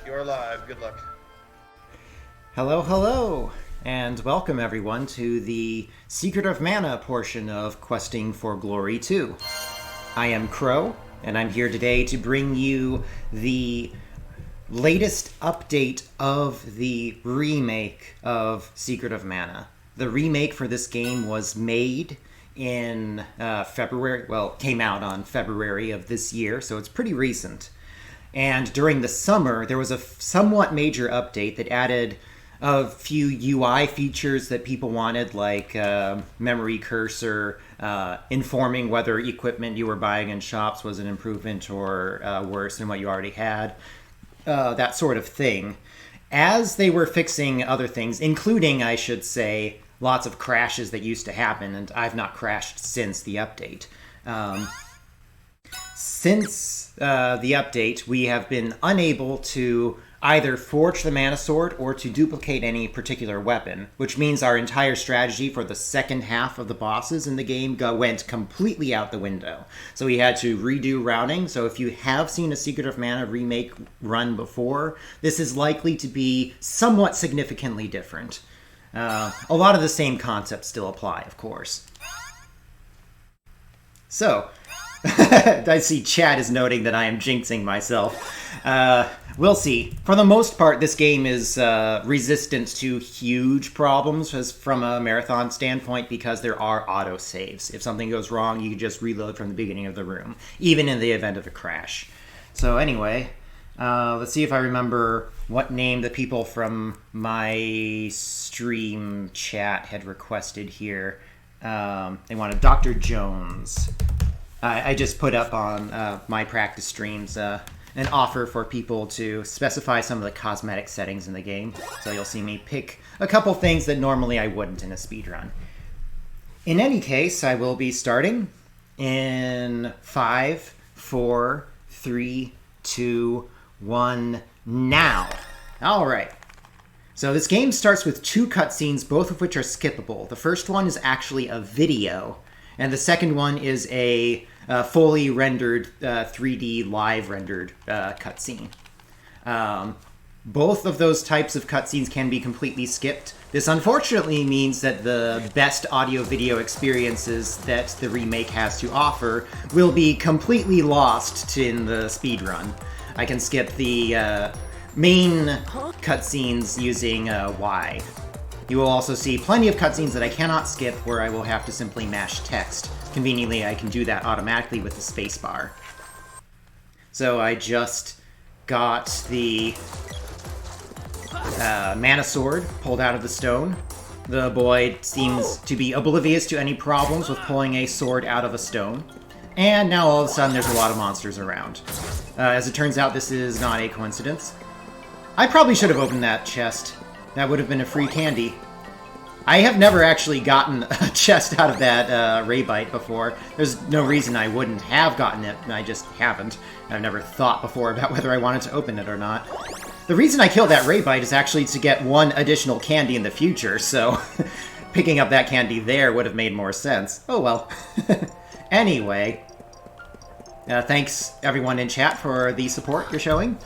You're live. Good luck. Hello, hello, and welcome everyone to the Secret of Mana portion of Questing for Glory 2. I am Crow, and I'm here today to bring you the latest update of the remake of Secret of Mana. The remake for this game was made in February, well, came out on February of this year, so it's pretty recent. And during the summer, there was a somewhat major update that added a few UI features that people wanted, like memory cursor, informing whether equipment you were buying in shops was an improvement or worse than what you already had, that sort of thing. As they were fixing other things, including, I should say, lots of crashes that used to happen, and I've not crashed since the update. Since the update, we have been unable to either forge the mana sword or to duplicate any particular weapon, which means our entire strategy for the second half of the bosses in the game went completely out the window. So we had to redo routing. So if you have seen a Secret of Mana remake run before, this is likely to be somewhat significantly different. A lot of the same concepts still apply, of course. So, I see Chad is noting that I am jinxing myself. We'll see. For the most part, this game is resistant to huge problems from a marathon standpoint because there are autosaves. If something goes wrong, you can just reload from the beginning of the room, even in the event of a crash. So anyway, let's see if I remember what name the people from my stream chat had requested here. They wanted Dr. Jones. I just put up on my practice streams an offer for people to specify some of the cosmetic settings in the game. So you'll see me pick a couple things that normally I wouldn't in a speedrun. In any case, I will be starting in 5, 4, 3, 2, 1, now. All right. So this game starts with 2 cutscenes, both of which are skippable. The first one is actually a video, and the second one is a fully rendered 3D live rendered cutscene. Both of those types of cutscenes can be completely skipped. This unfortunately means that the best audio-video experiences that the remake has to offer will be completely lost in the speedrun. I can skip the main cutscenes using Y. You will also see plenty of cutscenes that I cannot skip where I will have to simply mash text. Conveniently, I can do that automatically with the spacebar. So I just got the mana sword pulled out of the stone. The boy seems to be oblivious to any problems with pulling a sword out of a stone. And now all of a sudden there's a lot of monsters around. As it turns out, this is not a coincidence. I probably should have opened that chest. That would have been a free candy. I have never actually gotten a chest out of that ray bite before. There's no reason I wouldn't have gotten it, I just haven't. I've never thought before about whether I wanted to open it or not. The reason I killed that ray bite is actually to get one additional candy in the future, so picking up that candy there would have made more sense. Oh well. Anyway, thanks everyone in chat for the support you're showing.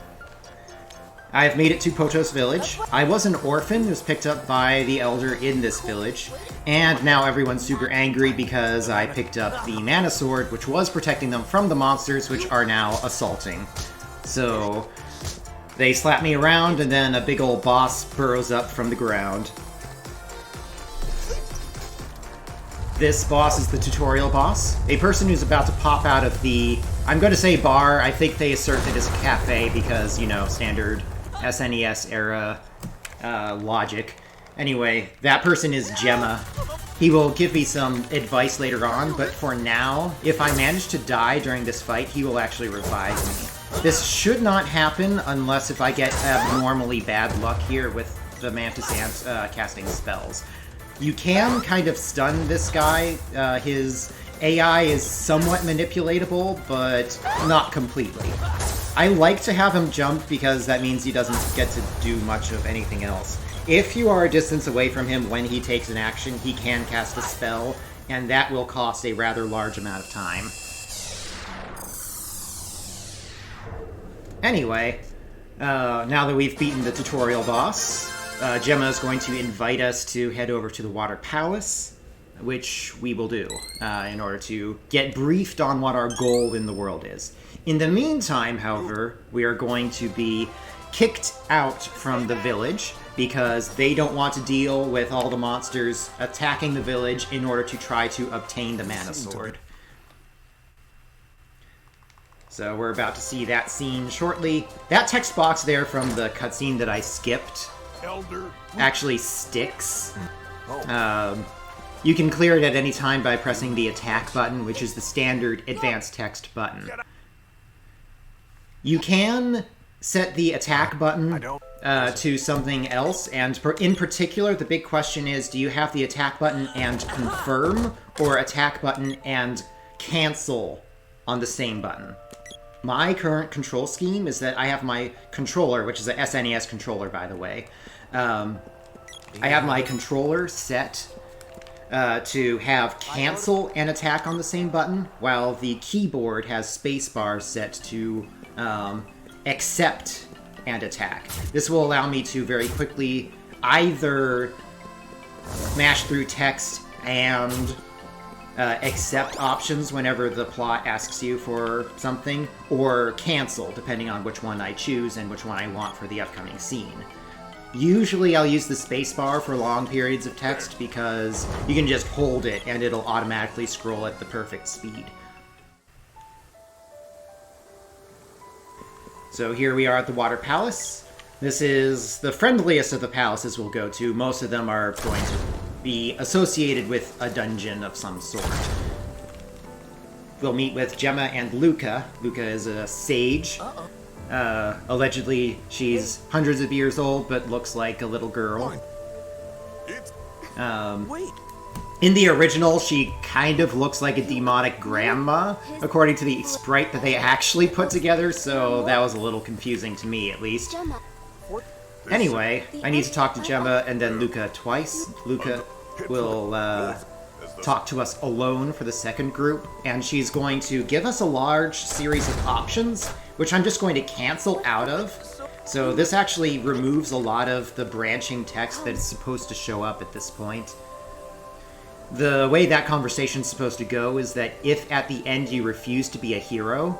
I have made it to Potos Village. I was an orphan who was picked up by the elder in this village, and now everyone's super angry because I picked up the mana sword, which was protecting them from the monsters, which are now assaulting. So they slap me around, and then a big old boss burrows up from the ground. This boss is the tutorial boss, a person who's about to pop out of the, I'm going to say bar, I think they assert that it's a cafe because, you know, standard SNES era logic. Anyway, that person is Gemma. He will give me some advice later on, but for now, if I manage to die during this fight, he will actually revive me. This should not happen unless if I get abnormally bad luck here with the Mantis Ant casting spells. You can kind of stun this guy. His AI is somewhat manipulatable, but not completely. I like to have him jump because that means he doesn't get to do much of anything else. If you are a distance away from him when he takes an action, he can cast a spell, and that will cost a rather large amount of time. Anyway, Now that we've beaten the tutorial boss, Gemma is going to invite us to head over to the Water Palace, which we will do in order to get briefed on what our goal in the world is. In the meantime, however, we are going to be kicked out from the village because they don't want to deal with all the monsters attacking the village in order to try to obtain the Mana Sword. So we're about to see that scene shortly. That text box there from the cutscene that I skipped actually sticks. You can clear it at any time by pressing the attack button, which is the standard advanced text button. You can set the attack button to something else, and in particular, the big question is, do you have the attack button and confirm, or attack button and cancel on the same button? My current control scheme is that I have my controller, which is a SNES controller, by the way. I have my controller set to have cancel and attack on the same button, while the keyboard has spacebar set to accept and attack. This will allow me to very quickly either mash through text and accept options whenever the plot asks you for something, or cancel, depending on which one I choose and which one I want for the upcoming scene. Usually I'll use the spacebar for long periods of text because you can just hold it and it'll automatically scroll at the perfect speed. So here we are at the Water Palace. This is the friendliest of the palaces we'll go to. Most of them are going to be associated with a dungeon of some sort. We'll meet with Gemma and Luca. Luca is a sage. Allegedly, she's hundreds of years old, but looks like a little girl. In the original, she kind of looks like a demonic grandma, according to the sprite that they actually put together, so that was a little confusing to me, at least. Anyway, I need to talk to Gemma and then Luca twice. Luca will talk to us alone for the second group, and she's going to give us a large series of options, which I'm just going to cancel out of. So this actually removes a lot of the branching text that's supposed to show up at this point. The way that conversation's supposed to go is that if at the end you refuse to be a hero,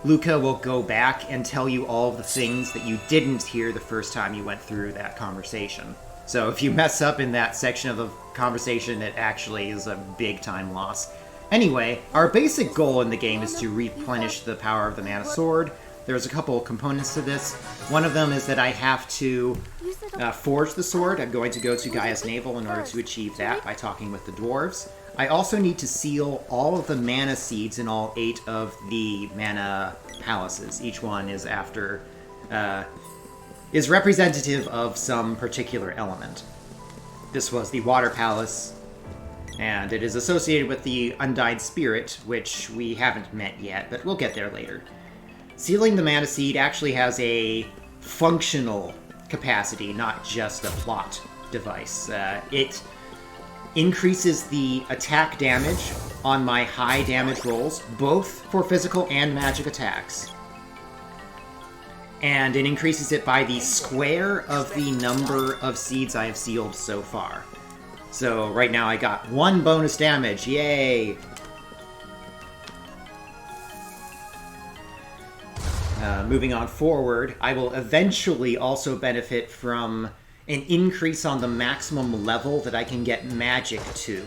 Luca will go back and tell you all of the things that you didn't hear the first time you went through that conversation. So if you mess up in that section of the conversation, it actually is a big time loss. Anyway, our basic goal in the game is to replenish the power of the Mana Sword. There's a couple of components to this. One of them is that I have to forge the sword. I'm going to go to Gaia's Navel in order to achieve that by talking with the dwarves. I also need to seal all of the mana seeds in all 8 of the mana palaces. Each one is is representative of some particular element. This was the Water Palace, and it is associated with the Undine Spirit, which we haven't met yet, but we'll get there later. Sealing the mana seed actually has a functional capacity, not just a plot device. It increases the attack damage on my high damage rolls, both for physical and magic attacks. And it increases it by the square of the number of seeds I have sealed so far. So right now I got 1 bonus damage, yay! Moving on forward, I will eventually also benefit from an increase on the maximum level that I can get magic to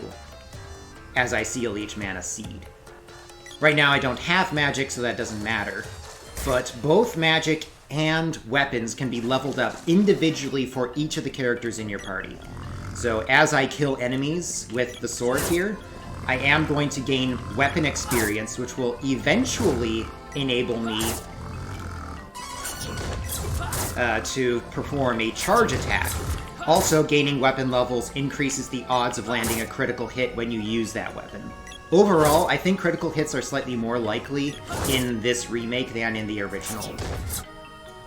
as I seal each mana seed. Right now I don't have magic, so that doesn't matter. But both magic and weapons can be leveled up individually for each of the characters in your party. So as I kill enemies with the sword here, I am going to gain weapon experience, which will eventually enable me to perform a charge attack. Also, gaining weapon levels increases the odds of landing a critical hit when you use that weapon. Overall, I think critical hits are slightly more likely in this remake than in the original.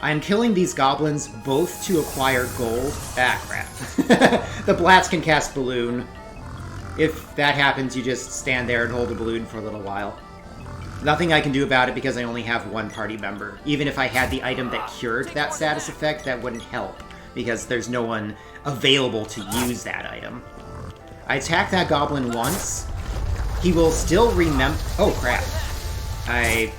I'm killing these goblins both to acquire gold. Ah, crap. The Blats can cast Balloon. If that happens, you just stand there and hold the balloon for a little while. Nothing I can do about it because I only have one party member. Even if I had the item that cured that status effect, that wouldn't help, because there's no one available to use that item. I attack that goblin once. He will still remember... Oh, crap. I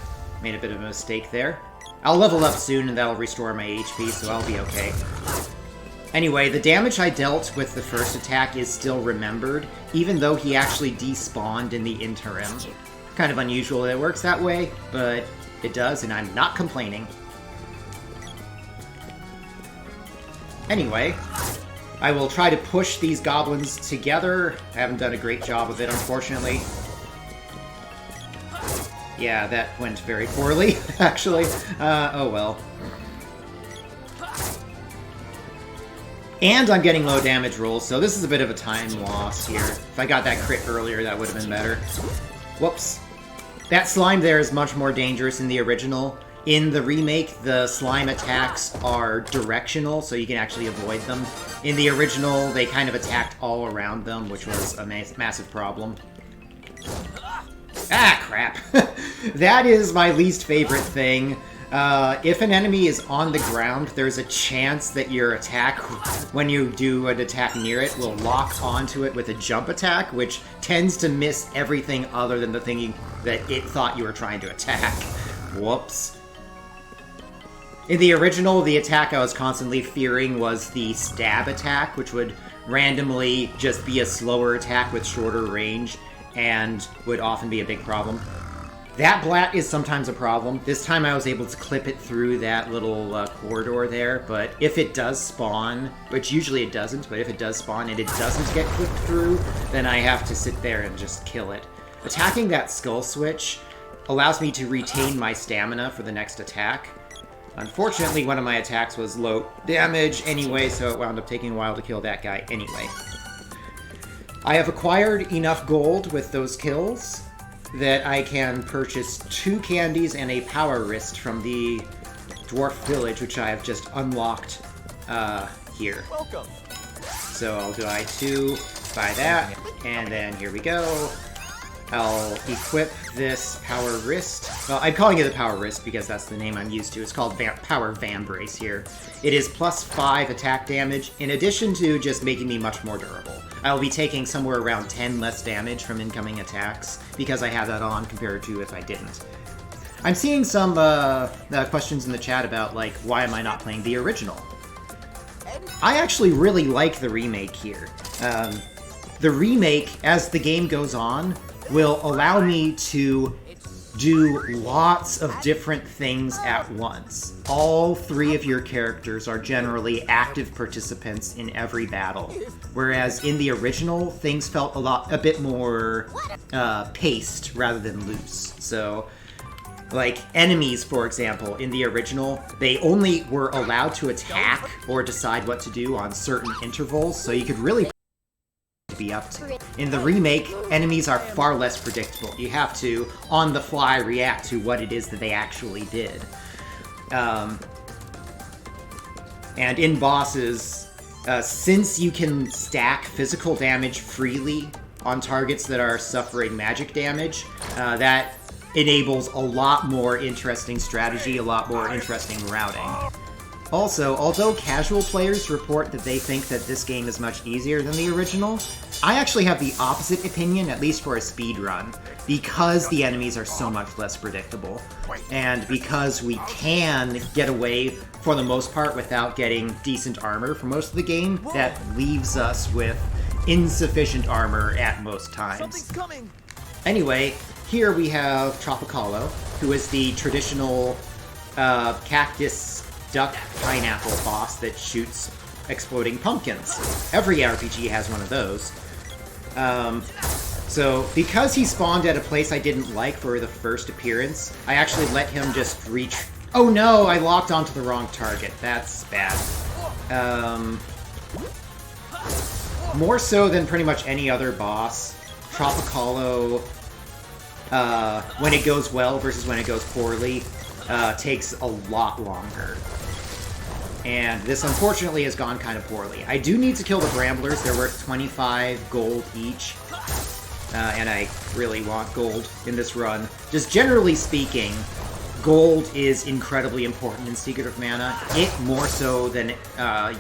made a bit of a mistake there. I'll level up soon and that'll restore my HP, so I'll be okay. Anyway, the damage I dealt with the first attack is still remembered, even though he actually despawned in the interim. Kind of unusual that it works that way, but it does, and I'm not complaining. Anyway, I will try to push these goblins together. I haven't done a great job of it, unfortunately. Yeah, that went very poorly, actually. Oh well. And I'm getting low damage rolls, so this is a bit of a time loss here. If I got that crit earlier, that would have been better. Whoops. That slime there is much more dangerous in the original. In the remake, the slime attacks are directional, so you can actually avoid them. In the original, they kind of attacked all around them, which was a massive problem. Ah, crap. That is my least favorite thing. If an enemy is on the ground, there's a chance that your attack, when you do an attack near it, will lock onto it with a jump attack, which tends to miss everything other than the thing that it thought you were trying to attack. Whoops. In the original, the attack I was constantly fearing was the stab attack, which would randomly just be a slower attack with shorter range, and would often be a big problem. That blat is sometimes a problem. This time I was able to clip it through that little corridor there, but if it does spawn, which usually it doesn't, but if it does spawn and it doesn't get clipped through, then I have to sit there and just kill it. Attacking that skull switch allows me to retain my stamina for the next attack. Unfortunately, one of my attacks was low damage anyway, so it wound up taking a while to kill that guy anyway. I have acquired enough gold with those kills that I can purchase 2 candies and a power wrist from the dwarf village, which I have just unlocked here. Welcome. So I'll buy 2, buy that, and then here we go. I'll equip this power wrist. Well, I'm calling it a power wrist because that's the name I'm used to. It's called Power Van Brace here. It is plus 5 attack damage, in addition to just making me much more durable. I'll be taking somewhere around 10 less damage from incoming attacks because I have that on compared to if I didn't. I'm seeing some questions in the chat about, like, why am I not playing the original? I actually really like the remake here. The remake, as the game goes on, will allow me to do lots of different things at once. All 3 of your characters are generally active participants in every battle, whereas in the original, things felt a bit more paced rather than loose. So, like, enemies, for example, in the original, they only were allowed to attack or decide what to do on certain intervals, so you could really be up to. In the remake, enemies are far less predictable. You have to, on the fly, react to what it is that they actually did. And in bosses, since you can stack physical damage freely on targets that are suffering magic damage, that enables a lot more interesting strategy, a lot more interesting routing. Also, although casual players report that they think that this game is much easier than the original, I actually have the opposite opinion, at least for a speedrun, because the enemies are so much less predictable, and because we can get away, for the most part, without getting decent armor for most of the game, that leaves us with insufficient armor at most times. Anyway, here we have Tropicallo, who is the traditional cactus duck pineapple boss that shoots exploding pumpkins. Every RPG has one of those. So, because he spawned at a place I didn't like for the first appearance, I actually let him just reach... Oh no, I locked onto the wrong target. That's bad. More so than pretty much any other boss, Tropicallo, when it goes well versus when it goes poorly, takes a lot longer. And this, unfortunately, has gone kind of poorly. I do need to kill the Bramblers. They're worth 25 gold each. and I really want gold in this run. Just generally speaking, gold is incredibly important in Secret of Mana. It, more so than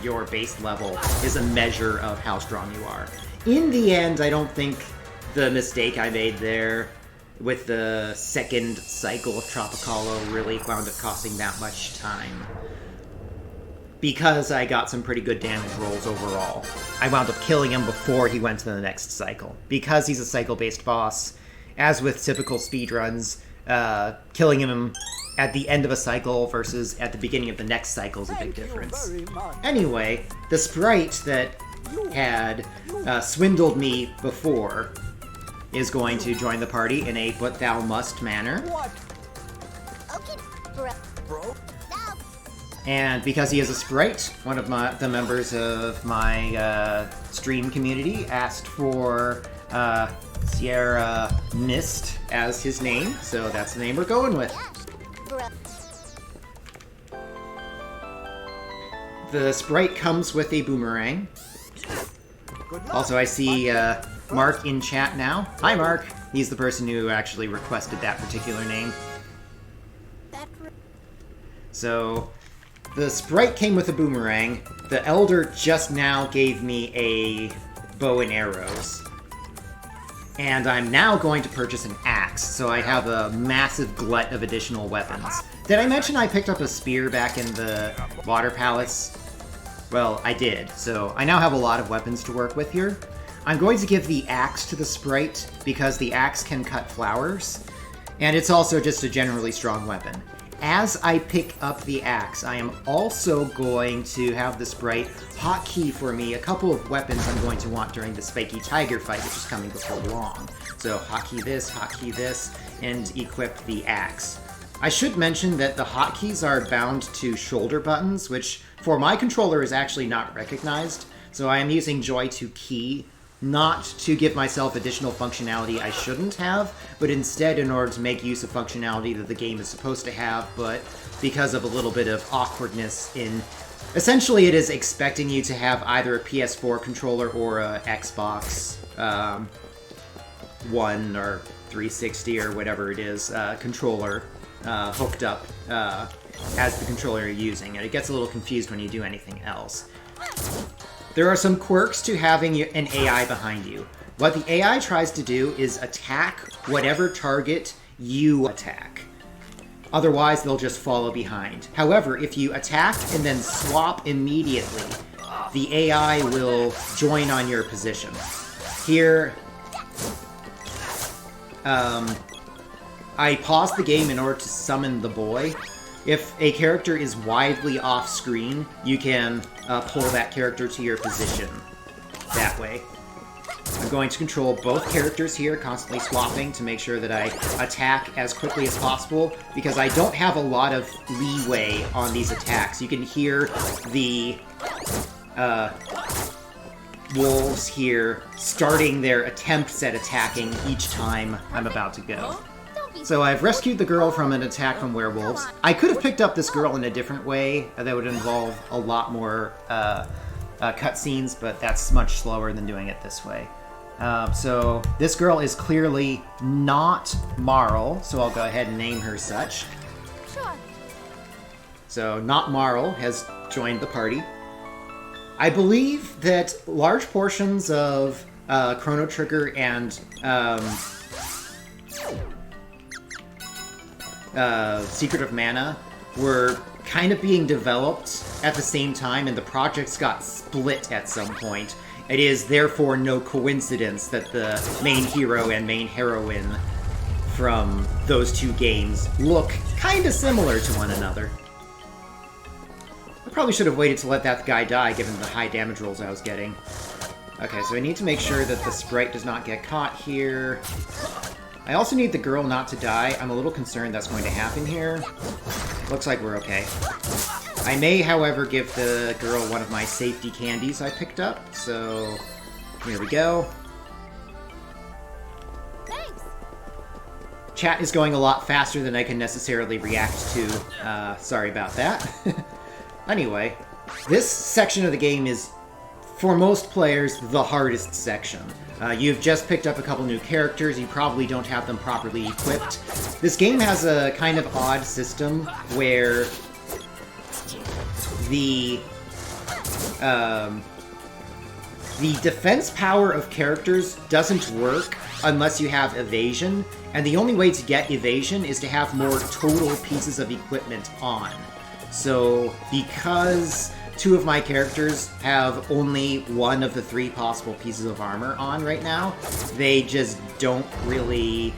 your base level, is a measure of how strong you are. In the end, I don't think the mistake I made there with the second cycle of Tropicallo really wound up costing that much time. Because I got some pretty good damage rolls overall. I wound up killing him before he went to the next cycle. Because he's a cycle-based boss, as with typical speedruns, killing him at the end of a cycle versus at the beginning of the next cycle is a big difference. Anyway, the sprite that had swindled me before is going to join the party in a but thou must manner. And because he is a sprite, one of the members of my stream community asked for Sierra Mist as his name, so that's the name we're going with. The sprite comes with a boomerang. Also, I see Mark in chat now. Hi, Mark! He's the person who actually requested that particular name. So, the sprite came with a boomerang. The Elder just now gave me a bow and arrows. And I'm now going to purchase an axe, so I have a massive glut of additional weapons. Did I mention I picked up a spear back in the Water Palace? Well, I did, so I now have a lot of weapons to work with here. I'm going to give the axe to the sprite, because the axe can cut flowers, and it's also just a generally strong weapon. As I pick up the axe, I am also going to have the sprite hotkey for me a couple of weapons I'm going to want during the Spiky Tiger fight, which is coming before long. So hotkey this, and equip the axe. I should mention that the hotkeys are bound to shoulder buttons, which for my controller is actually not recognized, so I am using Joy to key, not to give myself additional functionality I shouldn't have, but instead in order to make use of functionality that the game is supposed to have, but because of a little bit of awkwardness in... Essentially, it is expecting you to have either a PS4 controller or a Xbox One or 360 or whatever it is controller hooked up as the controller you're using, and it gets a little confused when you do anything else. There are some quirks to having an AI behind you. What the AI tries to do is attack whatever target you attack. Otherwise, they'll just follow behind. However, if you attack and then swap immediately, the AI will join on your position. Here, I paused the game in order to summon the boy. If a character is widely off-screen, you can pull that character to your position that way. I'm going to control both characters here, constantly swapping to make sure that I attack as quickly as possible, because I don't have a lot of leeway on these attacks. You can hear the wolves here starting their attempts at attacking each time I'm about to go. So I've rescued the girl from an attack from werewolves. I could have picked up this girl in a different way that would involve a lot more cutscenes, but that's much slower than doing it this way. So this girl is clearly not Marl, so I'll go ahead and name her such. Sure. So not Marl has joined the party. I believe that large portions of Chrono Trigger and Secret of Mana were kind of being developed at the same time, and the projects got split at some point. It is therefore no coincidence that the main hero and main heroine from those two games look kind of similar to one another. I probably should have waited to let that guy die, given the high damage rolls I was getting. Okay, so I need to make sure that the sprite does not get caught here. I also need the girl not to die. I'm a little concerned that's going to happen here. Looks like we're okay. I may, however, give the girl one of my safety candies I picked up, so here we go. Thanks. Chat is going a lot faster than I can necessarily react to. Sorry about that. Anyway, this section of the game is, for most players, the hardest section. You've just picked up a couple new characters. You probably don't have them properly equipped. This game has a kind of odd system where the defense power of characters doesn't work unless you have evasion, and the only way to get evasion is to have more total pieces of equipment on. So, because 2 of my characters have only 1 of the 3 possible pieces of armor on right now, they just don't really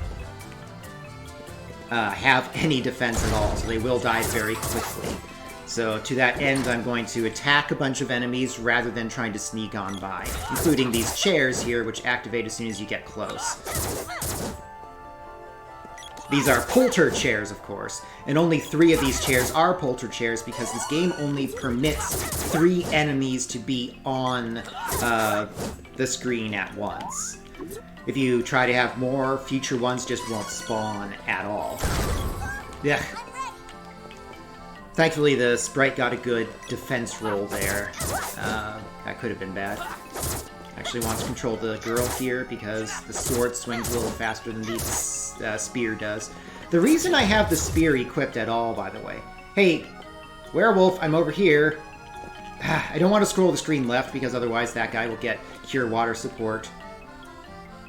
have any defense at all, so they will die very quickly. So to that end, I'm going to attack a bunch of enemies rather than trying to sneak on by, including these chairs here, which activate as soon as you get close. These are polter chairs, of course, and only 3 of these chairs are polter chairs because this game only permits 3 enemies to be on the screen at once. If you try to have more, future ones just won't spawn at all. Yeah. Thankfully, the sprite got a good defense roll there. That could have been bad. Actually want to control the girl here because the sword swings a little faster than the spear does. The reason I have the spear equipped at all, by the way. Hey, werewolf, I'm over here. I don't want to scroll the screen left because otherwise that guy will get cure water support.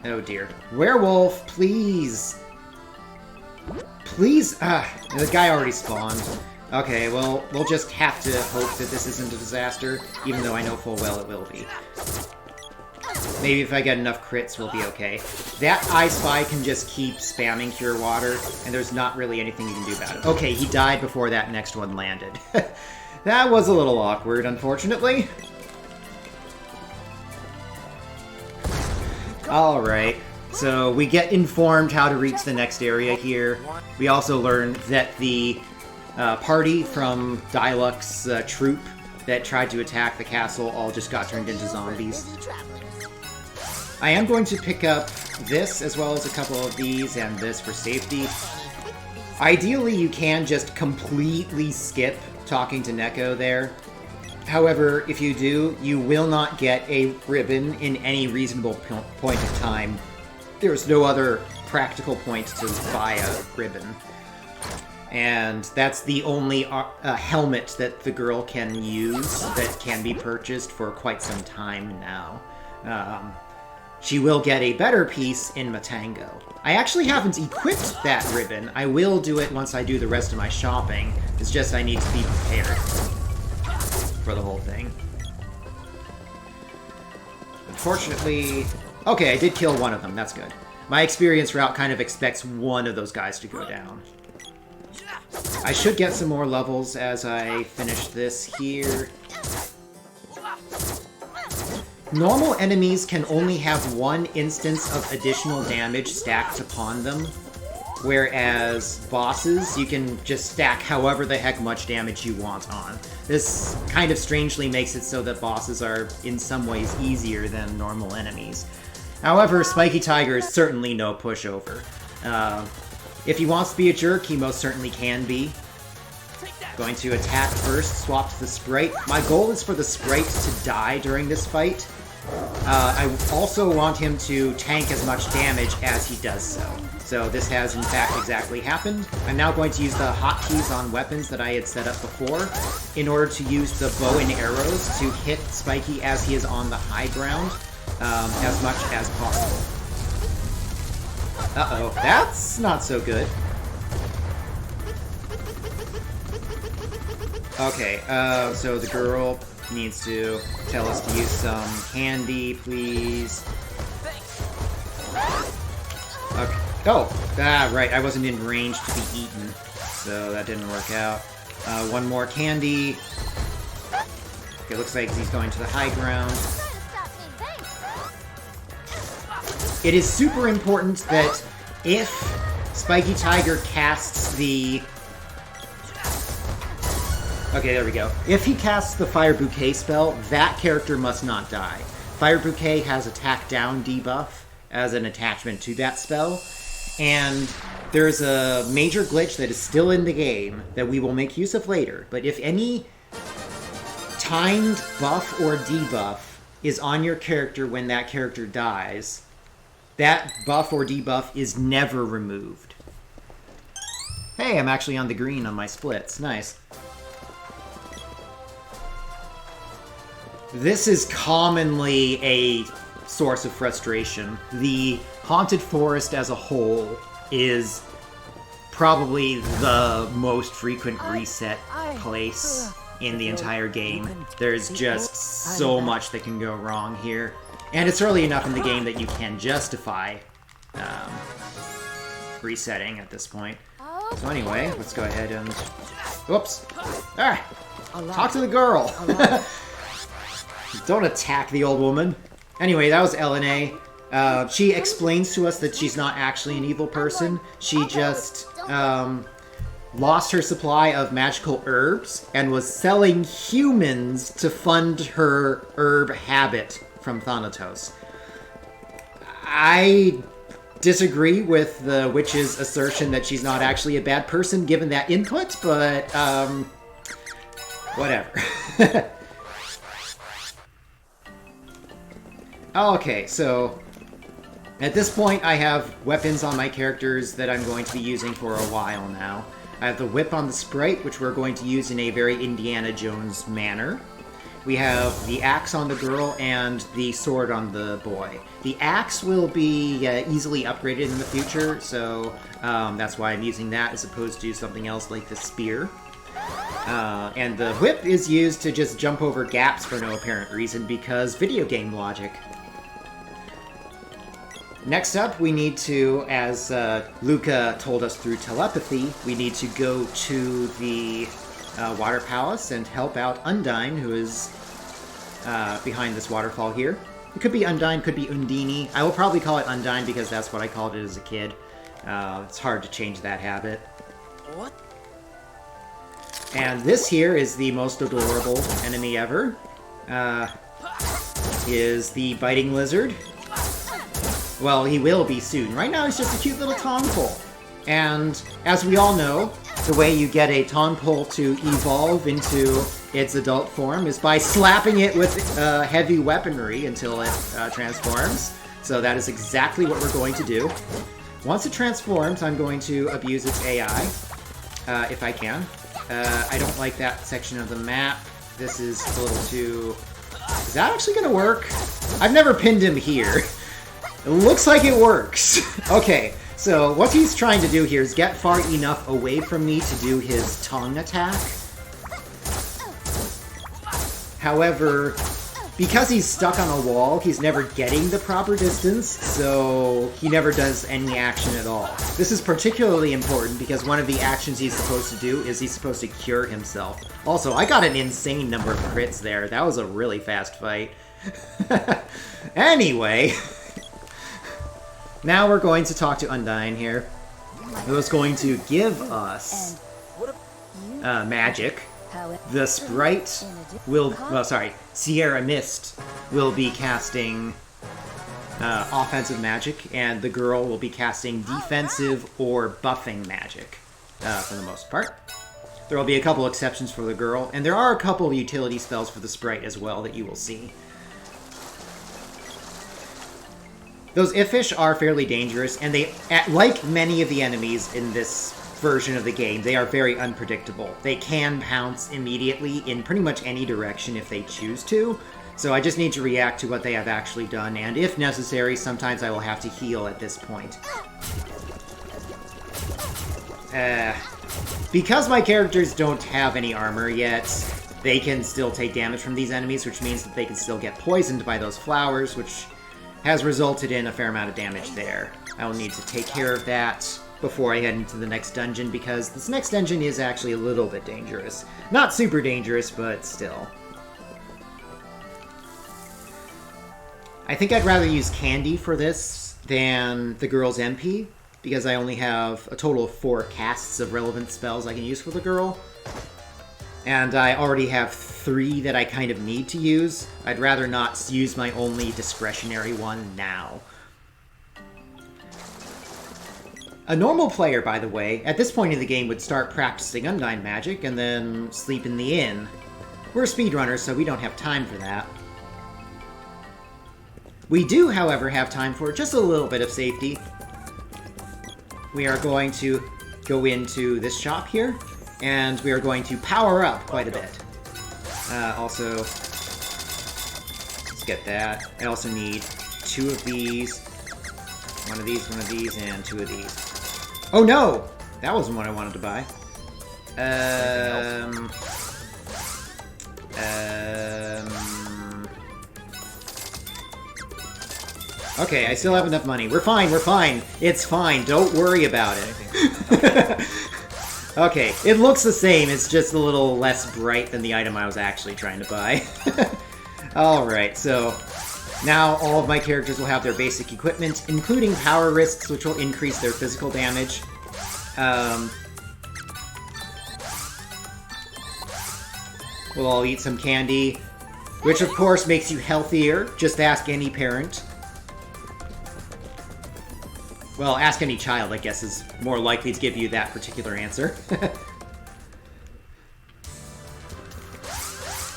Oh dear. Werewolf, please! Please! The guy already spawned. Okay, well, we'll just have to hope that this isn't a disaster, even though I know full well it will be. Maybe if I get enough crits, we'll be okay. That I Spy can just keep spamming Cure Water, and there's not really anything you can do about it. Okay, he died before that next one landed. That was a little awkward, unfortunately. Alright, so we get informed how to reach the next area here. We also learn that the party from Diluc's troop that tried to attack the castle all just got turned into zombies. I am going to pick up this as well as a couple of these and this for safety. Ideally, you can just completely skip talking to Neko there. However, if you do, you will not get a ribbon in any reasonable point of time. There's no other practical point to buy a ribbon. And that's the only helmet that the girl can use that can be purchased for quite some time now. She will get a better piece in Matango. I actually haven't equipped that ribbon. I will do it once I do the rest of my shopping. It's just I need to be prepared for the whole thing. Unfortunately... Okay, I did kill one of them. That's good. My experience route kind of expects one of those guys to go down. I should get some more levels as I finish this here. Normal enemies can only have 1 instance of additional damage stacked upon them, whereas bosses, you can just stack however the heck much damage you want on. This kind of strangely makes it so that bosses are in some ways easier than normal enemies. However, Spiky Tiger is certainly no pushover. If he wants to be a jerk, he most certainly can be. Going to attack first, swap to the sprite. My goal is for the sprite to die during this fight. I also want him to tank as much damage as he does so. So this has in fact exactly happened. I'm now going to use the hotkeys on weapons that I had set up before in order to use the bow and arrows to hit Spiky as he is on the high ground as much as possible. Uh-oh, that's not so good. Okay, so the girl needs to tell us to use some candy, please. Okay. Oh, right, I wasn't in range to be eaten, so that didn't work out. One more candy. Okay, looks like he's going to the high ground. It is super important that if Spiky Tiger casts the... Okay, there we go. If he casts the Fire Bouquet spell, that character must not die. Fire Bouquet has attack down debuff as an attachment to that spell, and there's a major glitch that is still in the game that we will make use of later, but if any timed buff or debuff is on your character when that character dies, that buff or debuff is never removed. Hey, I'm actually on the green on my splits. Nice. This is commonly a source of frustration. The Haunted Forest as a whole is probably the most frequent reset place in the entire game. There's just so much that can go wrong here. And it's early enough in the game that you can justify resetting at this point. So anyway, let's go ahead and... Whoops! Ah! Talk to the girl! Don't attack the old woman. Anyway, that was LNA. She explains to us that she's not actually an evil person. She just lost her supply of magical herbs and was selling humans to fund her herb habit from Thanatos. I disagree with the witch's assertion that she's not actually a bad person given that input, but whatever. Okay, so at this point I have weapons on my characters that I'm going to be using for a while now. I have the whip on the sprite, which we're going to use in a very Indiana Jones manner. We have the axe on the girl and the sword on the boy. The axe will be easily upgraded in the future, so that's why I'm using that as opposed to something else like the spear. And the whip is used to just jump over gaps for no apparent reason because video game logic. Next up, we need to, as Luca told us through telepathy, we need to go to the Water Palace and help out Undine, who is behind this waterfall here. It could be Undine, could be Undine. I will probably call it Undine because that's what I called it as a kid. It's hard to change that habit. What? And this here is the most adorable enemy ever. Is the biting lizard. Well, he will be soon. Right now, he's just a cute little tongpole. And as we all know, the way you get a tongpole to evolve into its adult form is by slapping it with heavy weaponry until it transforms. So that is exactly what we're going to do. Once it transforms, I'm going to abuse its AI, if I can. I don't like that section of the map. This is a little too... Is that actually going to work? I've never pinned him here. It looks like it works. Okay, so what he's trying to do here is get far enough away from me to do his tongue attack. However, because he's stuck on a wall, he's never getting the proper distance, so he never does any action at all. This is particularly important because one of the actions he's supposed to do is he's supposed to cure himself. Also, I got an insane number of crits there. That was a really fast fight. Anyway... Now we're going to talk to Undine here, who is going to give us magic. The sprite will... Well, sorry, Sierra Mist will be casting offensive magic, and the girl will be casting defensive or buffing magic, for the most part. There will be a couple exceptions for the girl, and there are a couple of utility spells for the sprite as well that you will see. Those Iffish are fairly dangerous, and they, like many of the enemies in this version of the game, they are very unpredictable. They can pounce immediately in pretty much any direction if they choose to, so I just need to react to what they have actually done, and if necessary, sometimes I will have to heal at this point. Because my characters don't have any armor yet, they can still take damage from these enemies, which means that they can still get poisoned by those flowers, which has resulted in a fair amount of damage there. I will need to take care of that before I head into the next dungeon, because this next dungeon is actually a little bit dangerous. Not super dangerous, but still. I think I'd rather use Candy for this than the girl's MP, because I only have a total of 4 casts of relevant spells I can use for the girl. And I already have 3 that I kind of need to use. I'd rather not use my only discretionary one now. A normal player, by the way, at this point in the game would start practicing Undine magic and then sleep in the inn. We're speedrunners, so we don't have time for that. We do, however, have time for just a little bit of safety. We are going to go into this shop here, and we are going to power up quite a bit. Also, let's get that. I also need 2 of these, one of these, and 2 of these. Oh no! That wasn't what I wanted to buy. Okay, I still have enough money. We're fine, we're fine. It's fine, don't worry about it. Okay, it looks the same, it's just a little less bright than the item I was actually trying to buy. Alright, so now all of my characters will have their basic equipment, including power wrists, which will increase their physical damage. We'll all eat some candy, which of course makes you healthier. Just ask any parent. Well, ask any child, I guess, is more likely to give you that particular answer.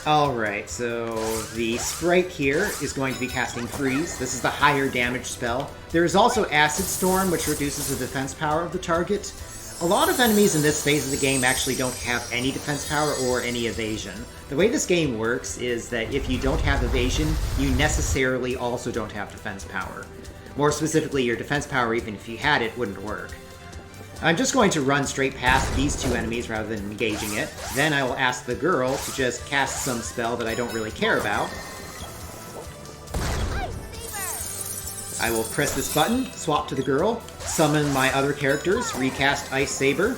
Alright, so the sprite here is going to be casting Freeze. This is the higher damage spell. There is also Acid Storm, which reduces the defense power of the target. A lot of enemies in this phase of the game actually don't have any defense power or any evasion. The way this game works is that if you don't have evasion, you necessarily also don't have defense power. More specifically, your defense power, even if you had it, wouldn't work. I'm just going to run straight past these 2 enemies rather than engaging it. Then I will ask the girl to just cast some spell that I don't really care about. I will press this button, swap to the girl, summon my other characters, recast Ice Saber.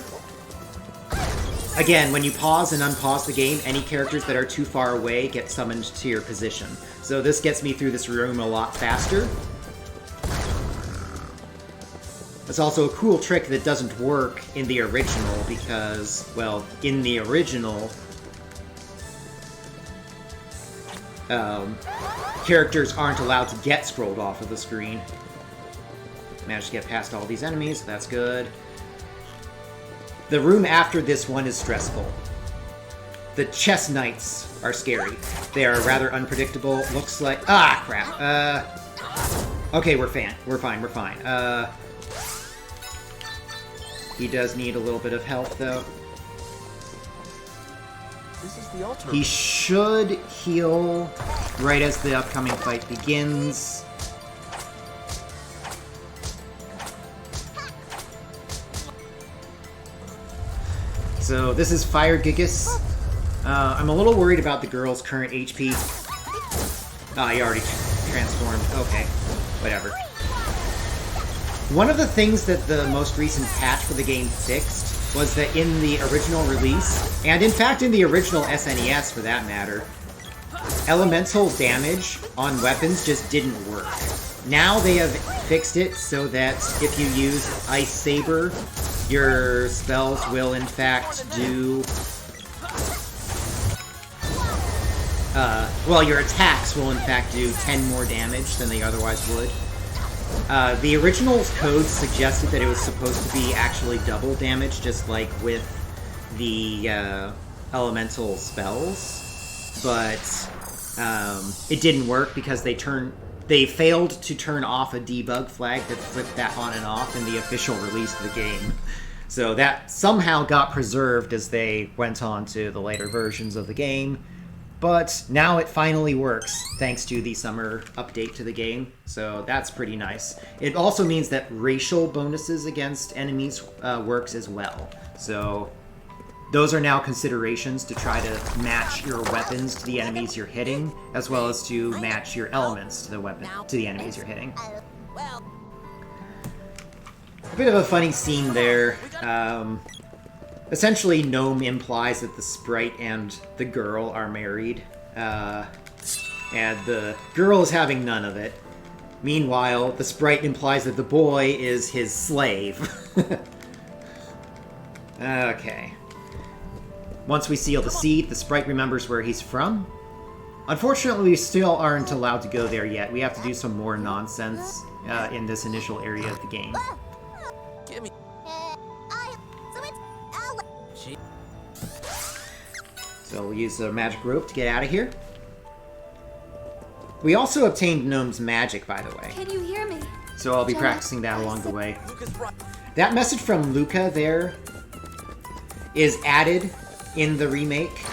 Again, when you pause and unpause the game, any characters that are too far away get summoned to your position. So this gets me through this room a lot faster. It's also a cool trick that doesn't work in the original because, well, in the original, characters aren't allowed to get scrolled off of the screen. Managed to get past all these enemies, so that's good. The room after this one is stressful. The chess knights are scary. They are rather unpredictable. Looks like... Ah, crap. Okay, we're fine. We're fine. He does need a little bit of health, though. This is the altar. He should heal right as the upcoming fight begins. So this is Fire Gigas. I'm a little worried about the girl's current HP. Ah, he already transformed. Okay, whatever. One of the things that the most recent patch for the game fixed was that in the original release, and in fact in the original SNES for that matter, elemental damage on weapons just didn't work. Now they have fixed it so that if you use Ice Saber, your spells will in fact do... well, your attacks will in fact do 10 more damage than they otherwise would. The original code suggested that it was supposed to be actually double damage, just like with the elemental spells, but it didn't work because they failed to turn off a debug flag that flipped that on and off in the official release of the game. So that somehow got preserved as they went on to the later versions of the game. But now it finally works, thanks to the summer update to the game, so that's pretty nice. It also means that racial bonuses against enemies works as well. So those are now considerations to try to match your weapons to the enemies you're hitting, as well as to match your elements to the enemies you're hitting. A bit of a funny scene there. Essentially, Gnome implies that the sprite and the girl are married, and the girl is having none of it. Meanwhile, the sprite implies that the boy is his slave. Okay. Once we seal the seed, the sprite remembers where he's from. Unfortunately, we still aren't allowed to go there yet. We have to do some more nonsense in this initial area of the game. Give me. So we'll use the magic rope to get out of here. We also obtained Gnome's magic, by the way. Can you hear me? So I'll be Janet, practicing that along the way. Luca's right. That message from Luca there is added in the remake.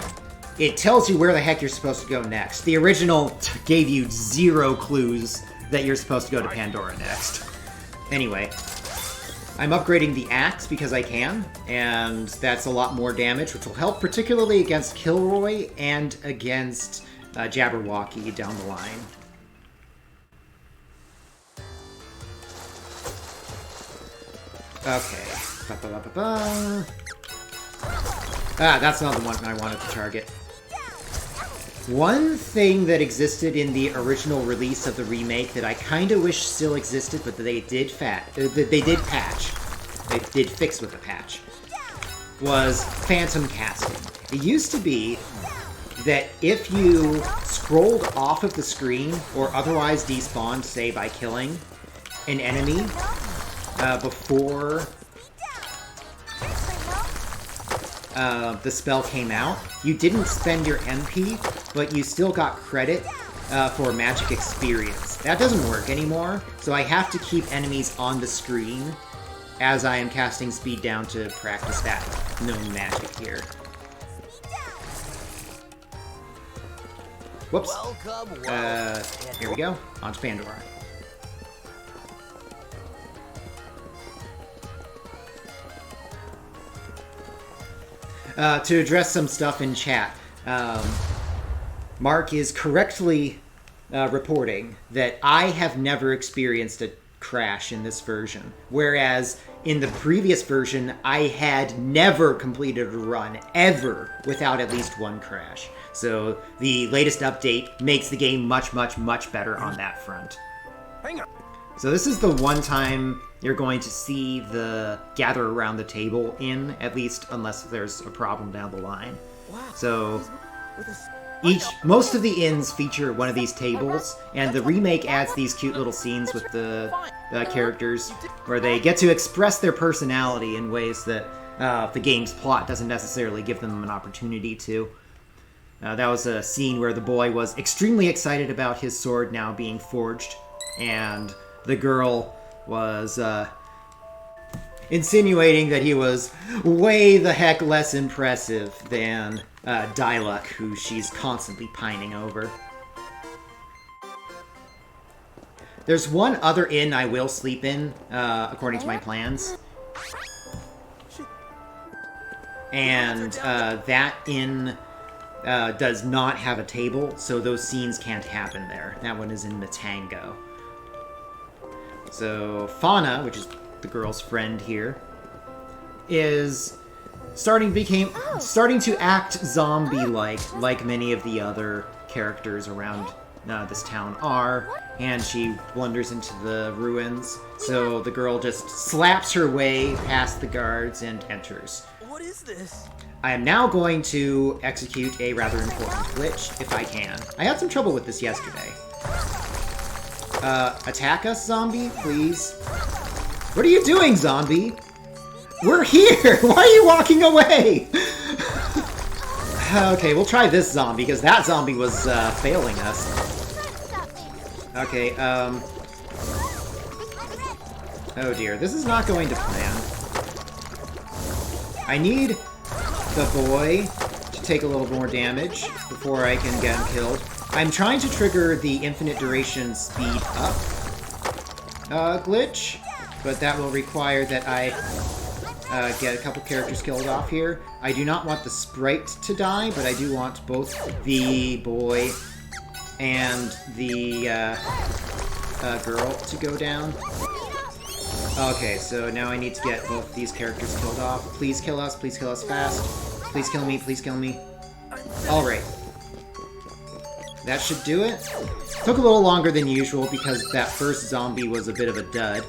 It tells you where the heck you're supposed to go next. The original gave you 0 clues that you're supposed to go to Pandora next. Anyway, I'm upgrading the axe because I can, and that's a lot more damage, which will help particularly against Kilroy and against Jabberwocky down the line. Okay. Ba-ba-ba-ba-ba. Ah, that's not the one I wanted to target. One thing that existed in the original release of the remake that I kind of wish still existed, but they did patch. They did fix with a patch, was phantom casting. It used to be that if you scrolled off of the screen or otherwise despawned, say by killing an enemy before the spell came out, you didn't spend your MP, but you still got credit for magic experience. That doesn't work anymore, so I have to keep enemies on the screen as I am casting speed down to practice that known magic here. Whoops. Here we go. On to Pandora. To address some stuff in chat, Mark is correctly reporting that I have never experienced a crash in this version, whereas in the previous version, I had never completed a run, ever, without at least one crash. So the latest update makes the game much, much, much better on that front. Hang on. So this is the one time you're going to see the gather around the table in, at least unless there's a problem down the line. Wow. So With a most of the inns feature one of these tables, and the remake adds these cute little scenes with the characters where they get to express their personality in ways that the game's plot doesn't necessarily give them an opportunity to. That was a scene where the boy was extremely excited about his sword now being forged, and the girl was insinuating that he was way the heck less impressive than Diluc, who she's constantly pining over. There's one other inn I will sleep in, according to my plans. And that inn does not have a table, so those scenes can't happen there. That one is in Matango. So Fauna, which is the girl's friend here, is starting to act zombie-like, like many of the other characters around this town are, and she wanders into the ruins. So the girl just slaps her way past the guards and enters. What is this? I am now going to execute a rather important glitch, if I can. I had some trouble with this yesterday. Attack us, zombie, please. What are you doing, zombie? We're here! Why are you walking away? Okay, we'll try this zombie, because that zombie was failing us. Okay, oh dear, this is not going to plan. I need the boy to take a little more damage before I can get him killed. I'm trying to trigger the infinite duration speed up glitch, but that will require that I get a couple characters killed off here. I do not want the sprite to die, but I do want both the boy and the girl to go down. Okay, so now I need to get both these characters killed off. Please kill us fast. Please kill me, please kill me. Alright. That should do it. Took a little longer than usual because that first zombie was a bit of a dud.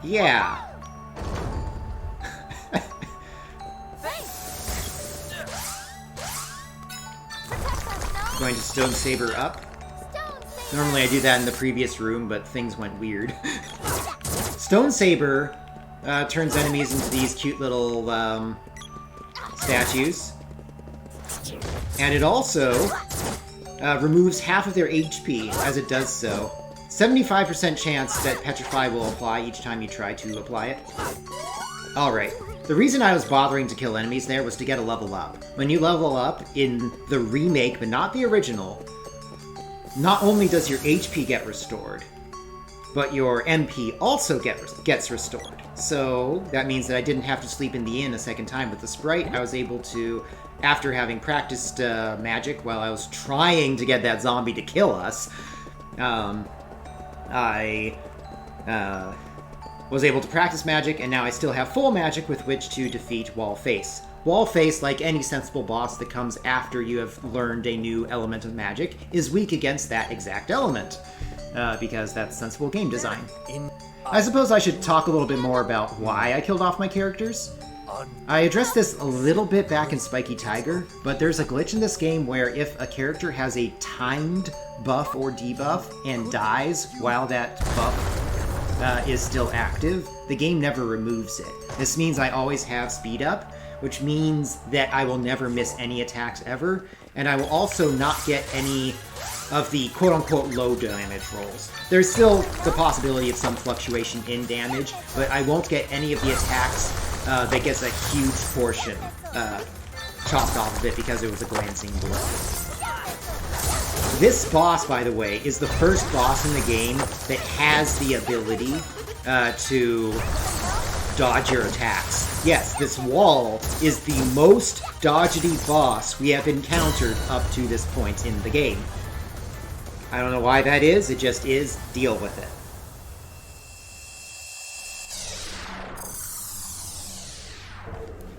Yeah. Going to Stone Saber up. Normally I do that in the previous room, but things went weird. Stone Saber turns enemies into these cute little statues. And it also removes half of their HP as it does so. 75% chance that Petrify will apply each time you try to apply it. Alright, the reason I was bothering to kill enemies there was to get a level up. When you level up in the remake, but not the original, not only does your HP get restored, but your MP also gets restored. So that means that I didn't have to sleep in the inn a second time with the sprite. I was able to, after having practiced magic while I was trying to get that zombie to kill us, I was able to practice magic, and now I still have full magic with which to defeat Wallface. Wallface, like any sensible boss that comes after you have learned a new element of magic, is weak against that exact element, because that's sensible game design. I suppose I should talk a little bit more about why I killed off my characters. I addressed this a little bit back in Spiky Tiger, but there's a glitch in this game where if a character has a timed buff or debuff and dies while that buff is still active, the game never removes it. This means I always have speed up, which means that I will never miss any attacks ever, and I will also not get any of the quote-unquote low damage rolls. There's still the possibility of some fluctuation in damage, but I won't get any of the attacks that gets a huge portion chopped off of it because it was a glancing blow. This boss, by the way, is the first boss in the game that has the ability to dodge your attacks. Yes, this wall is the most dodgety boss we have encountered up to this point in the game. I don't know why that is, it just is. Deal with it.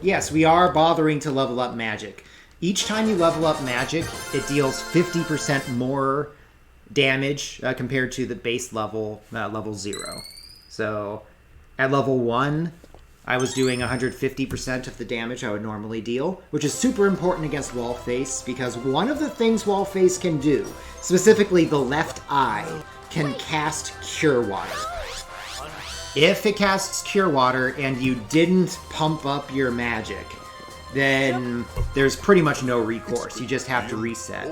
Yes, we are bothering to level up magic. Each time you level up magic, it deals 50% more damage compared to the base level, level 0. So, at level 1, I was doing 150% of the damage I would normally deal, which is super important against Wallface, because one of the things Wallface can do, specifically the left eye, can cast Cure Water. If it casts Cure Water and you didn't pump up your magic, then there's pretty much no recourse. You just have to reset.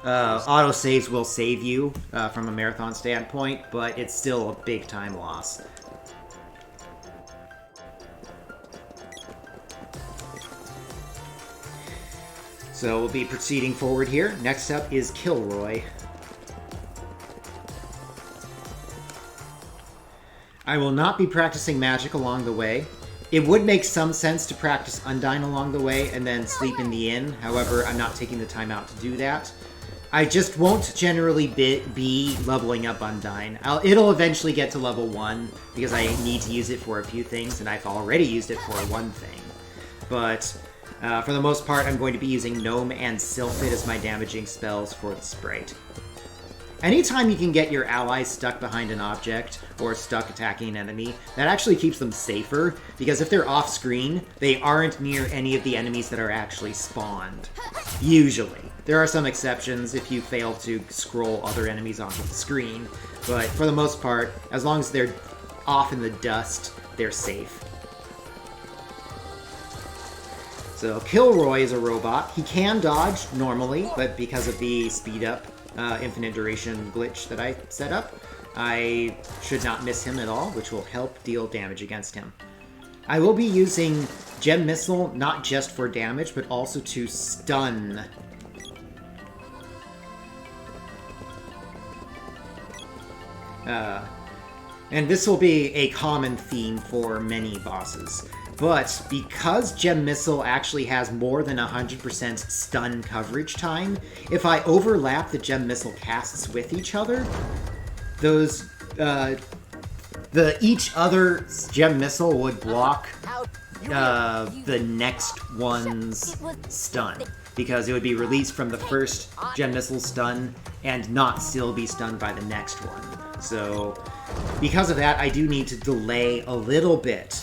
Autosaves will save you from a marathon standpoint, but it's still a big time loss. So we'll be proceeding forward here. Next up is Kilroy. I will not be practicing magic along the way. It would make some sense to practice Undine along the way and then sleep in the inn. However, I'm not taking the time out to do that. I just won't generally be leveling up Undine. It'll eventually get to level 1 because I need to use it for a few things, and I've already used it for one thing. But for the most part, I'm going to be using Gnome and Sylphid as my damaging spells for the sprite. Anytime you can get your allies stuck behind an object or stuck attacking an enemy, that actually keeps them safer, because if they're off-screen, they aren't near any of the enemies that are actually spawned. Usually. There are some exceptions if you fail to scroll other enemies onto the screen, but for the most part, as long as they're off in the dust, they're safe. So Kilroy is a robot. He can dodge normally, but because of the speed up infinite duration glitch that I set up, I should not miss him at all, which will help deal damage against him. I will be using Gem Missile not just for damage, but also to stun. And this will be a common theme for many bosses. But because Gem Missile actually has more than 100% stun coverage time, if I overlap the Gem Missile casts with each other, those each other Gem Missile would block the next one's stun, because it would be released from the first Gem Missile stun and not still be stunned by the next one. So because of that, I do need to delay a little bit.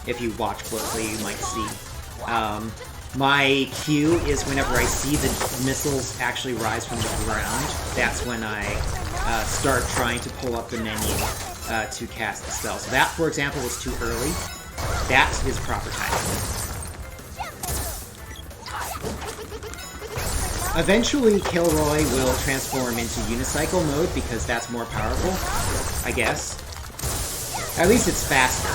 If you watch closely, you might see. My cue is whenever I see the missiles actually rise from the ground, that's when I start trying to pull up the menu to cast the spell. So that, for example, was too early. That is proper timing. Eventually, Kilroy will transform into unicycle mode because that's more powerful, I guess. At least it's faster.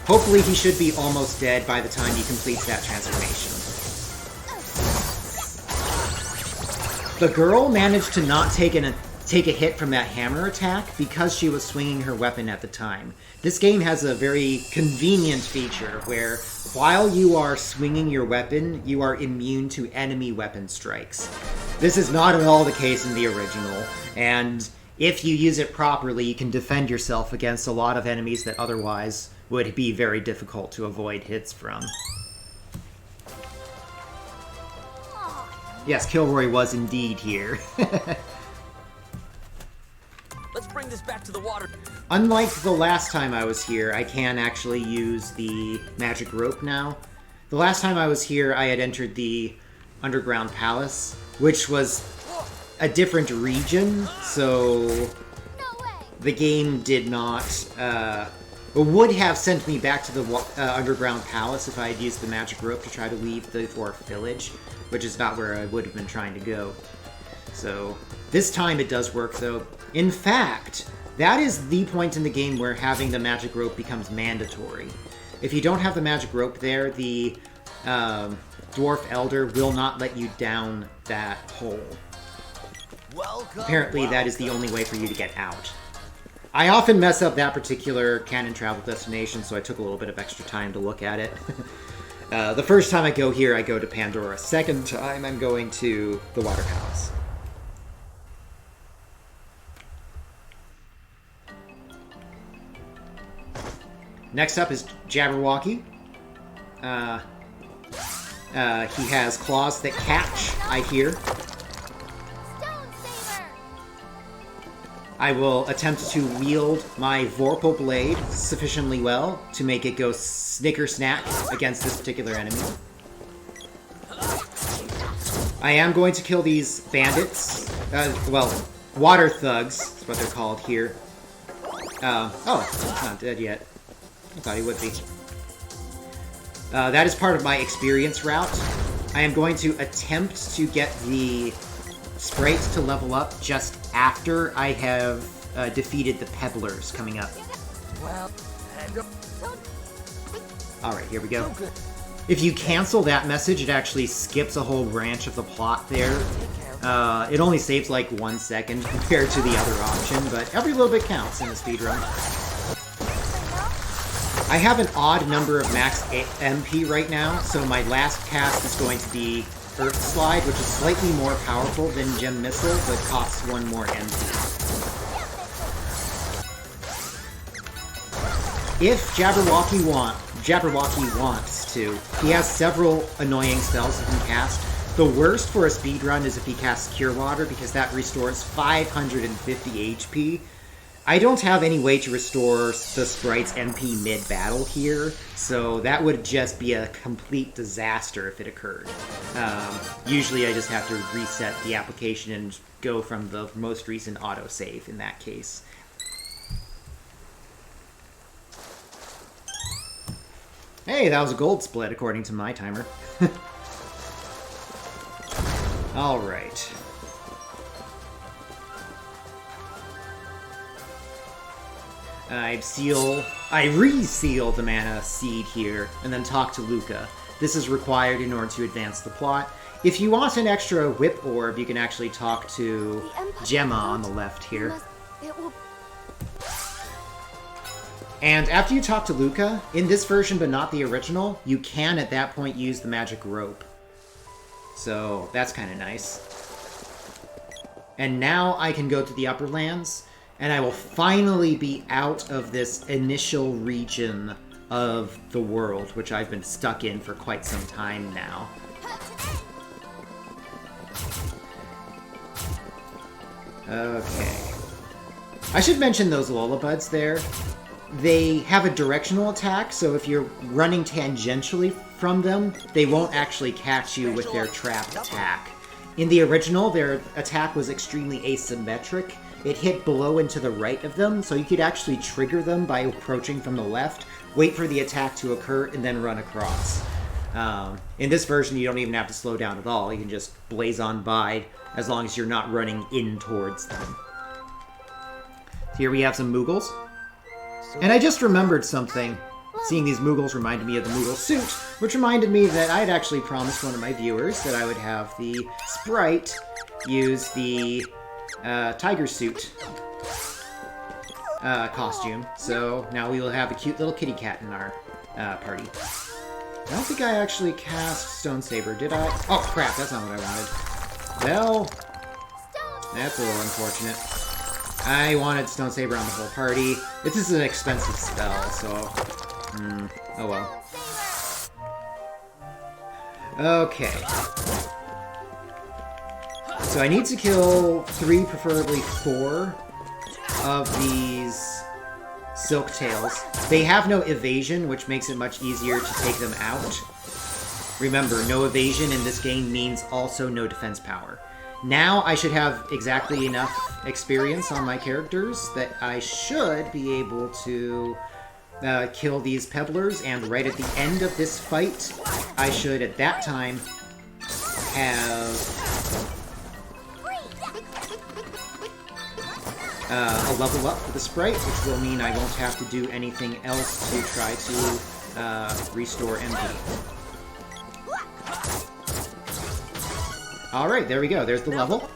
Hopefully he should be almost dead by the time he completes that transformation. The girl managed to not take a hit from that hammer attack because she was swinging her weapon at the time. This game has a very convenient feature where while you are swinging your weapon, you are immune to enemy weapon strikes. This is not at all the case in the original, and if you use it properly, you can defend yourself against a lot of enemies that otherwise would be very difficult to avoid hits from. Yes, Kilroy was indeed here. Let's bring this back to the water. Unlike the last time I was here, I can actually use the magic rope now. The last time I was here, I had entered the underground palace, which was a different region, so the game did not... would have sent me back to the underground palace if I had used the magic rope to try to leave the dwarf village, which is not where I would have been trying to go. So, this time it does work, though. In fact, that is the point in the game where having the magic rope becomes mandatory. If you don't have the magic rope there, the dwarf elder will not let you down that hole. Apparently, that is the only way for you to get out. I often mess up that particular canon travel destination, so I took a little bit of extra time to look at it. The first time I go here, I go to Pandora. Second time, I'm going to the Water Palace. Next up is Jabberwocky. He has claws that catch, I hear. I will attempt to wield my Vorpal Blade sufficiently well to make it go snicker-snack against this particular enemy. I am going to kill these bandits. Well, water thugs is what they're called here. Oh, he's not dead yet. I thought he would be. That is part of my experience route. I am going to attempt to get the sprites to level up just after I have defeated the pebblers coming up. Alright, here we go. If you cancel that message, it actually skips a whole branch of the plot there. It only saves like 1 second compared to the other option, but every little bit counts in the speedrun. I have an odd number of max MP right now, so my last cast is going to be Earth Slide, which is slightly more powerful than Gem Missile, but costs 1 more MP. If Jabberwocky wants to, he has several annoying spells he can cast. The worst for a speedrun is if he casts Cure Water, because that restores 550 HP. I don't have any way to restore the sprite's MP mid-battle here, so that would just be a complete disaster if it occurred. Usually I just have to reset the application and go from the most recent autosave in that case. Hey, that was a gold split according to my timer. Alright. I reseal the mana seed here, and then talk to Luca. This is required in order to advance the plot. If you want an extra whip orb, you can actually talk to Gemma on the left here. And after you talk to Luca, in this version but not the original, you can at that point use the magic rope. So that's kind of nice. And now I can go to the Upper Lands, and I will finally be out of this initial region of the world, which I've been stuck in for quite some time now. Okay. I should mention those Lullabuds there. They have a directional attack, so if you're running tangentially from them, they won't actually catch you with their trapped attack. In the original, their attack was extremely asymmetric. It hit below and to the right of them, so you could actually trigger them by approaching from the left, wait for the attack to occur, and then run across. In this version, you don't even have to slow down at all. You can just blaze on by as long as you're not running in towards them. So here we have some Moogles. And I just remembered something. Seeing these Moogles reminded me of the Moogle suit, which reminded me that I had actually promised one of my viewers that I would have the sprite use the tiger suit costume. So now we will have a cute little kitty cat in our party. I don't think I actually cast Stone Saber, did I? Oh crap, that's not what I wanted. Well, that's a little unfortunate. I wanted Stone Saber on the whole party. This is an expensive spell, so... oh well. Okay. So I need to kill 3, preferably 4, of these Silk Tails. They have no evasion, which makes it much easier to take them out. Remember, no evasion in this game means also no defense power. Now I should have exactly enough experience on my characters that I should be able to kill these pebblers, and right at the end of this fight, I should at that time have a level up for the sprite, which will mean I won't have to do anything else to try to restore MP. Alright, there we go. There's the level.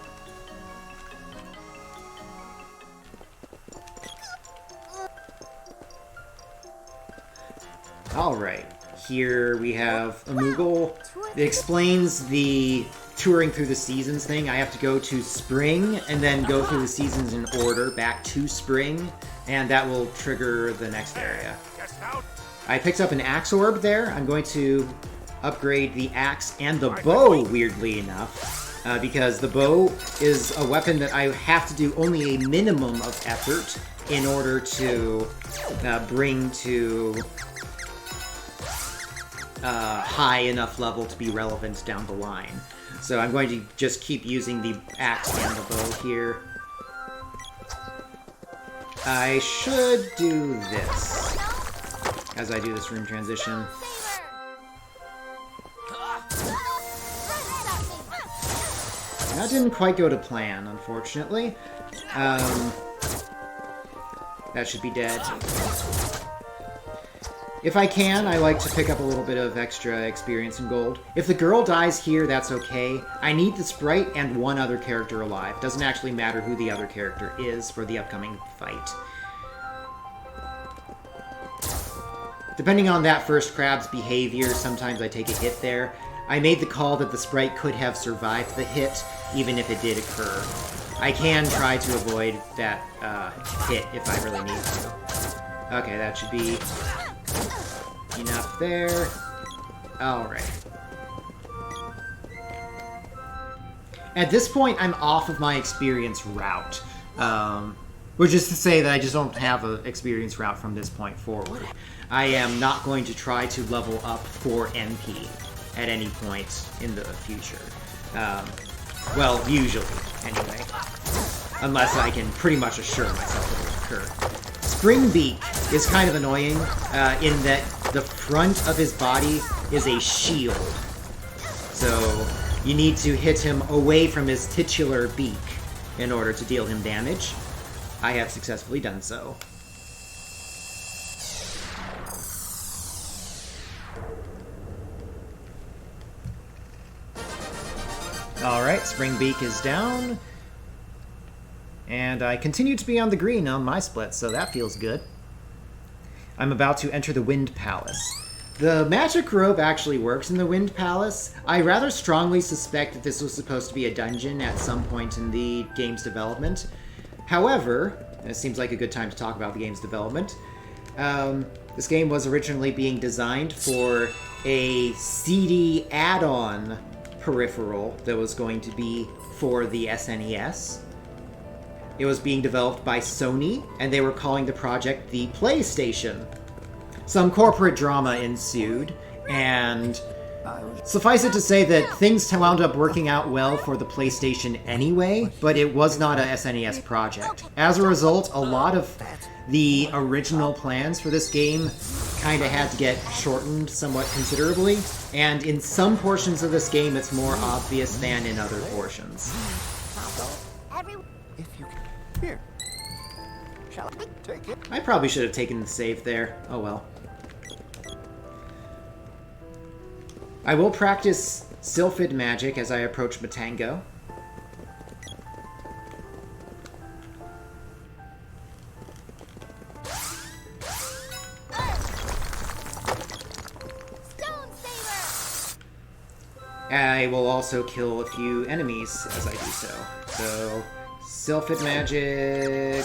Alright, here we have a Moogle. It explains the touring through the seasons thing. I have to go to spring and then go through the seasons in order back to spring, and that will trigger the next area. I picked up an axe orb there. I'm going to upgrade the axe and the bow, weirdly enough, because the bow is a weapon that I have to do only a minimum of effort in order to bring to high enough level to be relevant down the line. So I'm going to just keep using the axe and the bow here. I should do this as I do this room transition. That didn't quite go to plan, unfortunately. That should be dead. If I can, I like to pick up a little bit of extra experience and gold. If the girl dies here, that's okay. I need the sprite and one other character alive. Doesn't actually matter who the other character is for the upcoming fight. Depending on that first crab's behavior, sometimes I take a hit there. I made the call that the sprite could have survived the hit, even if it did occur. I can try to avoid that hit if I really need to. Okay, that should be enough there. Alright. At this point, I'm off of my experience route. Which is to say that I just don't have an experience route from this point forward. I am not going to try to level up for NP at any point in the future. Well, usually, anyway. Unless I can pretty much assure myself it will occur. Spring Beak is kind of annoying in that the front of his body is a shield. So you need to hit him away from his titular beak in order to deal him damage. I have successfully done so. Alright, Spring Beak is down. And I continue to be on the green on my split, so that feels good. I'm about to enter the Wind Palace. The magic robe actually works in the Wind Palace. I rather strongly suspect that this was supposed to be a dungeon at some point in the game's development. However, it seems like a good time to talk about the game's development. This game was originally being designed for a CD add-on peripheral that was going to be for the SNES. It was being developed by Sony, and they were calling the project the PlayStation. Some corporate drama ensued, and Suffice it to say that things wound up working out well for the PlayStation anyway, but it was not a SNES project. As a result, a lot of the original plans for this game kind of had to get shortened somewhat considerably, and in some portions of this game it's more obvious than in other portions. If you can. Here. Shall I take it? I probably should have taken the save there. Oh well. I will practice Sylphid magic as I approach Matango. I will also kill a few enemies as I do so. So, Sylphid magic...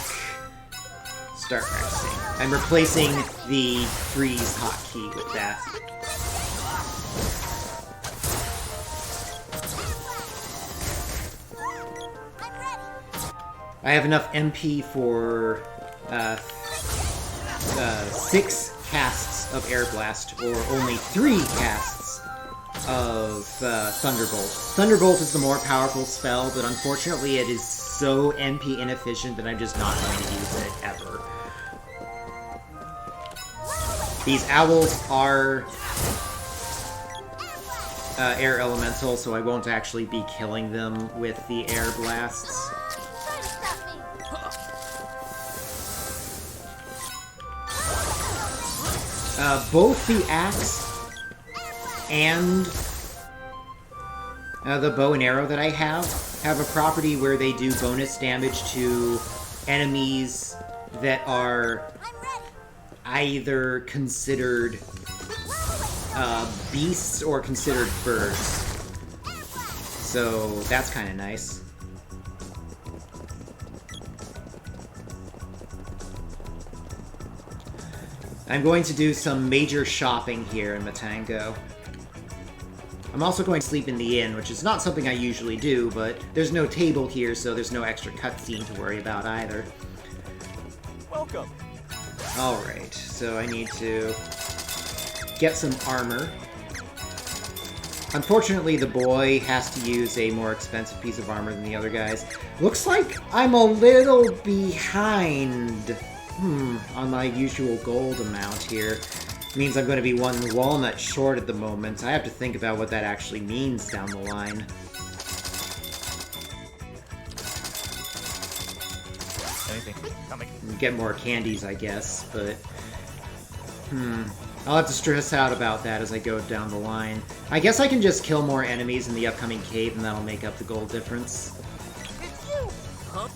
Start practicing. I'm replacing the freeze hotkey with that. I have enough MP for 6 casts of Air Blast, or only 3 casts of Thunderbolt. Thunderbolt is the more powerful spell, but unfortunately it is so MP inefficient that I'm just not going to use it ever. These owls are air elemental, so I won't actually be killing them with the air blasts. Both the axe and the bow and arrow that I have a property where they do bonus damage to enemies that are either considered beasts or considered birds. So that's kind of nice. I'm going to do some major shopping here in Matango. I'm also going to sleep in the inn, which is not something I usually do, but there's no table here, so there's no extra cutscene to worry about either. Welcome. Alright, so I need to get some armor. Unfortunately, the boy has to use a more expensive piece of armor than the other guys. Looks like I'm a little behind on my usual gold amount here. Means I'm going to be 1 walnut short at the moment. I have to think about what that actually means down the line. Anything coming? Get more candies, I guess, but... I'll have to stress out about that as I go down the line. I guess I can just kill more enemies in the upcoming cave and that'll make up the gold difference. It's you! Huh?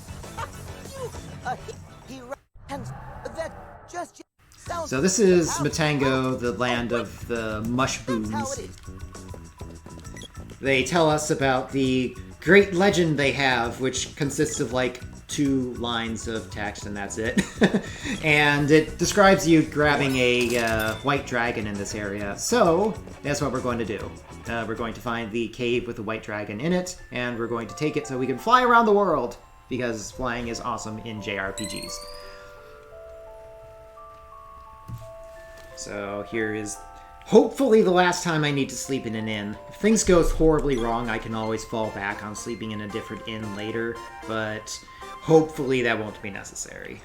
So this is Matango, the land of the mushbooms. They tell us about the great legend they have, which consists of like 2 lines of text and that's it. And it describes you grabbing a white dragon in this area. So that's what we're going to do. We're going to find the cave with the white dragon in it, and we're going to take it so we can fly around the world, because flying is awesome in JRPGs. So here is hopefully the last time I need to sleep in an inn. If things go horribly wrong, I can always fall back on sleeping in a different inn later, but hopefully that won't be necessary.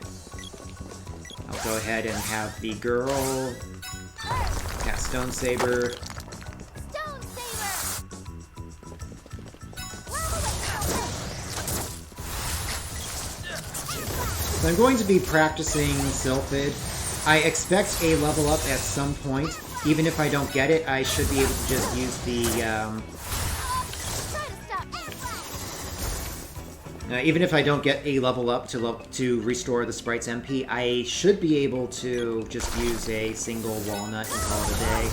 I'll go ahead and have the girl cast Stone Saber. Stone Saber! So I'm going to be practicing Sylphid. I expect a level up at some point. Even if I don't get it, I should be able to just use the, even if I don't get a level up to restore the sprite's MP, I should be able to just use a single walnut and call it a day.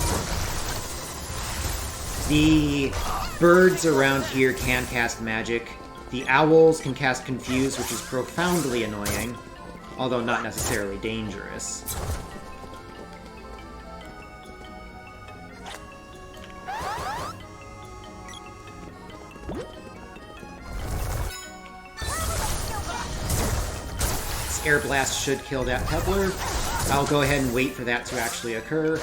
The birds around here can cast magic. The owls can cast Confuse, which is profoundly annoying, although not necessarily dangerous. Air Blast should kill that peddler. I'll go ahead and wait for that to actually occur.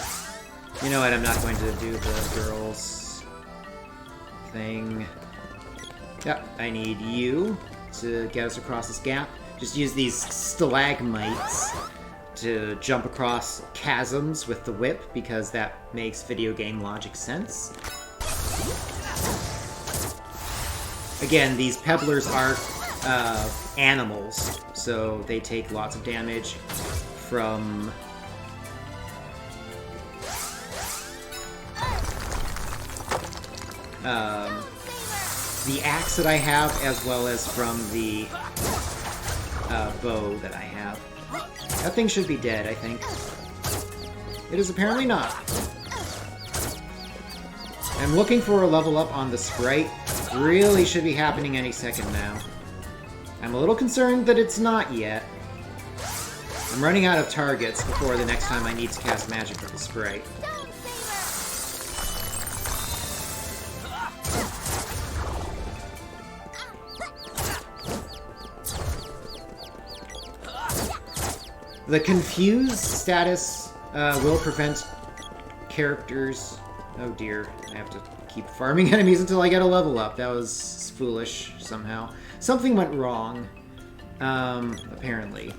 You know what, I'm not going to do the girls thing. Yep, I need you to get us across this gap. Just use these stalagmites to jump across chasms with the whip, because that makes video game logic sense. Again, these pebblers are animals, so they take lots of damage from the axe that I have, as well as from the bow that I have. That thing should be dead, I think. It is apparently not. I'm looking for a level up on the sprite. Really should be happening any second now. I'm a little concerned that it's not yet. I'm running out of targets before the next time I need to cast magic with the sprite. The confused status will prevent characters... Oh dear, I have to keep farming enemies until I get a level up. That was foolish somehow. Something went wrong, apparently.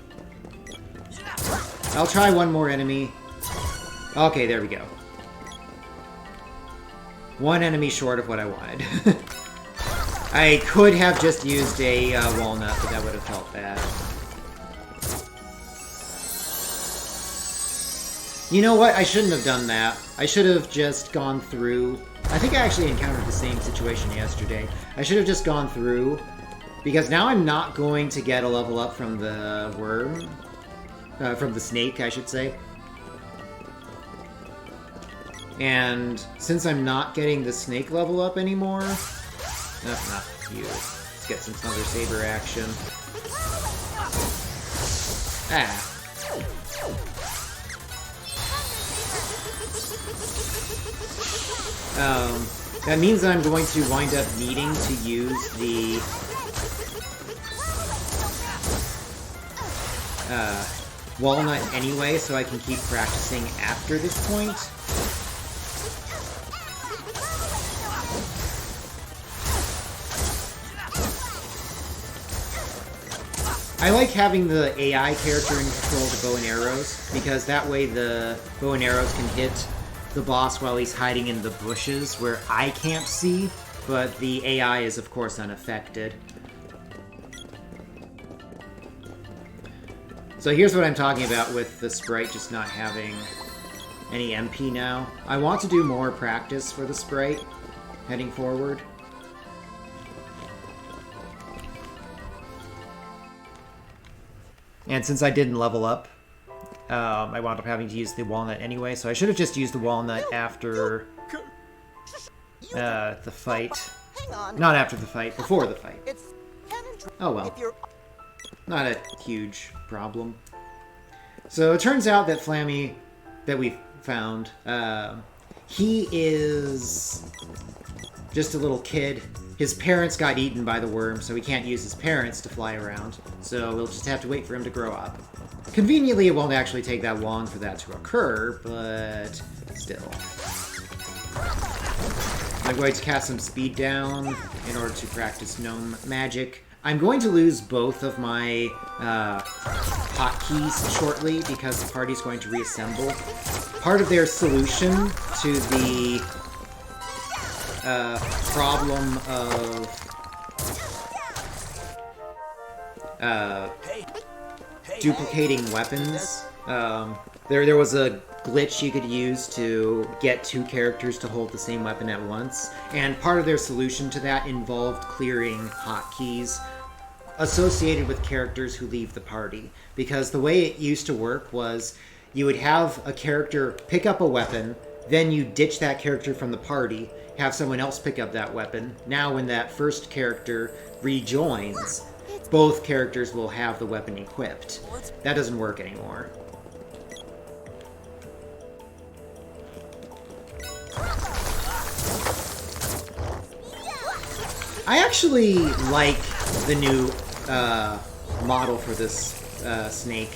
I'll try one more enemy. Okay, there we go. One enemy short of what I wanted. I could have just used a walnut, but that would have felt bad. You know what? I shouldn't have done that. I should have just gone through... I think I actually encountered the same situation yesterday. I should have just gone through, because now I'm not going to get a level up from the worm. From the snake, I should say. And since I'm not getting the snake level up anymore... not you. Let's get some Thunder Saber action. Ah. That means that I'm going to wind up needing to use the walnut anyway, so I can keep practicing after this point. I like having the AI character in control of the bow and arrows, because that way the bow and arrows can hit the boss while he's hiding in the bushes where I can't see, but the AI is of course unaffected. So here's what I'm talking about with the sprite just not having any MP now. I want to do more practice for the sprite heading forward. And since I didn't level up, I wound up having to use the walnut anyway, so I should have just used the walnut after the fight. Not after the fight, before the fight. Oh well. Not a huge problem. So it turns out that Flammy, that we found, he is just a little kid. His parents got eaten by the worm, so he can't use his parents to fly around. So we'll just have to wait for him to grow up. Conveniently, it won't actually take that long for that to occur, but still. I'm going to cast some speed down in order to practice gnome magic. I'm going to lose both of my hotkeys shortly because the party's going to reassemble. Part of their solution to the problem of duplicating weapons. There was a glitch you could use to get two characters to hold the same weapon at once, and part of their solution to that involved clearing hotkeys associated with characters who leave the party. Because the way it used to work was you would have a character pick up a weapon, then you ditch that character from the party, have someone else pick up that weapon. Now when that first character rejoins, both characters will have the weapon equipped. That doesn't work anymore. I actually like the new model for this snake.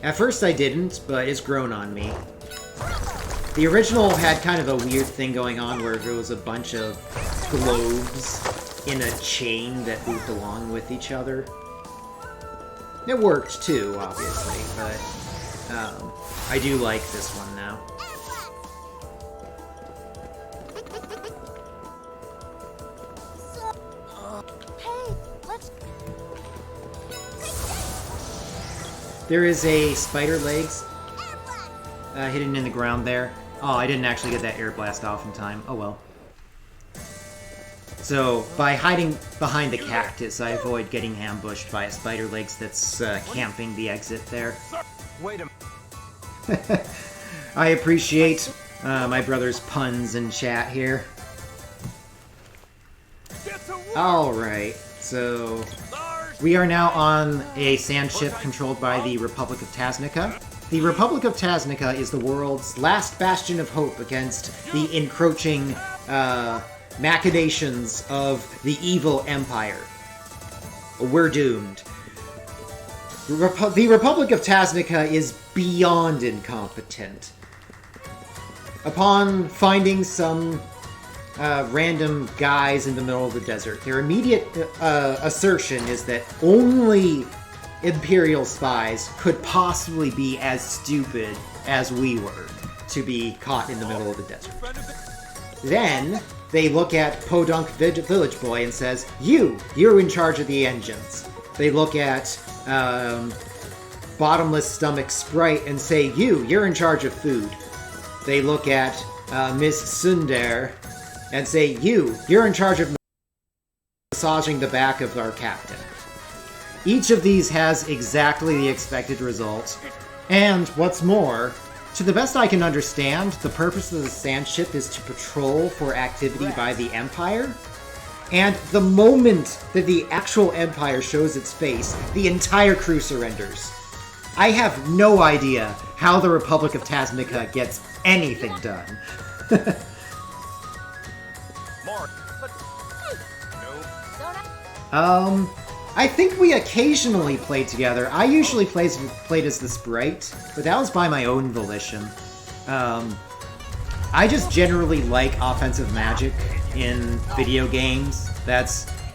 At first I didn't, but it's grown on me. The original had kind of a weird thing going on where there was a bunch of globes in a chain that moved along with each other. It worked too, obviously, but I do like this one now. Hey, let's. There is a spider legs hidden in the ground there. Oh, I didn't actually get that air blast off in time. Oh well. So, by hiding behind the cactus, I avoid getting ambushed by a spider legs that's camping the exit there. Wait a minute. I appreciate my brother's puns in chat here. Alright, so we are now on a sand ship controlled by the Republic of Tasnica. The Republic of Tasnica is the world's last bastion of hope against the encroaching machinations of the evil empire. We're doomed. The Republic of Tasnica is beyond incompetent. Upon finding some random guys in the middle of the desert, their immediate assertion is that only Imperial spies could possibly be as stupid as we were to be caught in the middle of the desert. Then they look at Podunk Village Boy and says, you're in charge of the engines. They look at Bottomless Stomach Sprite and say, you're in charge of food. They look at Miss Sundar and say, you're in charge of massaging the back of our captain. Each of these has exactly the expected result. And what's more, to the best I can understand, the purpose of the sand ship is to patrol for activity by the Empire. And the moment that the actual Empire shows its face, the entire crew surrenders. I have no idea how the Republic of Tasnica gets anything done. I think we occasionally played together. I usually played as the Sprite, but that was by my own volition. I just generally like offensive magic in video games.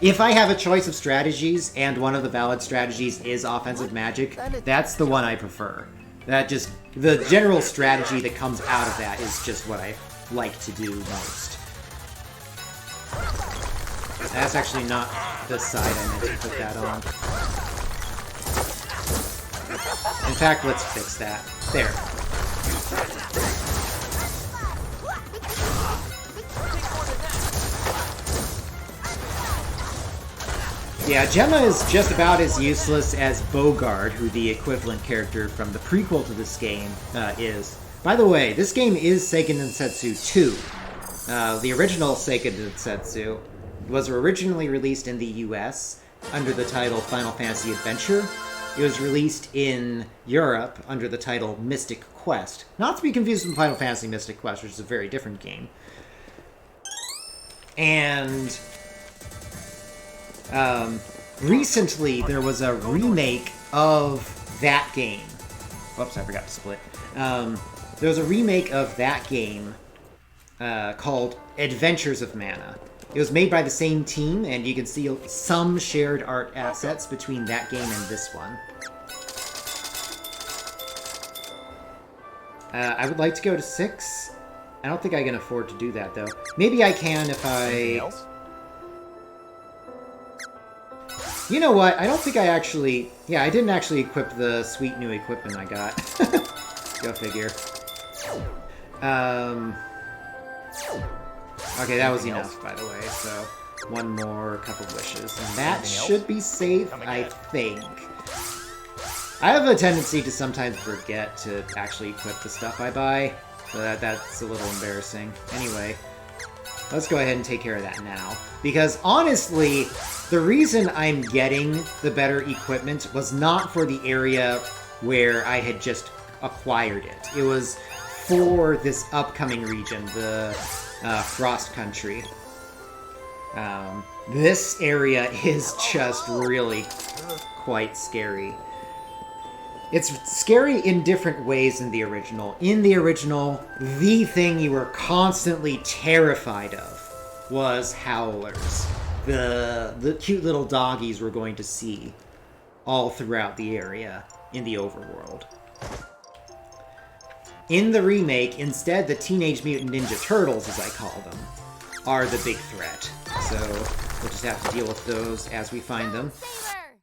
If I have a choice of strategies, and one of the valid strategies is offensive magic, that's the one I prefer. The general strategy that comes out of that is just what I like to do most. That's actually not the side I meant to put that on. In fact, let's fix that. There. Yeah, Gemma is just about as useless as Bogard, who the equivalent character from the prequel to this game is. By the way, this game is Seiken Densetsu 2. The original Seiken Densetsu was originally released in the US under the title Final Fantasy Adventure. It was released in Europe under the title Mystic Quest. Not to be confused with Final Fantasy Mystic Quest, which is a very different game. And recently there was a remake of that game. Whoops, I forgot to split. There was a remake of that game called Adventures of Mana. It was made by the same team, and you can see some shared art assets between that game and this one. I would like to go to 6. I don't think I can afford to do that, though. Maybe I can if I... You know what? I don't think I actually... Yeah, I didn't actually equip the sweet new equipment I got. Go figure. Okay, that was enough, by the way, so one more cup of wishes. And that should be safe, I think. I have a tendency to sometimes forget to actually equip the stuff I buy, so that's a little embarrassing. Anyway, let's go ahead and take care of that now. Because honestly, the reason I'm getting the better equipment was not for the area where I had just acquired it. It was for this upcoming region, the Frost Country. This area is just really quite scary. It's scary in different ways than the original. In the original, the thing you were constantly terrified of was howlers. The cute little doggies we're going to see all throughout the area in the overworld. In the remake, instead, the Teenage Mutant Ninja Turtles, as I call them, are the big threat. So we'll just have to deal with those as we find them.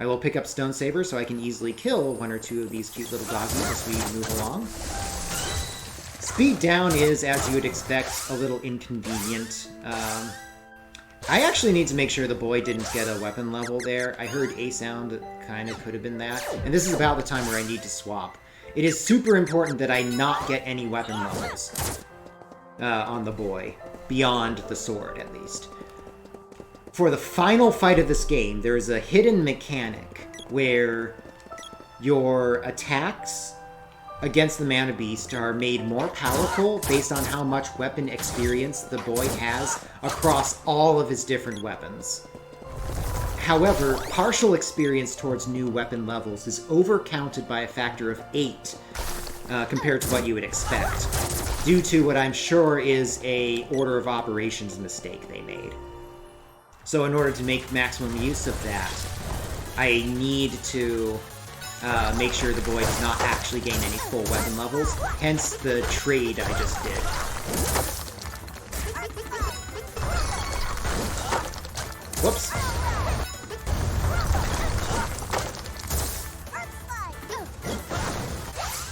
I will pick up Stone Saber so I can easily kill one or two of these cute little doggies as we move along. Speed down is, as you would expect, a little inconvenient. I actually need to make sure the boy didn't get a weapon level there. I heard a sound that kind of could have been that. And this is about the time where I need to swap. It is super important that I not get any weapon levels on the boy, beyond the sword at least. For the final fight of this game, there is a hidden mechanic where your attacks against the Mana Beast are made more powerful based on how much weapon experience the boy has across all of his different weapons. However, partial experience towards new weapon levels is overcounted by a factor of 8 compared to what you would expect, due to what I'm sure is a order of operations mistake they made. So in order to make maximum use of that, I need to make sure the boy does not actually gain any full weapon levels, hence the trade I just did. Whoops.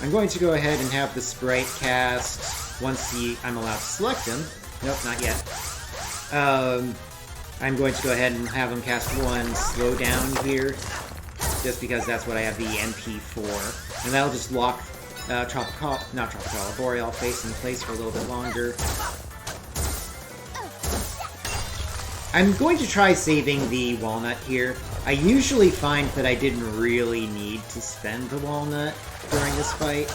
I'm going to go ahead and have the sprite cast once I'm allowed to select him. Nope, not yet. I'm going to go ahead and have him cast one slow down here, just because that's what I have the MP for. And that'll just lock Boreal face in place for a little bit longer. I'm going to try saving the walnut here. I usually find that I didn't really need to spend the walnut during this fight,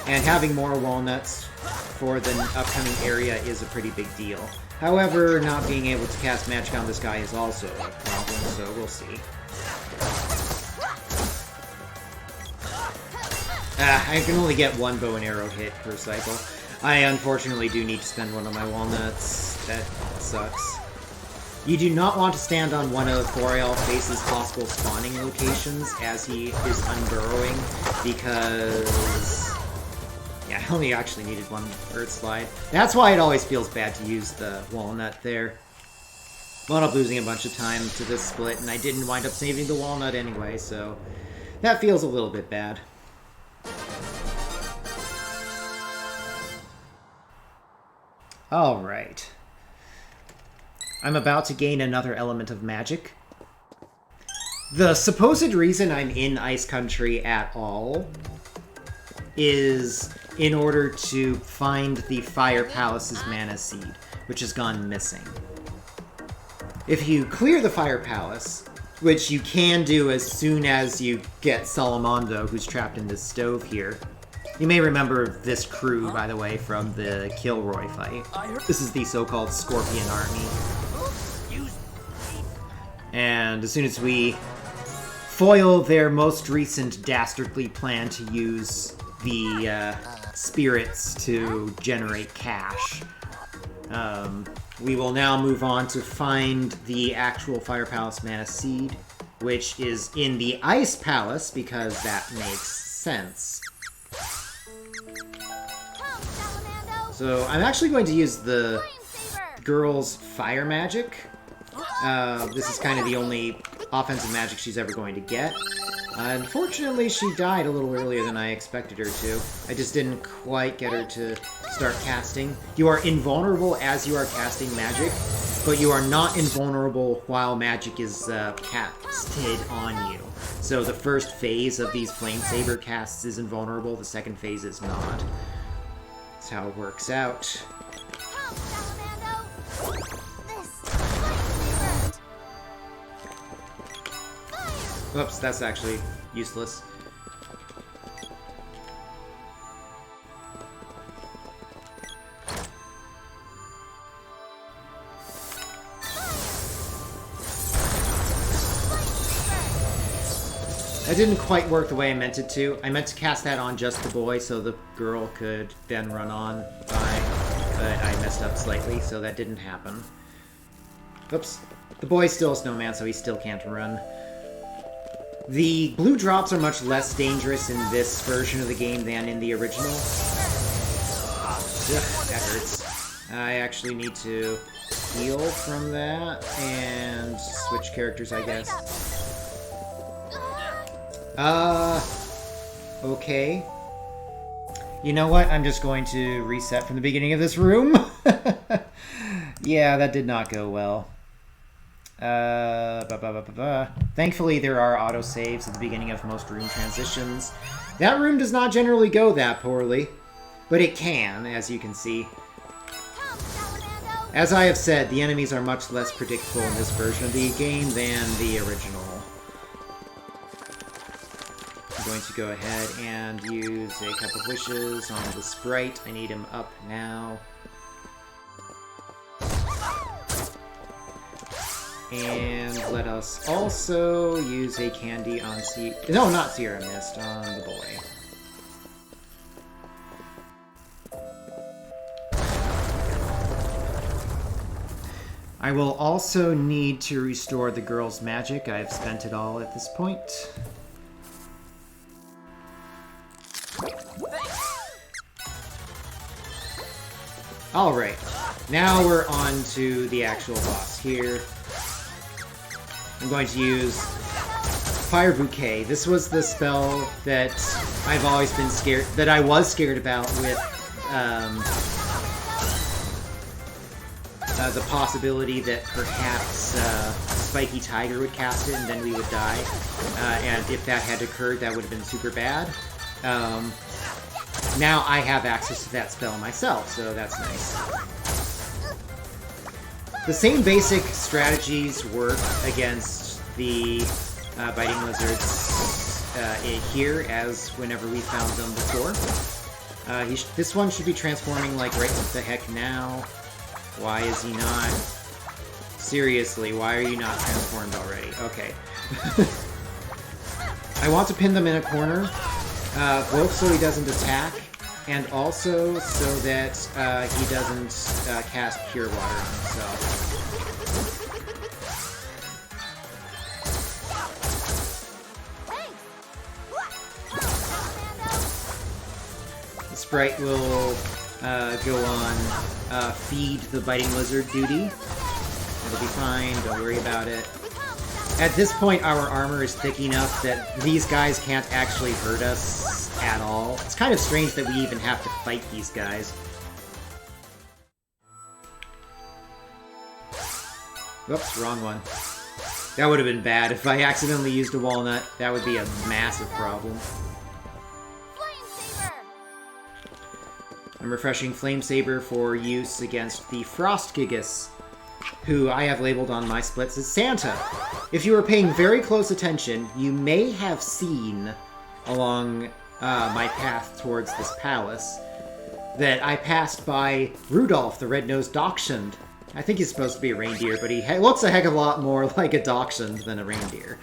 and having more walnuts for the upcoming area is a pretty big deal. However, not being able to cast magic on this guy is also a problem, so we'll see. I can only get one bow and arrow hit per cycle. I unfortunately do need to spend one of my walnuts. That sucks. You do not want to stand on one of Boreal Face's possible spawning locations as he is unburrowing, because yeah, I only actually needed one Earth Slide. That's why it always feels bad to use the walnut there. Wound up losing a bunch of time to this split, and I didn't wind up saving the walnut anyway, so that feels a little bit bad. Alright. I'm about to gain another element of magic. The supposed reason I'm in Ice Country at all is in order to find the Fire Palace's Mana Seed, which has gone missing. If you clear the Fire Palace, which you can do as soon as you get Salamondo, who's trapped in this stove here. You may remember this crew, by the way, from the Kilroy fight. This is the so-called Scorpion Army. And as soon as we foil their most recent dastardly plan to use the spirits to generate cash, we will now move on to find the actual Fire Palace Mana Seed, which is in the Ice Palace, because that makes sense. So I'm actually going to use the girl's fire magic. This is kind of the only offensive magic she's ever going to get. Unfortunately, she died a little earlier than I expected her to. I just didn't quite get her to start casting. You are invulnerable as you are casting magic, but you are not invulnerable while magic is casted on you. So the first phase of these Flame Saber casts is invulnerable, the second phase is not. That's how it works out. Oops, that's actually useless. That didn't quite work the way I meant it to. I meant to cast that on just the boy so the girl could then run on by, but I messed up slightly, so that didn't happen. Oops. The boy's still a snowman, so he still can't run. The blue drops are much less dangerous in this version of the game than in the original. Ugh, that hurts. I actually need to heal from that and switch characters, I guess. Okay. You know what? I'm just going to reset from the beginning of this room. Yeah, that did not go well. Thankfully, there are autosaves at the beginning of most room transitions. That room does not generally go that poorly, but it can, as you can see. As I have said, the enemies are much less predictable in this version of the game than the original. I'm going to go ahead and use a Cup of Wishes on the sprite. I need him up now. And let us also use a candy on no, not Sierra Mist, on the boy. I will also need to restore the girl's magic. I've spent it all at this point. Alright, now we're on to the actual boss here. I'm going to use Fire Bouquet. This was the spell that I've always been scared, that I was scared about with the possibility that perhaps Spiky Tiger would cast it and then we would die. And if that had occurred, that would have been super bad. Now I have access to that spell myself, so that's nice. The same basic strategies work against the biting lizards here as whenever we found them before. This one should be transforming like right the heck now. Why is he not? Seriously, why are you not transformed already? Okay. I want to pin them in a corner, both so he doesn't attack, and also so that he doesn't cast Pure Water on himself. The sprite will go on feed the biting lizard duty. It'll be fine, don't worry about it. At this point, our armor is thick enough that these guys can't actually hurt us at all. It's kind of strange that we even have to fight these guys. Oops, wrong one. That would have been bad. If I accidentally used a walnut, that would be a massive problem. I'm refreshing Flame Saber for use against the Frost Gigas, who I have labeled on my splits as Santa. If you were paying very close attention, you may have seen along my path towards this palace that I passed by Rudolph, the red-nosed Dachshund. I think he's supposed to be a reindeer, but he looks a heck of a lot more like a Dachshund than a reindeer.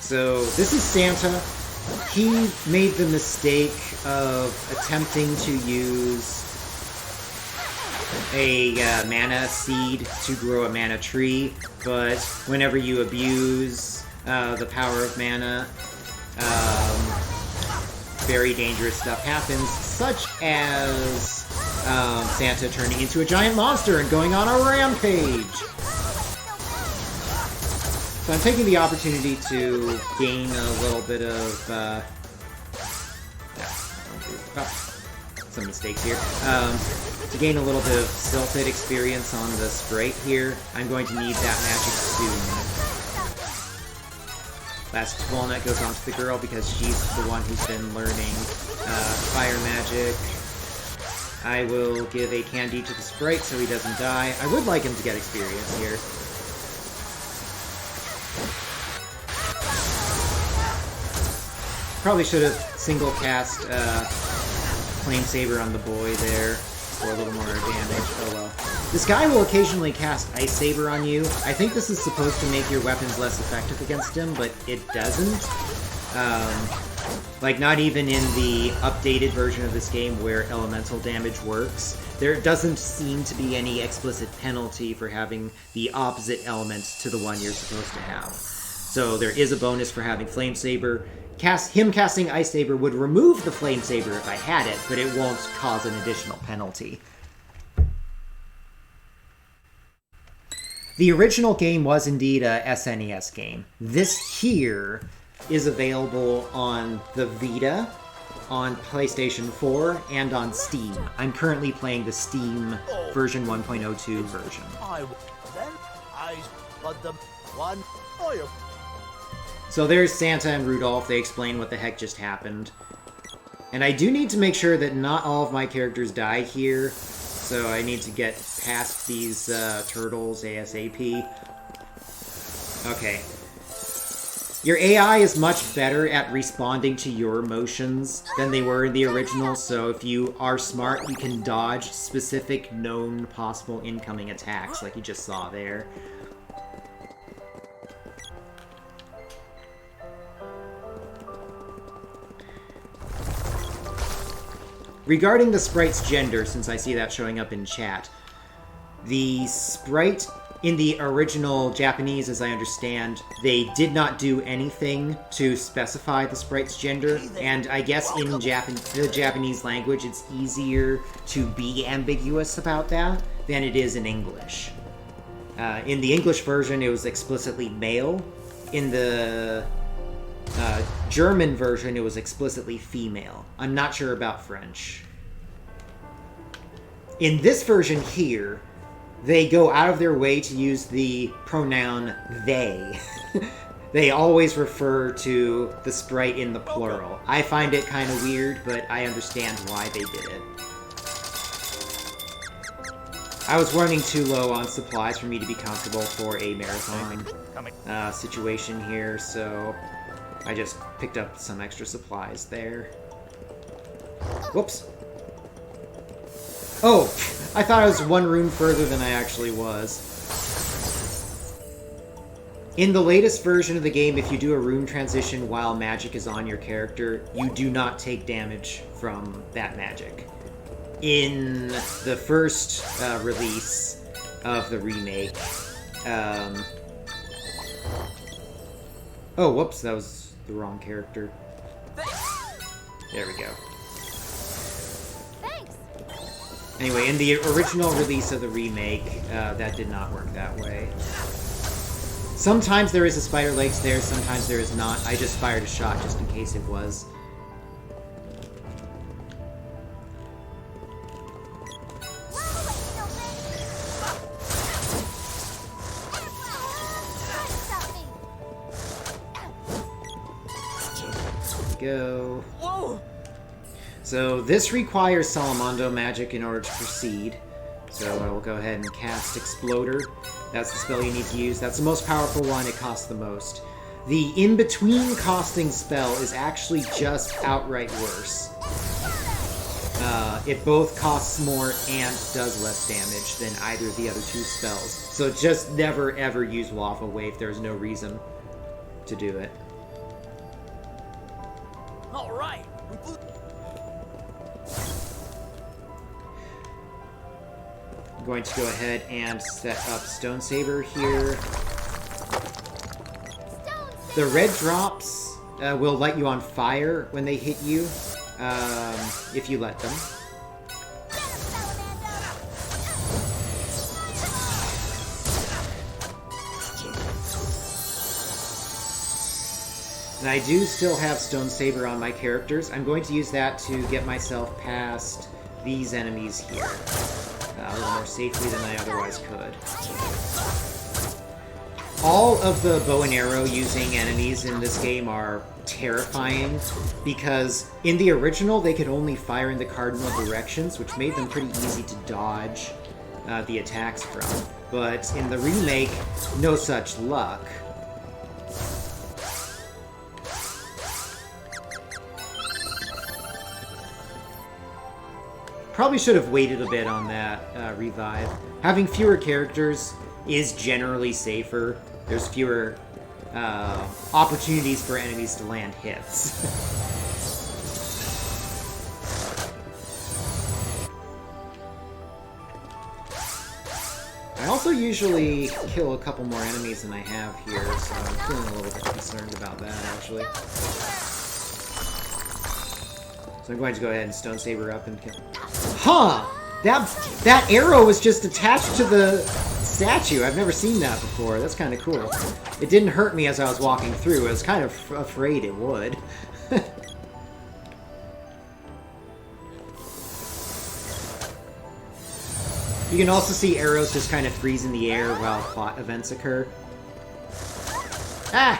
So, this is Santa. He made the mistake of attempting to use a mana seed to grow a mana tree, but whenever you abuse the power of mana, very dangerous stuff happens, such as Santa turning into a giant monster and going on a rampage. So I'm taking the opportunity to gain a little bit of, some mistakes here, to gain a little bit of Sylphid experience on the sprite here. I'm going to need that magic soon. Last walnut goes on to the girl because she's the one who's been learning fire magic. I will give a candy to the sprite so he doesn't die. I would like him to get experience here. Probably should have single cast Flame Saber on the boy there for a little more damage. Oh well. This guy will occasionally cast Ice Saber on you. I think this is supposed to make your weapons less effective against him, but it doesn't. Like, not even in the updated version of this game where elemental damage works. There doesn't seem to be any explicit penalty for having the opposite element to the one you're supposed to have. So there is a bonus for having Flame Saber. Him casting Ice Saber would remove the Flame Saber if I had it, but it won't cause an additional penalty. The original game was indeed a SNES game. This here is available on the Vita, on PlayStation 4, and on Steam. I'm currently playing the Steam version 1.02 version. So there's Santa and Rudolph. They explain what the heck just happened. And I do need to make sure that not all of my characters die here, so I need to get past these turtles ASAP. Okay. Your AI is much better at responding to your motions than they were in the original, so if you are smart, you can dodge specific known possible incoming attacks, like you just saw there. Regarding the sprite's gender, since I see that showing up in chat, the sprite in the original Japanese, as I understand, they did not do anything to specify the sprite's gender, and I guess in the Japanese language it's easier to be ambiguous about that than it is in English. In the English version it was explicitly male. In the German version it was explicitly female. I'm not sure about French. In this version here, they go out of their way to use the pronoun they. They always refer to the sprite in the plural. I find it kind of weird, but I understand why they did it. I was running too low on supplies for me to be comfortable for a marathon situation here, so I just picked up some extra supplies there. Whoops. Oh, I thought I was one room further than I actually was. In the latest version of the game, if you do a room transition while magic is on your character, you do not take damage from that magic. In the first release of the remake... Oh, whoops, that was the wrong character. There we go. Anyway, in the original release of the remake, that did not work that way. Sometimes there is a spider legs there, sometimes there is not. I just fired a shot just in case it was. Go. So this requires Salamondo magic in order to proceed. So I will go ahead and cast Exploder. That's the spell you need to use. That's the most powerful one. It costs the most. The in-between costing spell is actually just outright worse. It both costs more and does less damage than either of the other two spells. So just never ever use Lava Wave. There's no reason to do it. Alright. I'm going to go ahead and set up Stone Saber here. The red drops will light you on fire when they hit you, if you let them. And I do still have Stone Saber on my characters. I'm going to use that to get myself past these enemies here. A little more safely than I otherwise could. All of the bow and arrow using enemies in this game are terrifying, because in the original they could only fire in the cardinal directions, which made them pretty easy to dodge the attacks from. But in the remake, no such luck. Probably should have waited a bit on that revive. Having fewer characters is generally safer. There's fewer opportunities for enemies to land hits. I also usually kill a couple more enemies than I have here, so I'm feeling a little bit concerned about that, actually. So I'm going to go ahead and Stone Saber up and kill... Huh! That arrow was just attached to the statue. I've never seen that before. That's kind of cool. It didn't hurt me as I was walking through. I was kind of afraid it would. You can also see arrows just kind of freeze in the air while plot events occur. Ah!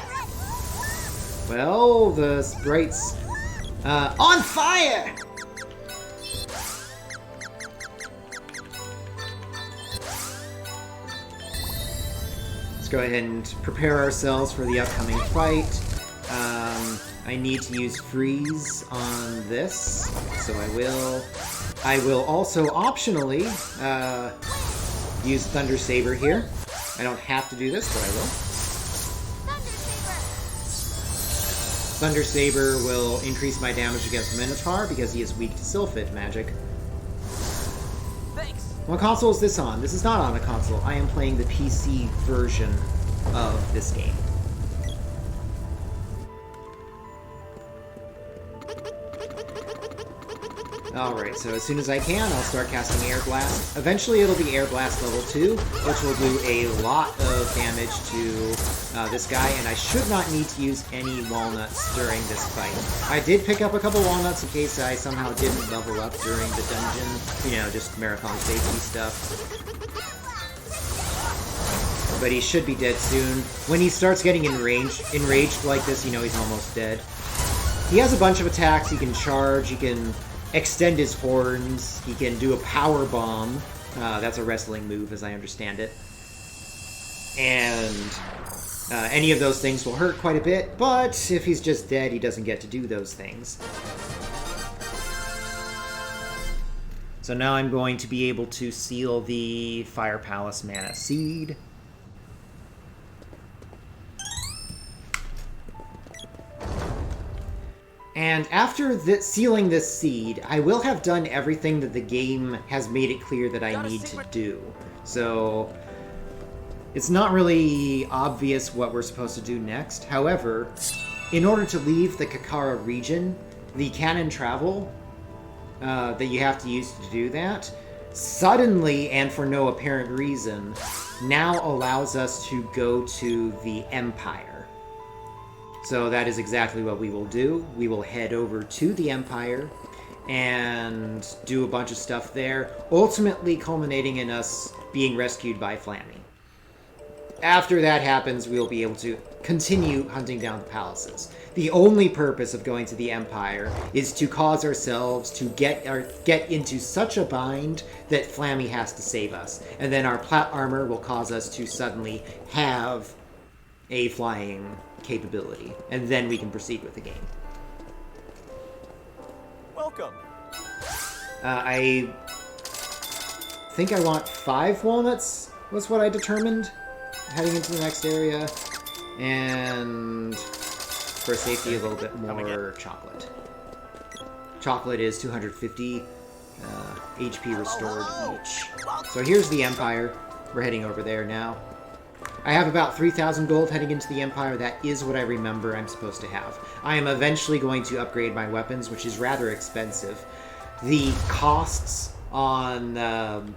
Well, the sprite's on fire! Let's go ahead and prepare ourselves for the upcoming fight. I need to use freeze on this, so I will. I will also optionally use Thunder Saber here. I don't have to do this, but I will. Thunder Saber will increase my damage against Minotaur because he is weak to Sylphid magic. Thanks. What console is this on? This is not on a console. I am playing the PC version of this game. Alright, so as soon as I can, I'll start casting Air Blast. Eventually it'll be Air Blast level 2, which will do a lot of damage to this guy, and I should not need to use any walnuts during this fight. I did pick up a couple walnuts in case I somehow didn't level up during the dungeon. You know, just marathon safety stuff. But he should be dead soon. When he starts getting enraged like this, you know he's almost dead. He has a bunch of attacks. He can charge, he can extend his horns, he can do a power bomb. That's a wrestling move, as I understand it. And any of those things will hurt quite a bit, but if he's just dead, he doesn't get to do those things. So now I'm going to be able to seal the Fire Palace Mana Seed. And after sealing this seed, I will have done everything that the game has made it clear that I need to do. So it's not really obvious what we're supposed to do next. However, in order to leave the Kakara region, the cannon travel that you have to use to do that, suddenly and for no apparent reason, now allows us to go to the Empire. So that is exactly what we will do. We will head over to the Empire and do a bunch of stuff there, ultimately culminating in us being rescued by Flammy. After that happens, we'll be able to continue hunting down the palaces. The only purpose of going to the Empire is to cause ourselves to get into such a bind that Flammy has to save us. And then our plat armor will cause us to suddenly have a flying capability, and then we can proceed with the game. Welcome. I think I want 5 walnuts, was what I determined, heading into the next area, and for safety a little bit more chocolate. Chocolate is 250 HP restored each. So here's the Empire. We're heading over there now. I have about 3,000 gold heading into the Empire. That is what I remember I'm supposed to have. I am eventually going to upgrade my weapons, which is rather expensive. The costs on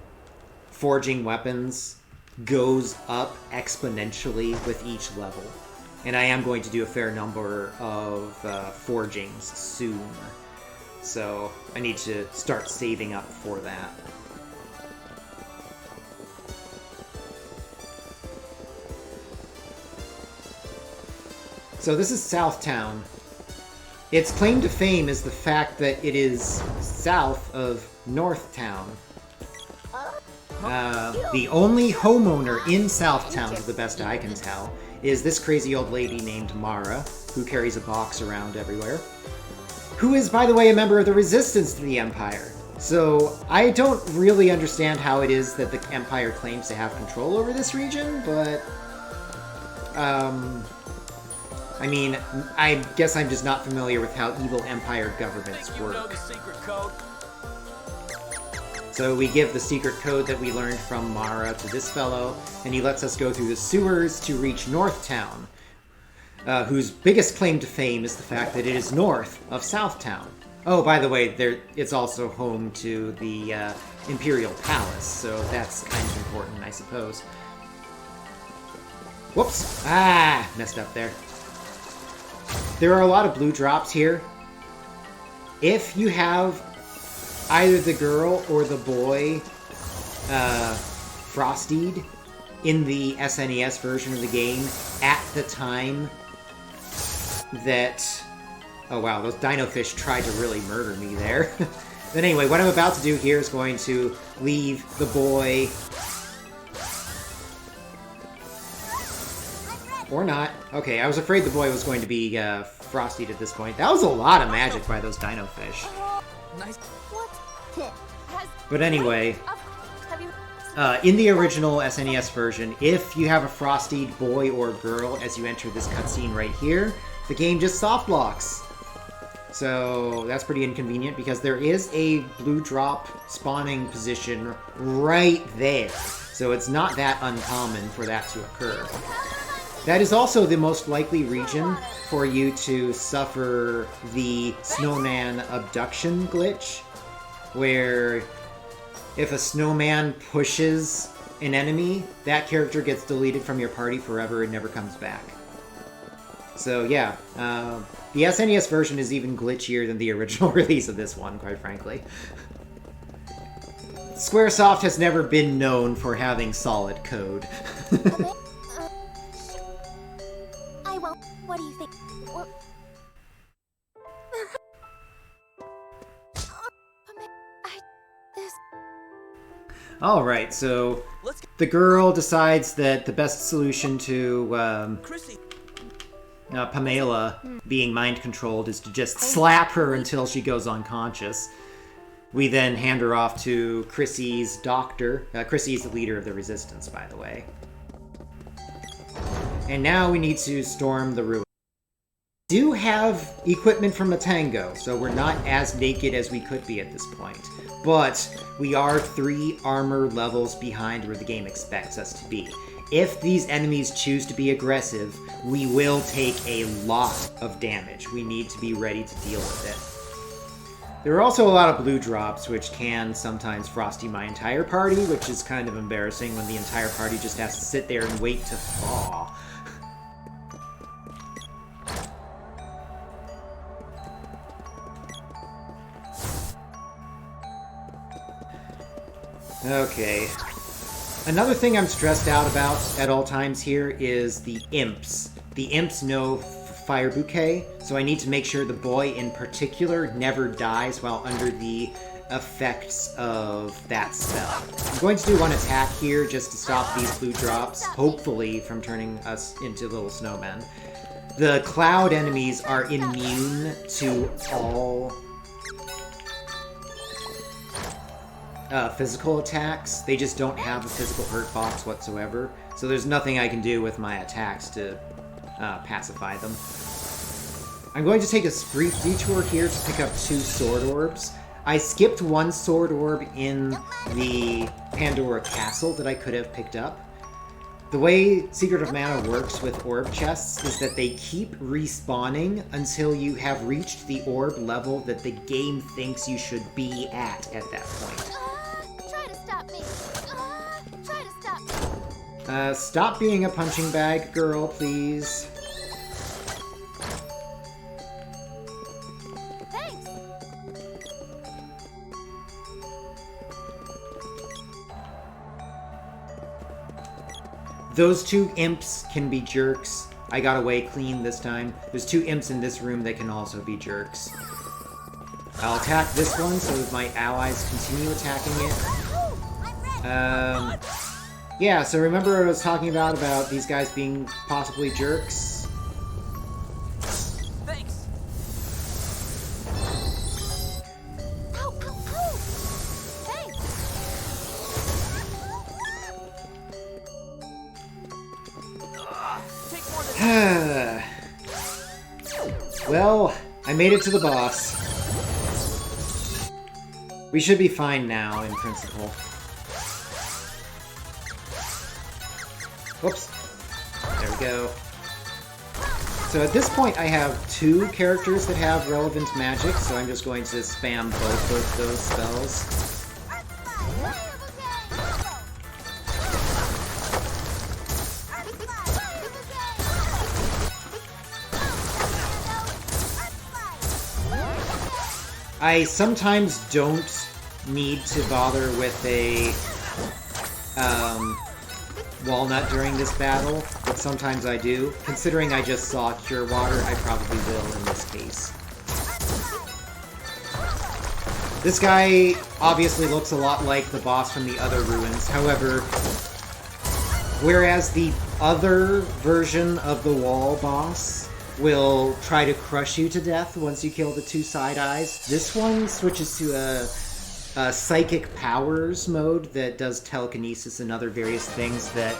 forging weapons goes up exponentially with each level. And I am going to do a fair number of forgings soon. So I need to start saving up for that. So this is Southtown. Its claim to fame is the fact that it is south of Northtown. The only homeowner in Southtown, to the best I can tell, is this crazy old lady named Mara, who carries a box around everywhere. Who is, by the way, a member of the Resistance to the Empire. So, I don't really understand how it is that the Empire claims to have control over this region, but... I mean, I guess I'm just not familiar with how evil Empire governments work. So we give the secret code that we learned from Mara to this fellow, and he lets us go through the sewers to reach Northtown, whose biggest claim to fame is the fact that it is north of Southtown. Oh, by the way, it's also home to the Imperial Palace, so that's kind of important, I suppose. Whoops! Ah! Messed up there. There are a lot of blue drops here. If you have either the girl or the boy Frostied in the SNES version of the game at the time that... Oh wow, those dino fish tried to really murder me there. But anyway, what I'm about to do here is going to leave the boy... Or not. Okay, I was afraid the boy was going to be Frostied at this point. That was a lot of magic by those dino fish. Nice. What? But anyway, in the original SNES version, if you have a Frostied boy or girl as you enter this cutscene right here, the game just soft locks. So that's pretty inconvenient because there is a blue drop spawning position right there. So it's not that uncommon for that to occur. That is also the most likely region for you to suffer the snowman abduction glitch, where if a snowman pushes an enemy, that character gets deleted from your party forever and never comes back. So yeah, the SNES version is even glitchier than the original release of this one, quite frankly. Squaresoft has never been known for having solid code. I won't. What do you think? Alright, so the girl decides that the best solution to Pamela being mind-controlled is to just slap her until she goes unconscious. We then hand her off to Chrissy's doctor. Chrissy is the leader of the Resistance, by the way. And now we need to storm the ruin. We do have equipment from a tango, so we're not as naked as we could be at this point. But we are 3 armor levels behind where the game expects us to be. If these enemies choose to be aggressive, we will take a lot of damage. We need to be ready to deal with it. There are also a lot of blue drops, which can sometimes frosty my entire party, which is kind of embarrassing when the entire party just has to sit there and wait to thaw. Okay. Another thing I'm stressed out about at all times here is the imps. The imps know fire bouquet, so I need to make sure the boy in particular never dies while under the effects of that spell. I'm going to do one attack here just to stop these blue drops, hopefully from turning us into little snowmen. The cloud enemies are immune to all physical attacks. They just don't have a physical hurt box whatsoever, so there's nothing I can do with my attacks to pacify them. I'm going to take a brief detour here to pick up 2 sword orbs. I skipped 1 sword orb in the Pandora Castle that I could have picked up. The way Secret of Mana works with orb chests is that they keep respawning until you have reached the orb level that the game thinks you should be at that point. Try to stop me. Try to stop me. Stop being a punching bag, girl, please. Thanks. Those 2 imps can be jerks. I got away clean this time. There's 2 imps in this room that can also be jerks. I'll attack this one so that my allies continue attacking it. Yeah, so remember what I was talking about these guys being possibly jerks? Thanks. Ow, ow, ow. Well, I made it to the boss. We should be fine now, in principle. Whoops. There we go. So at this point I have 2 characters that have relevant magic, so I'm just going to spam both of those spells. I sometimes don't need to bother with a walnut during this battle, but sometimes I do. Considering I just saw Cure Water, I probably will in this case. This guy obviously looks a lot like the boss from the other ruins. However, whereas the other version of the wall boss will try to crush you to death once you kill the 2 side eyes, this one switches to a psychic powers mode that does telekinesis and other various things that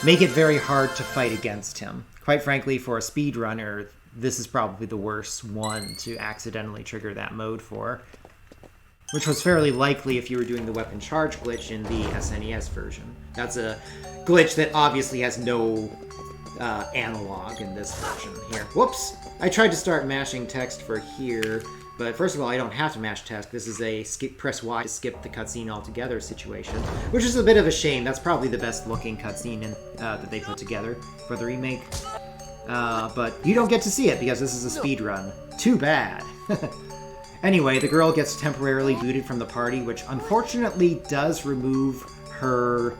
make it very hard to fight against him. Quite frankly, for a speedrunner, this is probably the worst one to accidentally trigger that mode for. Which was fairly likely if you were doing the weapon charge glitch in the SNES version. That's a glitch that obviously has no analog in this version. Here, whoops! I tried to start mashing text for here, but first of all, I don't have to mash text. This is a press Y to skip the cutscene altogether situation, which is a bit of a shame. That's probably the best looking cutscene that they put together for the remake. But you don't get to see it because this is a speedrun. Too bad. Anyway, the girl gets temporarily booted from the party, which unfortunately does remove her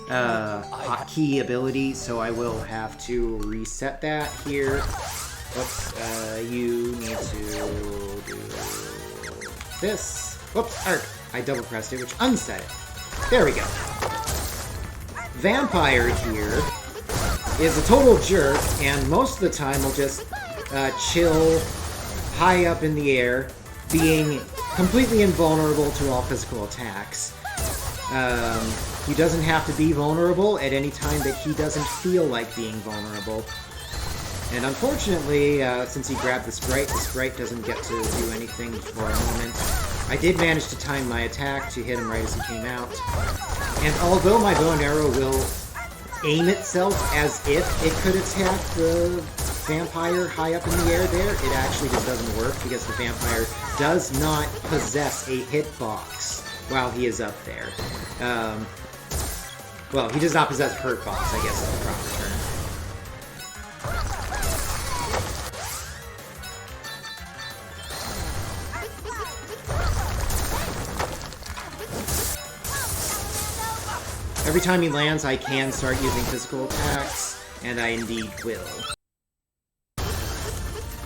hotkey ability, so I will have to reset that here. Whoops, you need to do this. Whoops, arc. I double pressed it, which unset it. There we go. Vampire here is a total jerk, and most of the time will just chill high up in the air, being completely invulnerable to all physical attacks. He doesn't have to be vulnerable at any time that he doesn't feel like being vulnerable. And unfortunately, since he grabbed the sprite doesn't get to do anything for a moment. I did manage to time my attack to hit him right as he came out. And although my bow and arrow will aim itself as if it could attack the vampire high up in the air there, it actually just doesn't work because the vampire does not possess a hitbox while he is up there. Well, he does not possess hurt box, I guess is the proper term. Every time he lands, I can start using physical attacks, and I indeed will.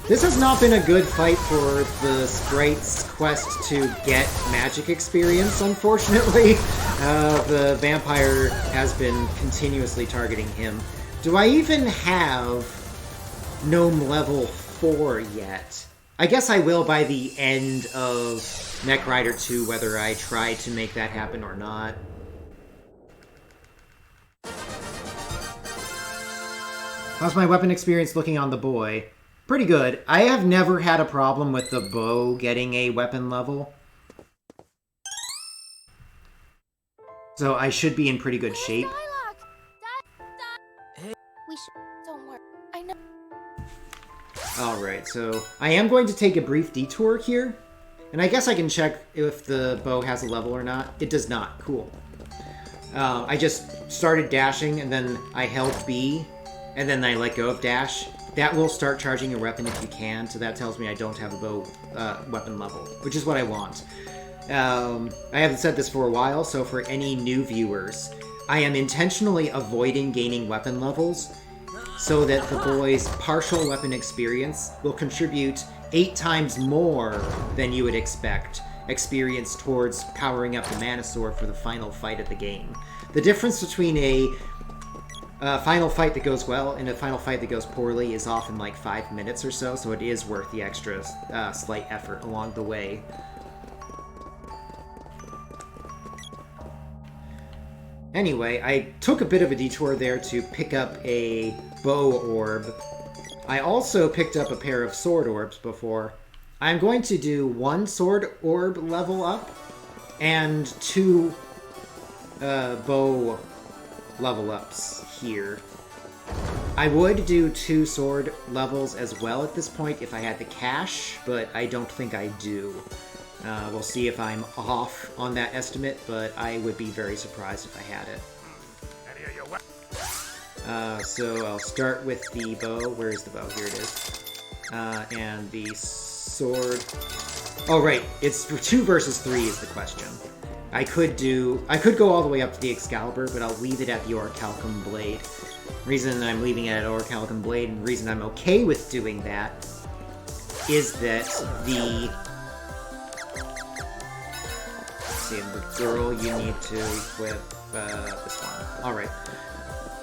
This has not been a good fight for the sprite's quest to get magic experience, unfortunately. The vampire has been continuously targeting him. Do I even have Gnome level 4 yet? I guess I will by the end of Mech Rider 2, whether I try to make that happen or not. How's my weapon experience looking on the boy? Pretty good. I have never had a problem with the bow getting a weapon level. So I should be in pretty good shape. We should. Don't worry. I know. Alright, so I am going to take a brief detour here. And I guess I can check if the bow has a level or not. It does not. Cool. I just started dashing, and then I held B, and then I let go of dash. That will start charging your weapon if you can, so that tells me I don't have a bow weapon level, which is what I want. I haven't said this for a while, so for any new viewers, I am intentionally avoiding gaining weapon levels so that the boy's partial weapon experience will contribute 8 times more than you would expect experience towards powering up the Minotaur for the final fight of the game. The difference between a final fight that goes well and a final fight that goes poorly is often like 5 minutes or so, so it is worth the extra slight effort along the way. Anyway, I took a bit of a detour there to pick up a bow orb. I also picked up a pair of sword orbs before. I'm going to do 1 sword orb level up and 2 bow level ups here. I would do 2 sword levels as well at this point if I had the cash, but I don't think I do. We'll see if I'm off on that estimate, but I would be very surprised if I had it. So I'll start with the bow. Where's the bow? Here it is. And the sword... Oh, right. It's for 2 versus 3 is the question. I could go all the way up to the Excalibur, but I'll leave it at the Orichalcum Blade. The reason I'm leaving it at Orichalcum Blade, and the reason I'm okay with doing that, is that the... the girl you need to equip this one. Alright.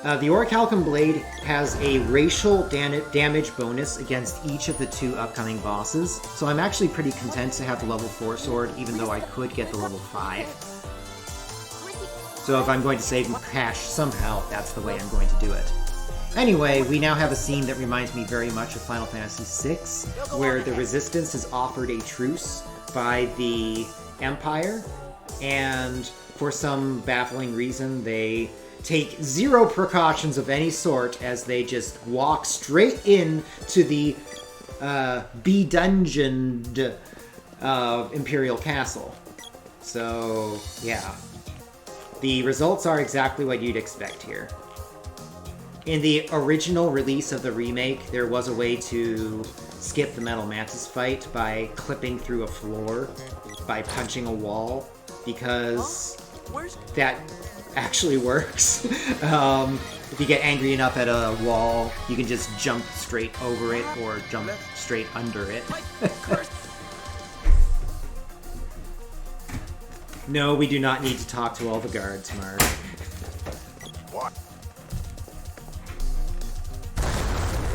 The Orichalcum Blade has a racial damage bonus against each of the 2 upcoming bosses, so I'm actually pretty content to have the level 4 sword, even though I could get the level 5. So if I'm going to save cash somehow, that's the way I'm going to do it. Anyway, we now have a scene that reminds me very much of Final Fantasy VI, where the Resistance is offered a truce by the Empire, and for some baffling reason, they take 0 precautions of any sort as they just walk straight in to the be-dungeoned Imperial Castle. So, yeah. The results are exactly what you'd expect here. In the original release of the remake, there was a way to skip the Metal Mantis fight by clipping through a floor, by punching a wall, because that actually works. If you get angry enough at a wall, you can just jump straight over it or jump straight under it. No, we do not need to talk to all the guards, Mark.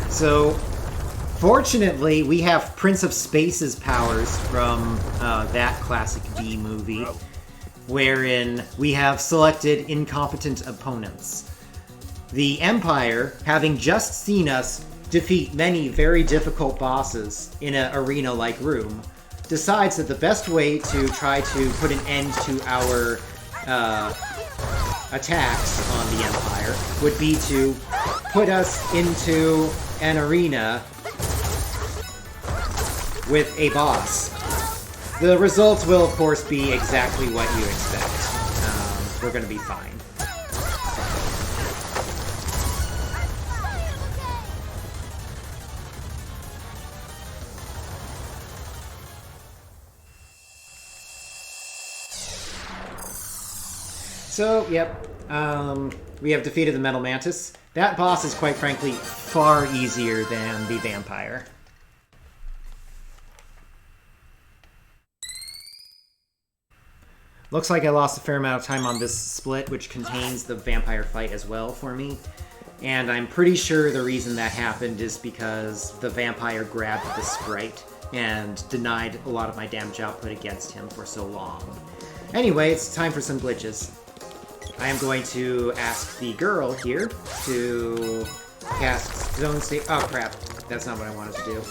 So, fortunately, we have Prince of Space's powers from that classic B movie, wherein we have selected incompetent opponents. The Empire, having just seen us defeat many very difficult bosses in an arena-like room, decides that the best way to try to put an end to our attacks on the Empire would be to put us into an arena with a boss. The results will, of course, be exactly what you expect. We're going to be fine. So, yep, we have defeated the Metal Mantis. That boss is, quite frankly, far easier than the vampire. Looks like I lost a fair amount of time on this split, which contains the vampire fight as well for me. And I'm pretty sure the reason that happened is because the vampire grabbed the sprite and denied a lot of my damage output against him for so long. Anyway, it's time for some glitches. I am going to ask the girl here to cast Stone Saber. Oh crap, that's not what I wanted to do.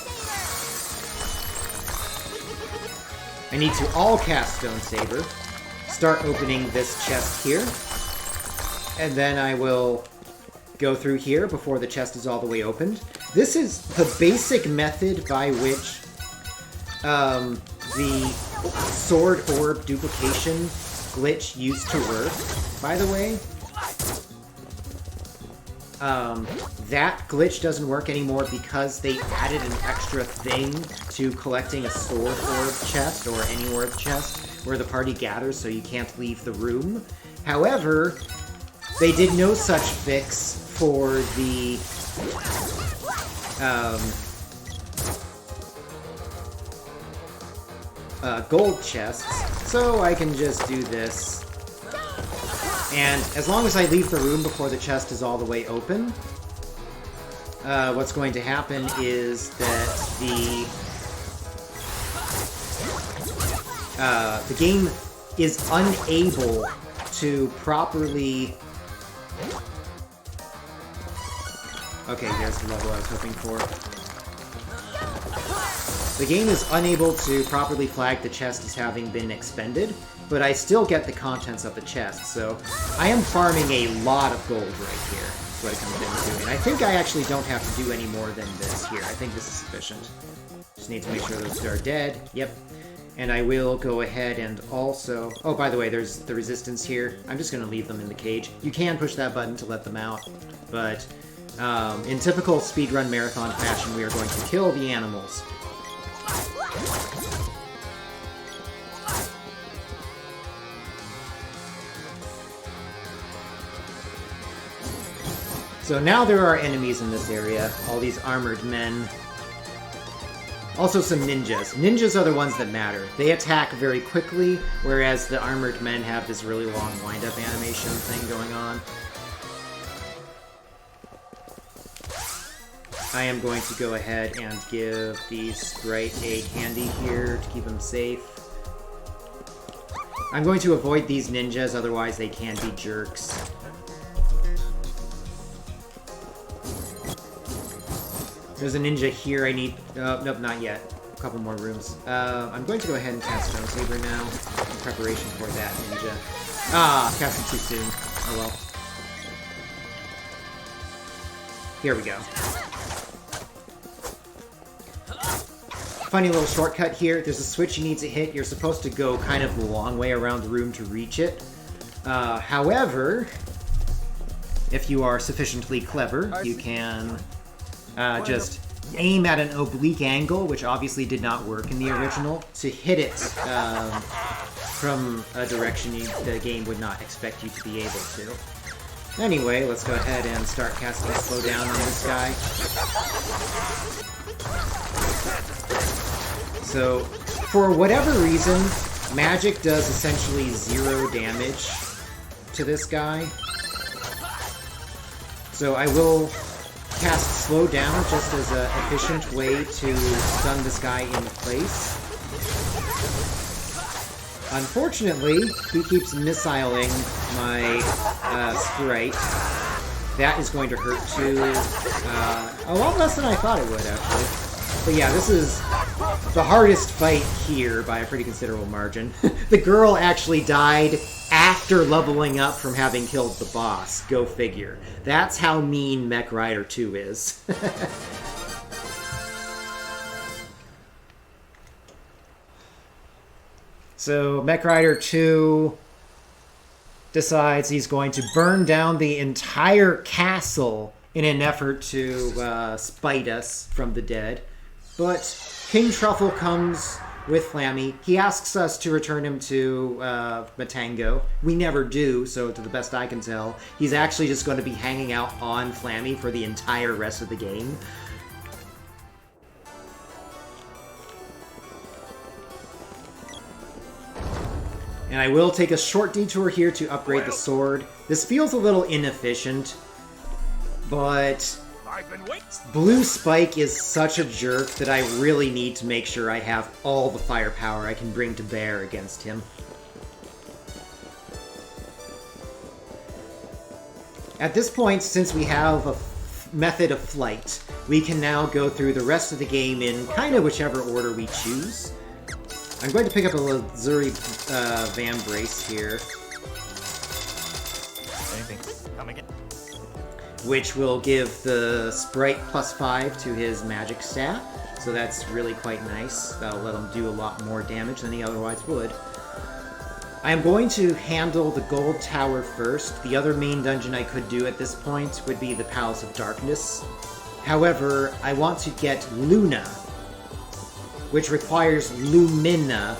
I need to all cast Stone Saber, start opening this chest here, and then I will go through here before the chest is all the way opened. This is the basic method by which the sword orb duplication glitch used to work, by the way. That glitch doesn't work anymore because they added an extra thing to collecting a sword orb chest, or any orb chest, where the party gathers so you can't leave the room. However, they did no such fix for the gold chests, so I can just do this. And as long as I leave the room before the chest is all the way open, what's going to happen is that the game is unable to properly... Okay, here's the level I was hoping for. The game is unable to properly flag the chest as having been expended, but I still get the contents of the chest, so I am farming a lot of gold right here. That's what it comes into. And I think I actually don't have to do any more than this here. I think this is sufficient. Just need to make sure those are dead. Yep. And I will go ahead and also... Oh, by the way, there's the resistance here. I'm just going to leave them in the cage. You can push that button to let them out, but in typical speedrun marathon fashion, we are going to kill the animals. So now there are enemies in this area, all these armored men. Also some ninjas. Ninjas are the ones that matter. They attack very quickly, whereas the armored men have this really long wind-up animation thing going on. I am going to go ahead and give the sprite a candy here to keep them safe. I'm going to avoid these ninjas, otherwise they can be jerks. There's a ninja here I need... nope, not yet. A couple more rooms. I'm going to go ahead and cast Stone Saber now, in preparation for that ninja. Ah, cast it too soon. Oh well. Here we go. Funny little shortcut here. There's a switch you need to hit. You're supposed to go kind of the long way around the room to reach it. However, if you are sufficiently clever, you can just aim at an oblique angle, which obviously did not work in the original, to hit it from a direction the game would not expect you to be able to. Anyway, let's go ahead and start casting Slow Down on this guy. So, for whatever reason, magic does essentially 0 damage to this guy. So I will cast Slow Down just as an efficient way to stun this guy in place. Unfortunately, he keeps missiling my sprite. That is going to hurt too. A lot less than I thought it would, actually. But yeah, this is the hardest fight here by a pretty considerable margin. The girl actually died after leveling up from having killed the boss. Go figure. That's how mean Mech Rider 2 is. So, Mech Rider 2 decides he's going to burn down the entire castle in an effort to spite us from the dead. But King Truffle comes with Flammy. He asks us to return him to Matango. We never do, so to the best I can tell, he's actually just going to be hanging out on Flammy for the entire rest of the game. And I will take a short detour here to upgrade the sword. This feels a little inefficient, but Blue Spike is such a jerk that I really need to make sure I have all the firepower I can bring to bear against him. At this point, since we have a method of flight, we can now go through the rest of the game in kind of whichever order we choose. I'm going to pick up a Lazuri Vambrace here. Which will give the sprite +5 to his magic stat, so that's really quite nice. That'll let him do a lot more damage than he otherwise would. I am going to handle the Gold Tower first. The other main dungeon I could do at this point would be the Palace of Darkness. However, I want to get Luna, which requires Lumina.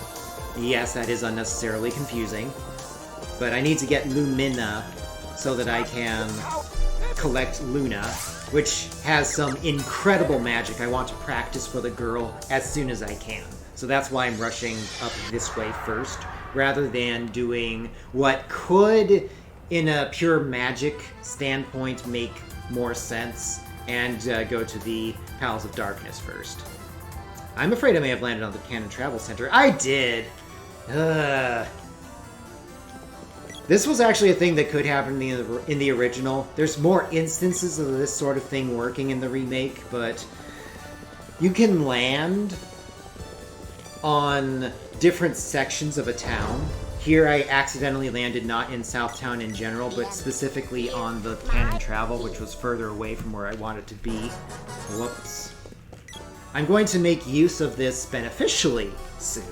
Yes, that is unnecessarily confusing. But I need to get Lumina so that I can collect Luna, which has some incredible magic I want to practice for the girl as soon as I can. So that's why I'm rushing up this way first, rather than doing what could, in a pure magic standpoint, make more sense, and go to the Palace of Darkness first. I'm afraid I may have landed on the Cannon Travel Center. I did! Ugh. This was actually a thing that could happen in the original. There's more instances of this sort of thing working in the remake, but you can land on different sections of a town. Here I accidentally landed not in Southtown in general, but specifically on the Cannon Travel, which was further away from where I wanted to be. Whoops. I'm going to make use of this beneficially soon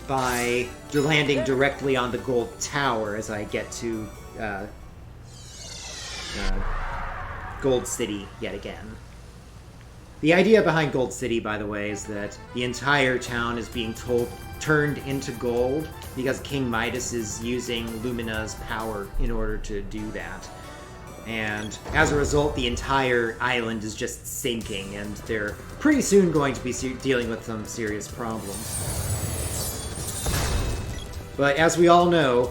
by landing directly on the Gold Tower as I get to Gold City yet again. The idea behind Gold City, by the way, is that the entire town is being turned into gold because King Midas is using Lumina's power in order to do that. And as a result, the entire island is just sinking, and they're pretty soon going to be dealing with some serious problems. But as we all know,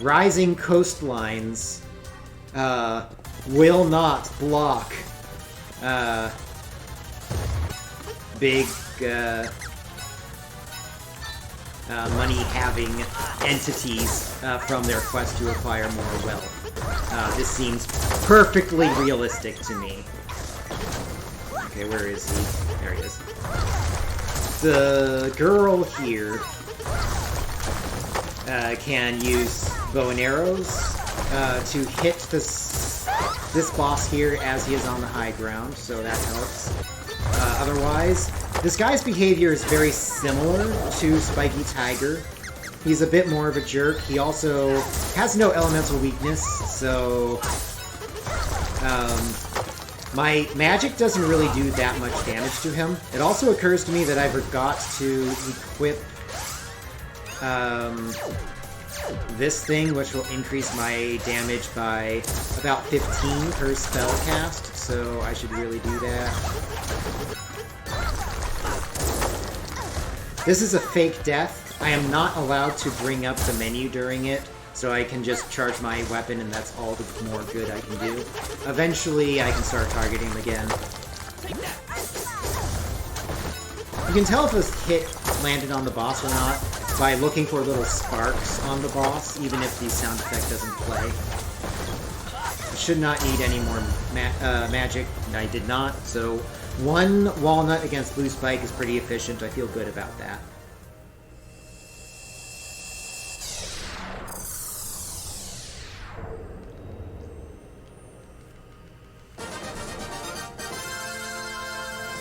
rising coastlines will not block big money-having entities from their quest to acquire more wealth. This seems perfectly realistic to me. Okay, where is he? There he is. The girl here can use bow and arrows to hit this boss here as he is on the high ground, so that helps. Otherwise, this guy's behavior is very similar to Spiky Tiger. He's a bit more of a jerk. He also has no elemental weakness, so my magic doesn't really do that much damage to him. It also occurs to me that I forgot to equip this thing, which will increase my damage by about 15 per spell cast, so I should really do that. This is a fake death. I am not allowed to bring up the menu during it, so I can just charge my weapon, and that's all the more good I can do. Eventually, I can start targeting him again. You can tell if this hit landed on the boss or not by looking for little sparks on the boss, even if the sound effect doesn't play. I should not need any more magic. I did not, so one walnut against blue spike is pretty efficient. I feel good about that.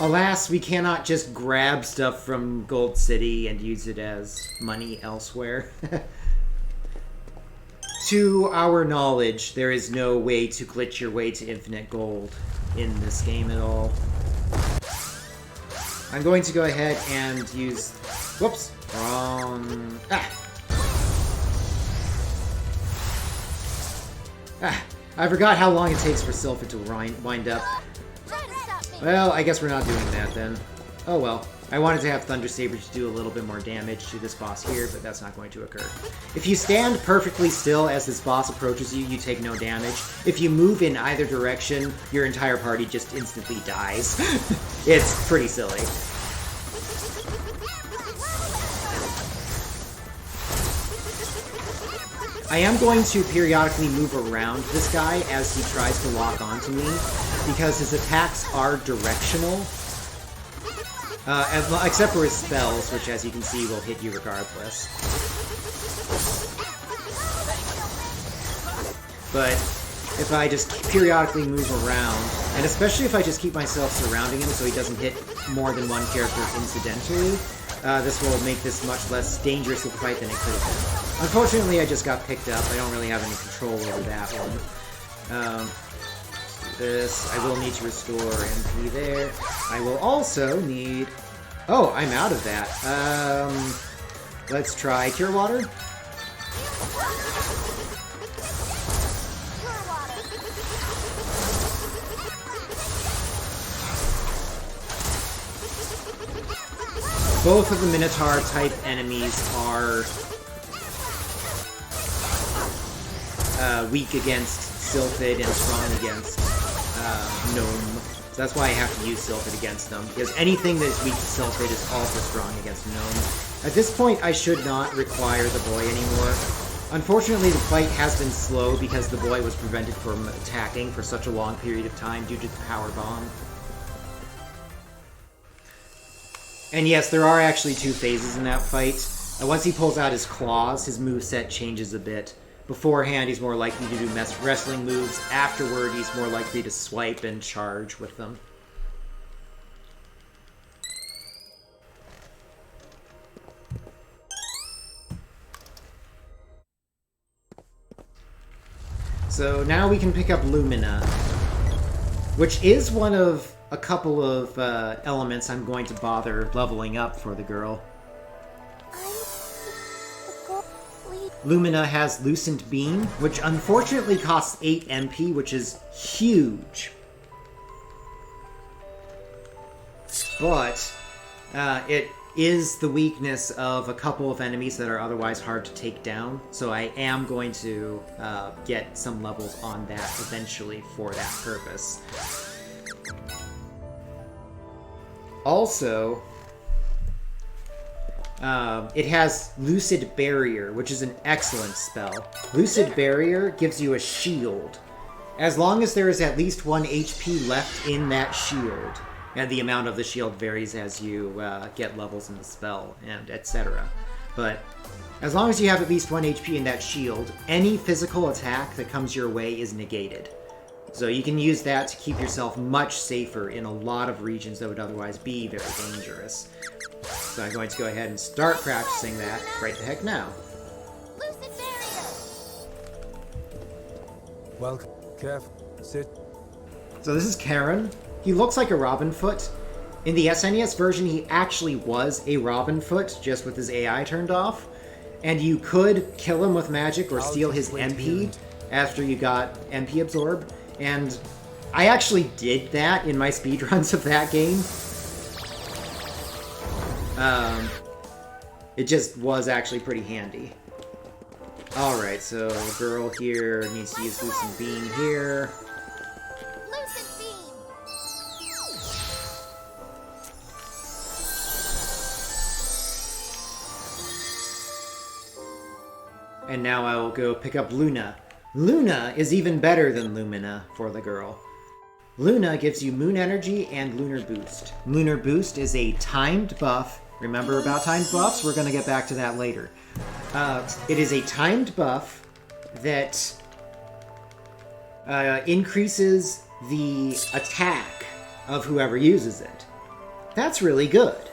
Alas, we cannot just grab stuff from Gold City and use it as money elsewhere. To our knowledge, there is no way to glitch your way to infinite gold in this game at all. I'm going to go ahead and use... Whoops! Wrong... I forgot how long it takes for Sylpha to wind up. Well, I guess we're not doing that then. Oh well. I wanted to have Thunder Saber to do a little bit more damage to this boss here, but that's not going to occur. If you stand perfectly still as this boss approaches you, you take no damage. If you move in either direction, your entire party just instantly dies. It's pretty silly. I am going to periodically move around this guy as he tries to lock onto me, because his attacks are directional. Except for his spells, which, as you can see, will hit you regardless. But if I just periodically move around, and especially if I just keep myself surrounding him so he doesn't hit more than one character incidentally, this will make this much less dangerous of a fight than it could have been. Unfortunately, I just got picked up. I don't really have any control over that one. This, I will need to restore MP there. I will also need... Oh, I'm out of that. Let's try Cure Water. Both of the Minotaur type enemies are weak against Sylphid and strong against Gnome. So that's why I have to use Sylphid against them, because anything that is weak to Sylphid is also strong against Gnome. At this point, I should not require the boy anymore. Unfortunately, the fight has been slow because the boy was prevented from attacking for such a long period of time due to the power bomb. And yes, there are actually 2 phases in that fight. Once he pulls out his claws, his moveset changes a bit. Beforehand, he's more likely to do wrestling moves. Afterward, he's more likely to swipe and charge with them. So now we can pick up Lumina, which is one of a couple of elements I'm going to bother leveling up for the girl. Lumina has Lucent Beam, which unfortunately costs 8 MP, which is huge. But it is the weakness of a couple of enemies that are otherwise hard to take down, so I am going to get some levels on that eventually for that purpose. Also, it has Lucid Barrier, which is an excellent spell. Lucid Barrier gives you a shield. As long as there is at least 1 HP left in that shield, and the amount of the shield varies as you get levels in the spell, and etc. But as long as you have at least 1 HP in that shield, any physical attack that comes your way is negated. So you can use that to keep yourself much safer in a lot of regions that would otherwise be very dangerous. So I'm going to go ahead and start practicing that right the heck now. Lucid barrier. Welcome. Careful. Sit. So this is Karen. He looks like a Robin Foot. In the SNES version, he actually was a Robin Foot, just with his AI turned off. And you could kill him with magic or steal his MP after you got MP Absorb. And I actually did that in my speedruns of that game. It just was actually pretty handy. Alright, so the girl here needs to use Lucent Beam here. Lucid beam. And now I will go pick up Luna. Luna is even better than Lumina for the girl. Luna gives you Moon Energy and Lunar Boost. Lunar Boost is a timed buff. Remember about timed buffs? We're going to get back to that later. It is a timed buff that increases the attack of whoever uses it. That's really good.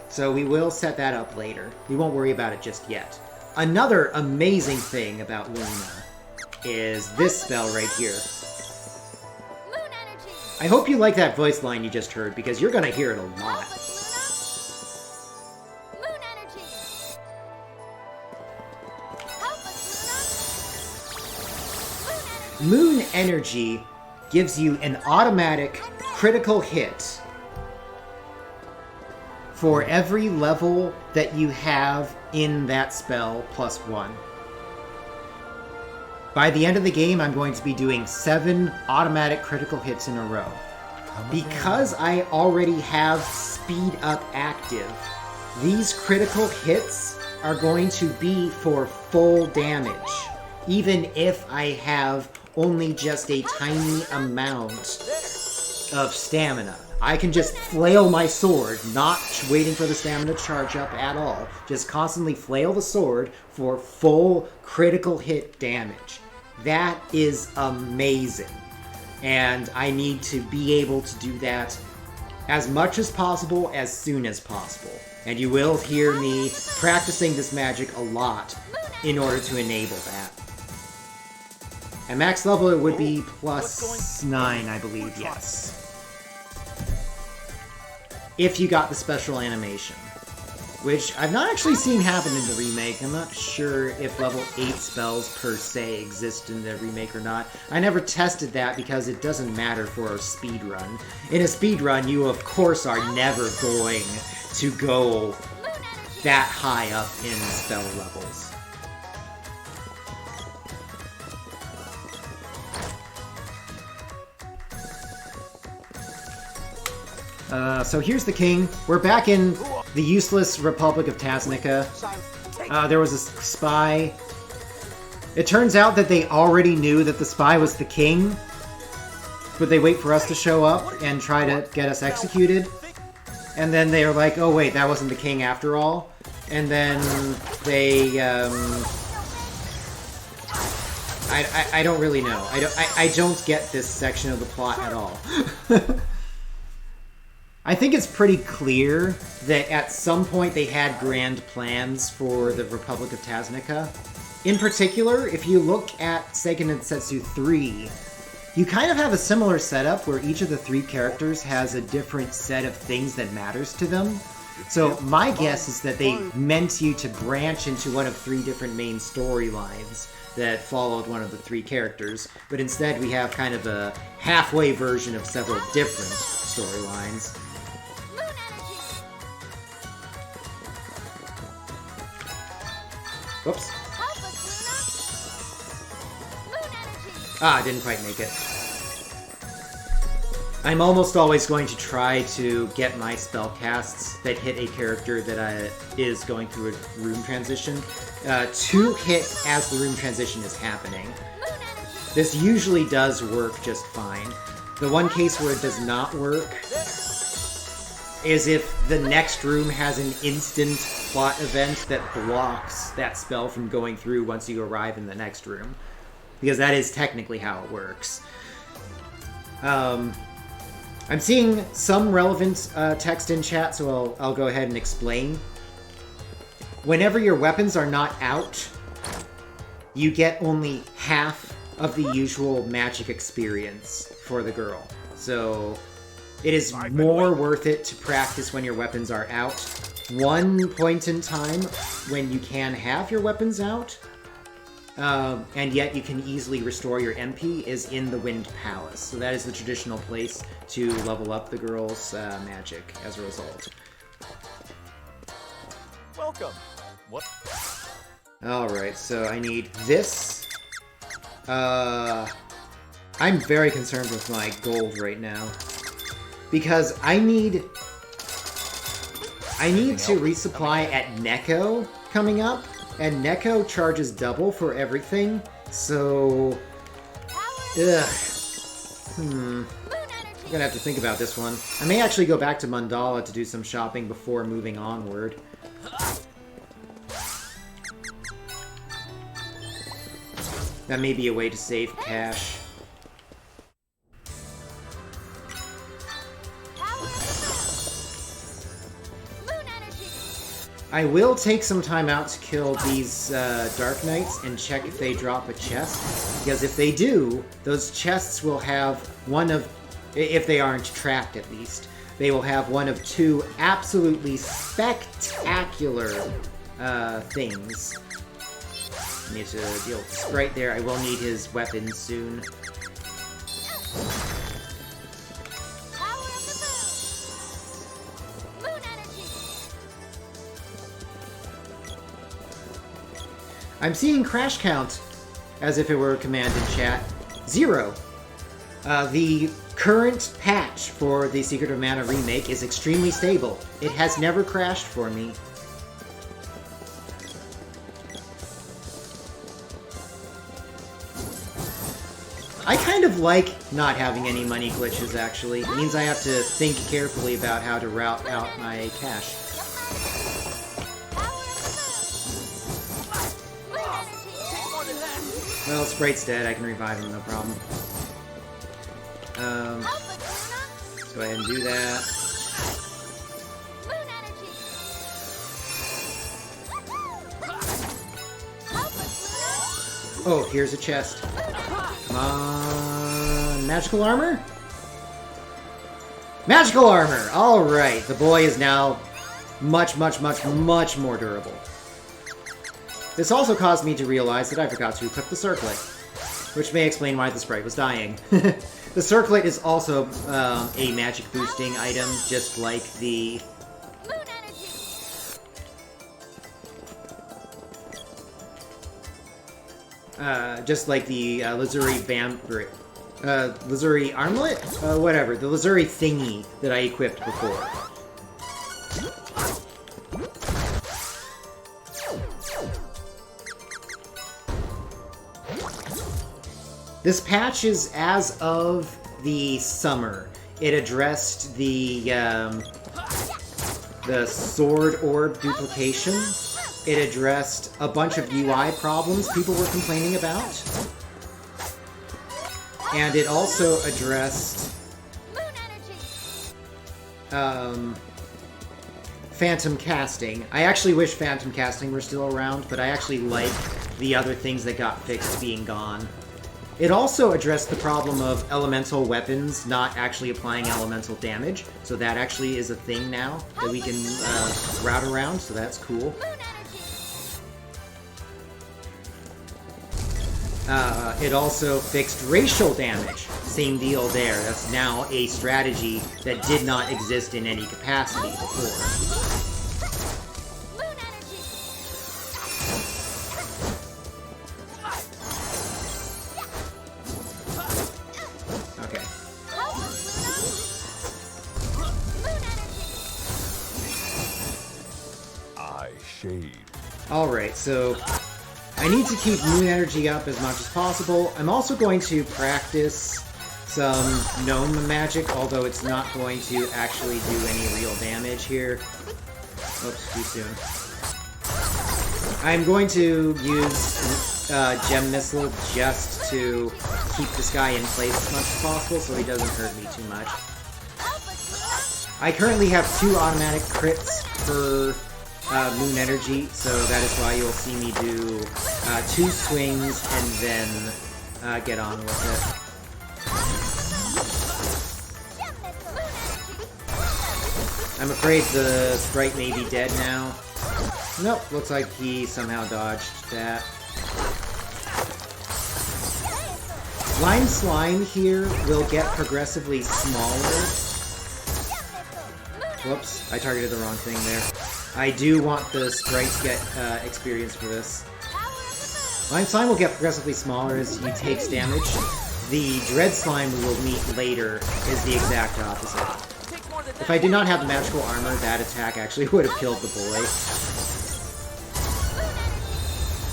So we will set that up later. We won't worry about it just yet. Another amazing thing about Luna is this spell right here. Moon energy. I hope you like that voice line you just heard, because you're going to hear it a lot. Help us, Luna. Moon energy. Help us, Luna. Moon energy. Moon Energy gives you an automatic critical hit for every level that you have in that spell +1. By the end of the game, I'm going to be doing 7 automatic critical hits in a row. Because I already have Speed Up active, these critical hits are going to be for full damage, even if I have only just a tiny amount of stamina. I can just flail my sword, not waiting for the stamina to charge up at all. Just constantly flail the sword for full critical hit damage. That is amazing. And I need to be able to do that as much as possible, as soon as possible. And you will hear me practicing this magic a lot in order to enable that. At max level, it would be +9, I believe, yes. If you got the special animation, which I've not actually seen happen in the remake. I'm not sure if level 8 spells per se exist in the remake or not. I never tested that because it doesn't matter for a speedrun. In a speedrun, you of course are never going to go that high up in spell levels. So here's the king. We're back in the useless Republic of Tasnica. There was a spy It turns out that they already knew that the spy was the king, but they wait for us to show up and try to get us executed. And then they are like, oh wait, that wasn't the king after all. And then they, I don't really know. I don't get this section of the plot at all. I think it's pretty clear that at some point they had grand plans for the Republic of Taznica. In particular, if you look at Seiken Densetsu 3, you kind of have a similar setup where each of the 3 characters has a different set of things that matters to them. So my guess is that they meant you to branch into one of 3 different main storylines that followed one of the 3 characters, but instead we have kind of a halfway version of several different storylines. Whoops. Ah, I didn't quite make it. I'm almost always going to try to get my spellcasts that hit a character that is going through a room transition to hit as the room transition is happening. This usually does work just fine. The one case where it does not work is if the next room has an instant plot event that blocks that spell from going through once you arrive in the next room. Because that is technically how it works. I'm seeing some relevant text in chat, so I'll go ahead and explain. Whenever your weapons are not out, you get only half of the usual magic experience for the girl. So it is more worth it to practice when your weapons are out. One point in time when you can have your weapons out, and yet you can easily restore your MP, is in the Wind Palace. So that is the traditional place to level up the girl's magic as a result. Welcome. What? Alright, so I need this. I'm very concerned with my gold right now. Because I need to resupply at Neko coming up. And Neko charges double for everything, so... Ugh. I'm gonna have to think about this one. I may actually go back to Mandala to do some shopping before moving onward. That may be a way to save cash. I will take some time out to kill these Dark Knights and check if they drop a chest, because if they do, those chests will have one of, if they aren't trapped at least, they will have one of 2 absolutely spectacular things. I need to deal with the sprite there. I will need his weapon soon. I'm seeing crash count, as if it were a command in chat. 0. The current patch for the Secret of Mana remake is extremely stable. It has never crashed for me. I kind of like not having any money glitches, actually. It means I have to think carefully about how to route out my cash. Well, Sprite's dead. I can revive him, no problem. Let's go ahead and do that. Oh, here's a chest. Come on. Magical armor? Magical armor! Alright, the boy is now much more durable. This also caused me to realize that I forgot to equip the circlet, which may explain why the sprite was dying. The circlet is also a magic boosting item, just like the... Lazuri Lazuri armlet? Whatever, the Lazuri thingy that I equipped before. This patch is as of the summer. It addressed the sword orb duplication. It addressed a bunch of UI problems people were complaining about. And it also addressed phantom casting. I actually wish phantom casting were still around, but I actually like the other things that got fixed being gone. It also addressed the problem of elemental weapons not actually applying elemental damage, so that actually is a thing now that we can route around, so that's cool. It also fixed racial damage. Same deal there. That's now a strategy that did not exist in any capacity before. Alright, so I need to keep moon energy up as much as possible. I'm also going to practice some gnome magic, although it's not going to actually do any real damage here. Oops, too soon. I'm going to use Gem Missile just to keep this guy in place as much as possible so he doesn't hurt me too much. I currently have 2 automatic crits per moon energy, so that is why you'll see me do 2 swings and then get on with it. I'm afraid the sprite may be dead now. Nope, looks like he somehow dodged that. Lime Slime here will get progressively smaller. Whoops, I targeted the wrong thing there. I do want the sprite to get experience for this. Lime Slime will get progressively smaller as he takes damage. The Dread Slime we will meet later is the exact opposite. If I did not have the magical armor, that attack actually would have killed the boy.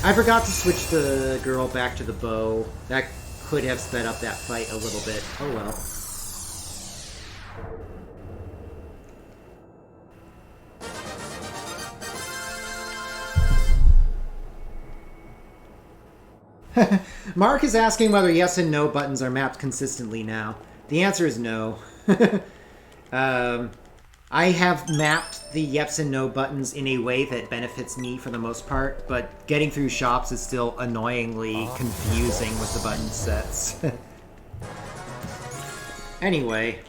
I forgot to switch the girl back to the bow. That could have sped up that fight a little bit. Oh well. Mark is asking whether yes and no buttons are mapped consistently now. The answer is no. I have mapped the yes and no buttons in a way that benefits me for the most part, but getting through shops is still annoyingly confusing with the button sets. Anyway.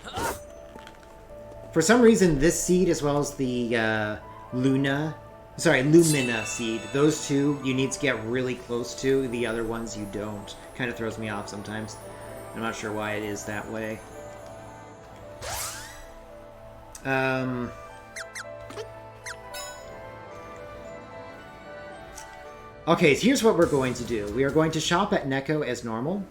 For some reason, this seed as well as the Lumina seed, those two you need to get really close to, the other ones you don't. Kind of throws me off sometimes. I'm not sure why it is that way. Okay, so here's what we're going to do. We are going to shop at Neko as normal.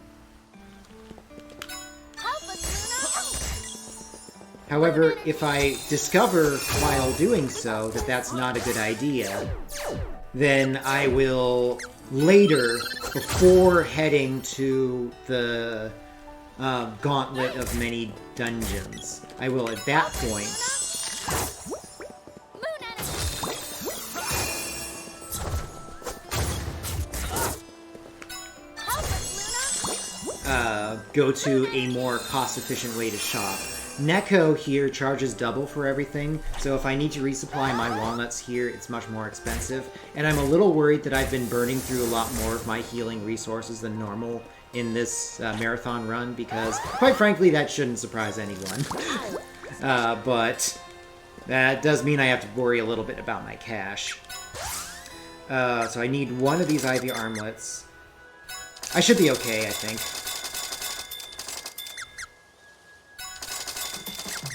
However, if I discover while doing so that that's not a good idea, then I will later, before heading to the gauntlet of many dungeons, I will at that point go to a more cost-efficient way to shop. Neko here charges double for everything, so if I need to resupply my walnuts here, it's much more expensive. And I'm a little worried that I've been burning through a lot more of my healing resources than normal in this marathon run, because, quite frankly, that shouldn't surprise anyone. But that does mean I have to worry a little bit about my cash. So I need one of these ivy armlets. I should be okay, I think.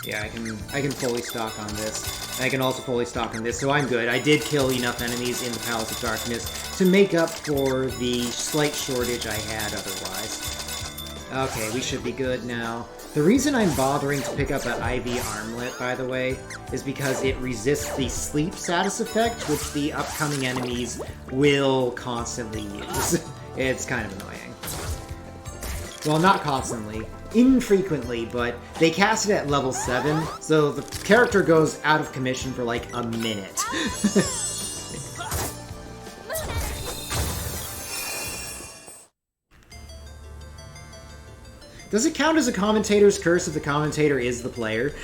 Yeah, I can fully stock on this. And I can also fully stock on this, so I'm good. I did kill enough enemies in the Palace of Darkness to make up for the slight shortage I had otherwise. Okay, we should be good now. The reason I'm bothering to pick up an IV armlet, by the way, is because it resists the sleep status effect, which the upcoming enemies will constantly use. It's kind of annoying. Well, not constantly. Infrequently, but they cast it at level 7, so the character goes out of commission for like a minute. Does it count as a commentator's curse if the commentator is the player?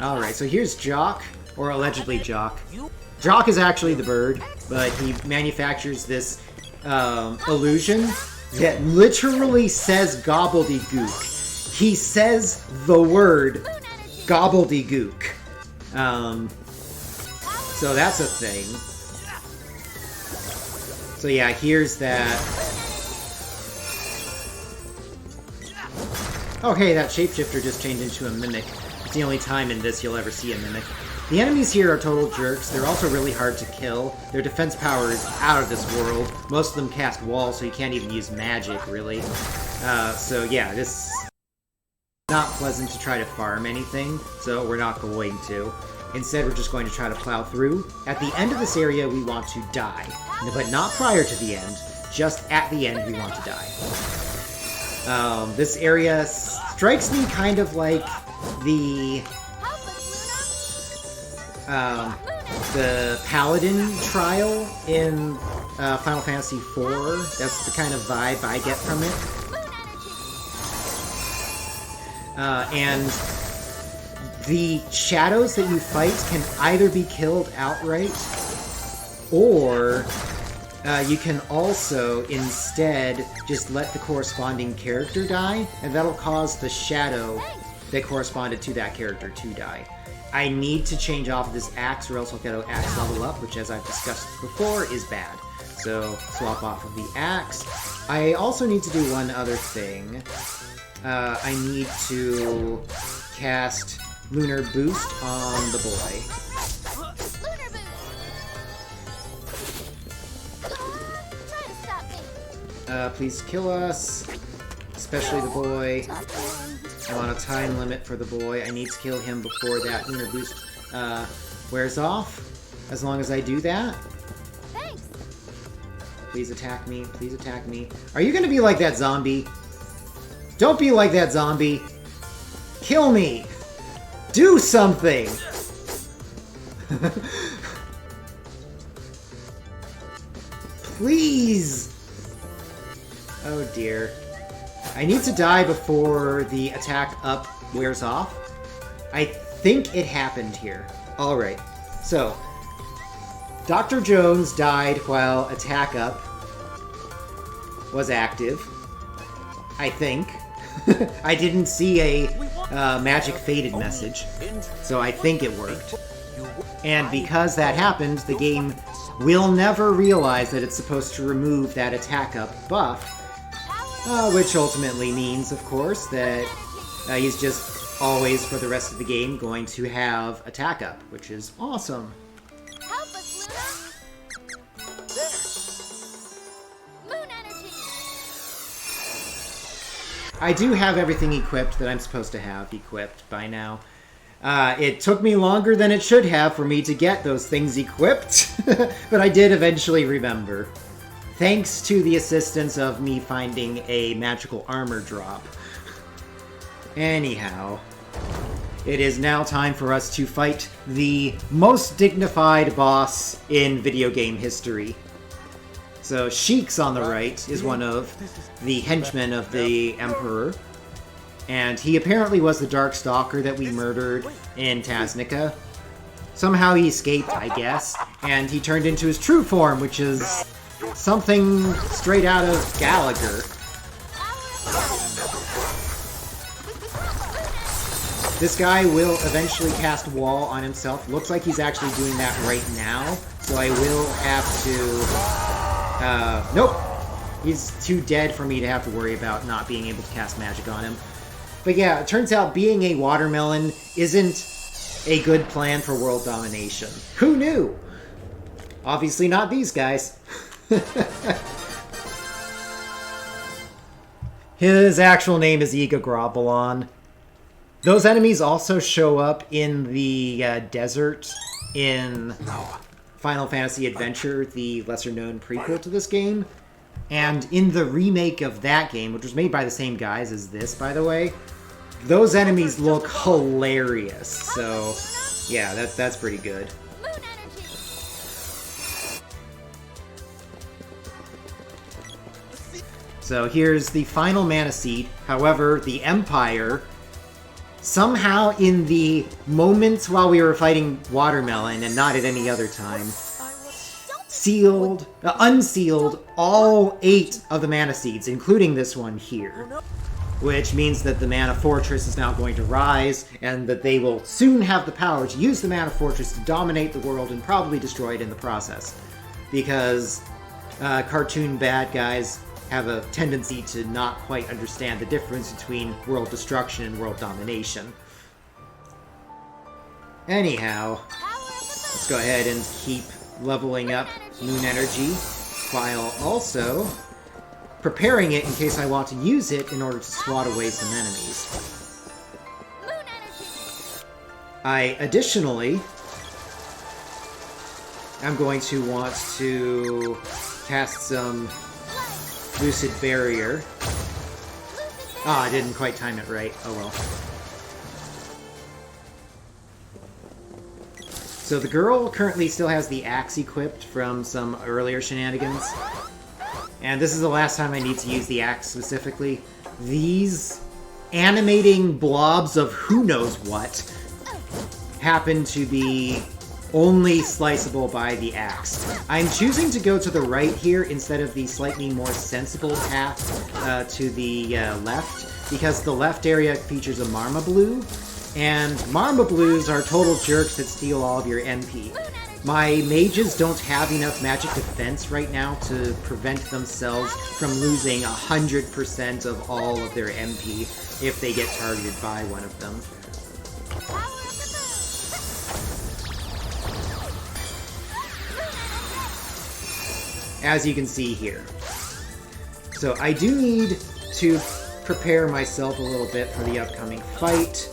Alright, so here's Jock, or allegedly Jock. Jock is actually the bird, but he manufactures this illusion that literally says gobbledygook. He says the word gobbledygook. So that's a thing. So yeah, here's that. Oh hey, that shapeshifter just changed into a mimic. It's the only time in this you'll ever see a mimic. The enemies here are total jerks. They're also really hard to kill. Their defense power is out of this world. Most of them cast walls, so you can't even use magic, really. So yeah, this is not pleasant to try to farm anything, so we're not going to. Instead, we're just going to try to plow through. At the end of this area, we want to die. But not prior to the end. Just at the end, we want to die. This area strikes me kind of like the Paladin trial in Final Fantasy IV. That's the kind of vibe I get from it. And the shadows that you fight can either be killed outright, or you can also instead just let the corresponding character die, and that'll cause the shadow that corresponded to that character to die. I need to change off this axe, or else I'll get an axe level up, which, as I've discussed before, is bad. So, swap off of the axe. I also need to do one other thing. I need to cast Lunar Boost on the boy. Please kill us. Especially the boy. I want a time limit for the boy. I need to kill him before that Lunar Boost wears off. As long as I do that. Thanks. Please attack me. Please attack me. Are you gonna be like that zombie? Don't be like that zombie. Kill me. Do something. Please. Oh dear. I need to die before the attack up wears off. I think it happened here. Alright, so Dr. Jones died while attack up was active. I think. I didn't see a magic faded message, so I think it worked. And because that happened, the game will never realize that it's supposed to remove that attack up buff. Which ultimately means, of course, that he's just always, for the rest of the game, going to have attack up, which is awesome. Help us, Luna. Moon energy. I do have everything equipped that I'm supposed to have equipped by now. It took me longer than it should have for me to get those things equipped, but I did eventually remember. Thanks to the assistance of me finding a magical armor drop. Anyhow, it is now time for us to fight the most dignified boss in video game history. So Sheik's on the right is one of the henchmen of the Emperor, and he apparently was the Dark Stalker that we murdered in Tasnica. Somehow he escaped, I guess, and he turned into his true form, which is something straight out of Gallagher. This guy will eventually cast Wall on himself. Looks like he's actually doing that right now, so I will have to... nope! He's too dead for me to have to worry about not being able to cast magic on him. But yeah, it turns out being a watermelon isn't a good plan for world domination. Who knew? Obviously not these guys. His actual name is Iga. Those enemies also show up in the desert in Final Fantasy Adventure, the lesser-known prequel to this game. And in the remake of that game, which was made by the same guys as this, by the way, those enemies look hilarious. So, yeah, that's pretty good. Moon energy. So here's the final Mana Seed. However, the Empire, somehow in the moments while we were fighting Watermelon, and not at any other time, unsealed all 8 of the Mana Seeds, including this one here. Which means that the Mana Fortress is now going to rise, and that they will soon have the power to use the Mana Fortress to dominate the world and probably destroy it in the process. Because cartoon bad guys have a tendency to not quite understand the difference between world destruction and world domination. Anyhow, let's go ahead and keep leveling up Moon Energy, while also preparing it in case I want to use it in order to swat away some enemies. Moon energy. I additionally am going to want to cast some Lucid Barrier. Ah, I didn't quite time it right. Oh well. So the girl currently still has the axe equipped from some earlier shenanigans. And this is the last time I need to use the axe specifically. These animating blobs of who knows what happen to be only sliceable by the axe. I'm choosing to go to the right here instead of the slightly more sensible path to the left, because the left area features a Marma Blue, and Marma Blues are total jerks that steal all of your MP. My mages don't have enough magic defense right now to prevent themselves from losing 100% of all of their MP if they get targeted by one of them. As you can see here. So I do need to prepare myself a little bit for the upcoming fight.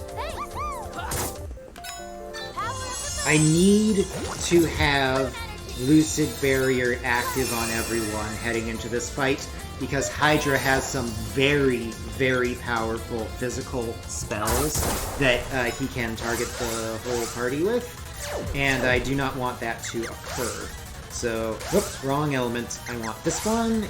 I need to have Lucid Barrier active on everyone heading into this fight, because Hydra has some very, very powerful physical spells that he can target the whole party with, and I do not want that to occur. So, whoops, wrong element. I want this one.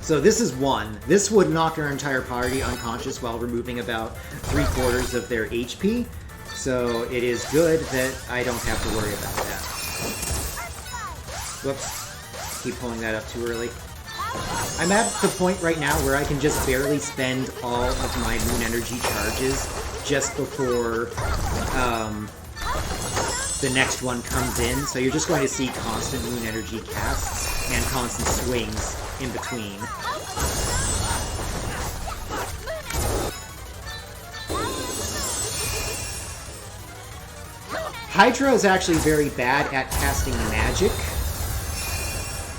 So this is 1. This would knock our entire party unconscious while removing about 3/4 of their HP. So it is good that I don't have to worry about that. Whoops. Keep pulling that up too early. I'm at the point right now where I can just barely spend all of my Moon Energy charges just before the next one comes in. So you're just going to see constant Moon Energy casts and constant swings in between. Hydra is actually very bad at casting magic,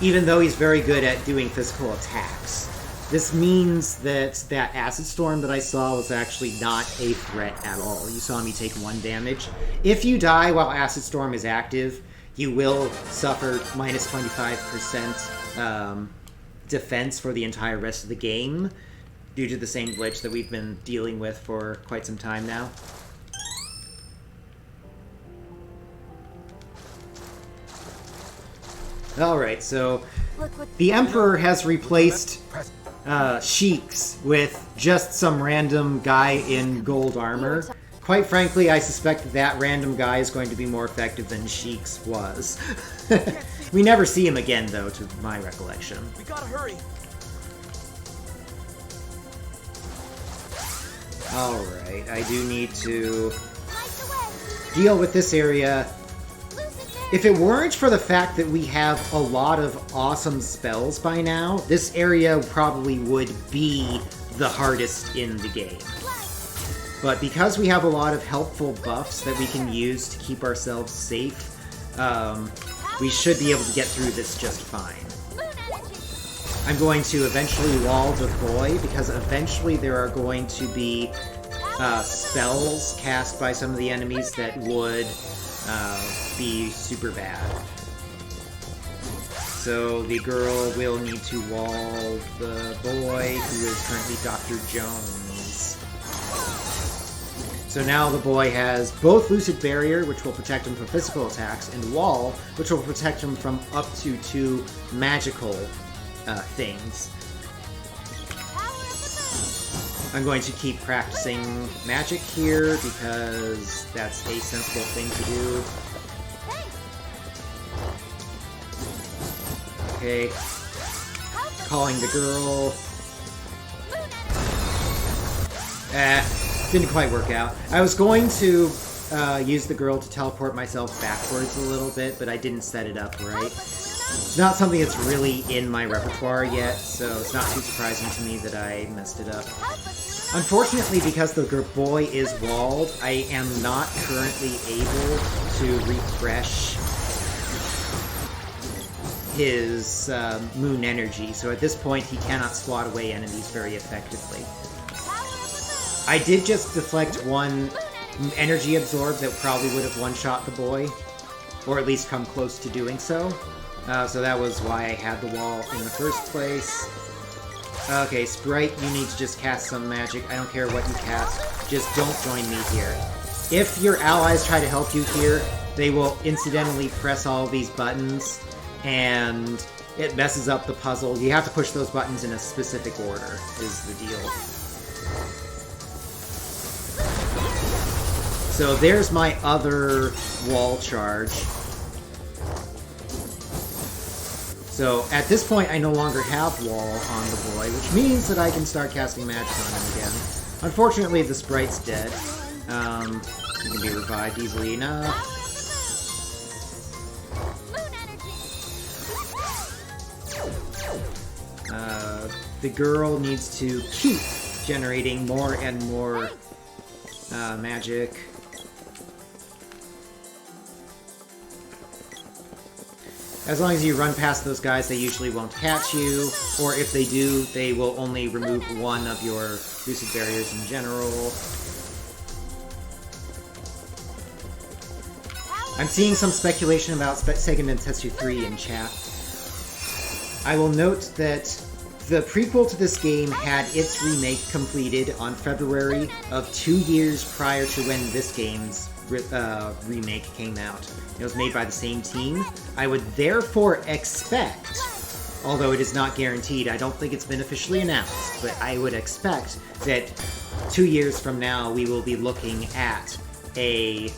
even though he's very good at doing physical attacks. This means that that Acid Storm that I saw was actually not a threat at all. You saw me take 1 damage. If you die while Acid Storm is active, you will suffer minus 25% defense for the entire rest of the game, due to the same glitch that we've been dealing with for quite some time now. Alright, so the Emperor has replaced Sheiks with just some random guy in gold armor. Quite frankly, I suspect that random guy is going to be more effective than Sheiks was. We never see him again, though, to my recollection. We gotta hurry. Alright, I do need to deal with this area. If it weren't for the fact that we have a lot of awesome spells by now, this area probably would be the hardest in the game. But because we have a lot of helpful buffs that we can use to keep ourselves safe, we should be able to get through this just fine. I'm going to eventually wall the boy, because eventually there are going to be spells cast by some of the enemies that would be super bad. So the girl will need to wall the boy, who is currently Dr. Jones. So now the boy has both Lucid Barrier, which will protect him from physical attacks, and Wall, which will protect him from up to 2 magical things. I'm going to keep practicing magic here, because that's a sensible thing to do. Okay. Calling the girl. Didn't quite work out. I was going to use the girl to teleport myself backwards a little bit, but I didn't set it up right. It's not something that's really in my repertoire yet, so it's not too surprising to me that I messed it up. Unfortunately, because the boy is walled, I am not currently able to refresh his moon energy, so at this point he cannot swat away enemies very effectively. I did just deflect one energy absorb that probably would have one-shot the boy, or at least come close to doing so. So that was why I had the wall in the first place. Okay, Sprite, you need to just cast some magic. I don't care what you cast, just don't join me here. If your allies try to help you here, they will incidentally press all these buttons, and it messes up the puzzle. You have to push those buttons in a specific order, is the deal. So there's my other wall charge. So at this point I no longer have wall on the boy, which means that I can start casting magic on him again. Unfortunately the sprite's dead. He can be revived easily enough. The girl needs to keep generating more and more magic. As long as you run past those guys, they usually won't catch you, or if they do, they will only remove one of your lucid barriers in general. I'm seeing some speculation about Sega Densetsu 3 in chat. I will note that the prequel to this game had its remake completed on February of 2 years prior to when this game's remake came out. It was made by the same team. I would therefore expect, although it is not guaranteed, I don't think it's been officially announced, but I would expect that 2 years from now we will be looking at a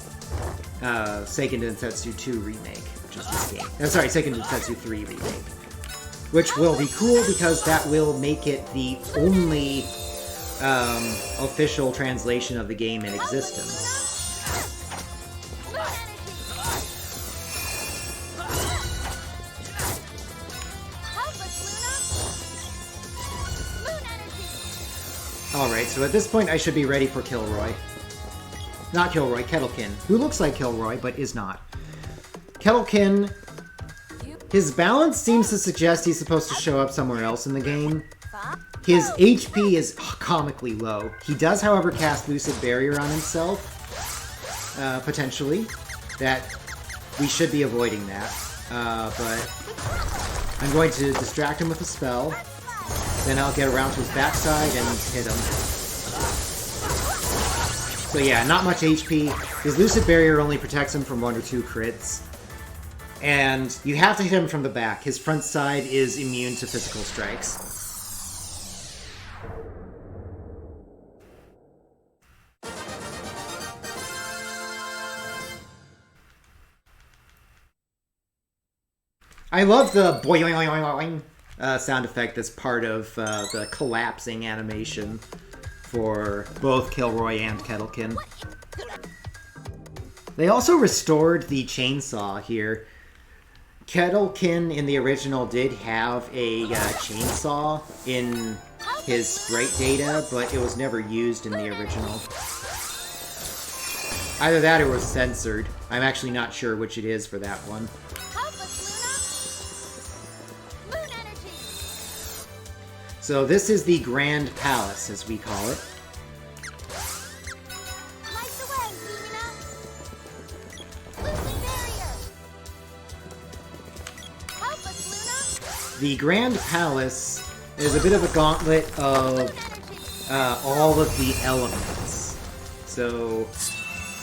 Seiken Densetsu 2 remake, which is this game. Sorry, Seiken Densetsu 3 remake. Which will be cool because that will make it the only official translation of the game in existence. Alright, so at this point I should be ready for Kilroy. Not Kilroy, Kettlekin, who looks like Kilroy, but is not. Kettlekin, his balance seems to suggest he's supposed to show up somewhere else in the game. His HP is comically low. He does, however, cast Lucid Barrier on himself, potentially. That, we should be avoiding that. But I'm going to distract him with a spell. Then I'll get around to his backside and hit him. So yeah, not much HP. His Lucid Barrier only protects him from 1 or 2 crits. And you have to hit him from the back. His front side is immune to physical strikes. I love the boing sound effect that's part of the collapsing animation for both Kilroy and Kettlekin. They also restored the chainsaw here. Kettlekin in the original did have a chainsaw in his sprite data, but it was never used in the original. Either that or it was censored. I'm actually not sure which it is for that one. So this is the Grand Palace, as we call it. the Grand Palace is a bit of a gauntlet of all of the elements. So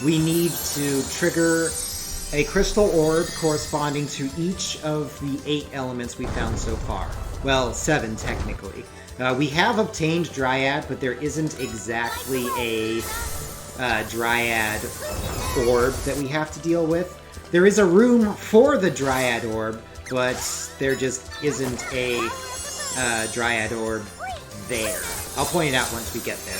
we need to trigger a crystal orb corresponding to each of the 8 elements we found so far. Well, 7 technically. We have obtained Dryad, but there isn't exactly a Dryad orb that we have to deal with. There is a room for the Dryad orb, but there just isn't a Dryad orb there. I'll point it out once we get there.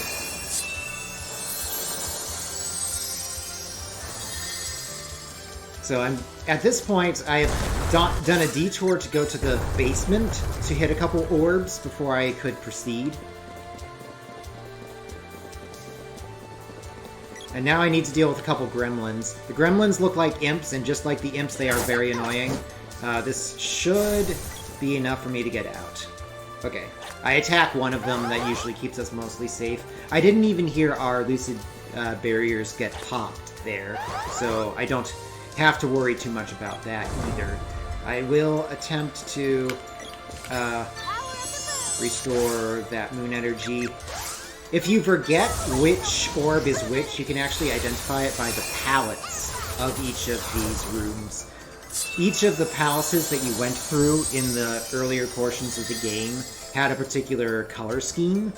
So at this point, I have done a detour to go to the basement to hit a couple orbs before I could proceed. And now I need to deal with a couple gremlins. The gremlins look like imps, and just like the imps, they are very annoying. This should be enough for me to get out. Okay. I attack one of them, that usually keeps us mostly safe. I didn't even hear our lucid barriers get popped there, so I don't have to worry too much about that either. I will attempt to restore that moon energy. If you forget which orb is which, you can actually identify it by the palettes of each of these rooms. Each of the palaces that you went through in the earlier portions of the game had a particular color scheme,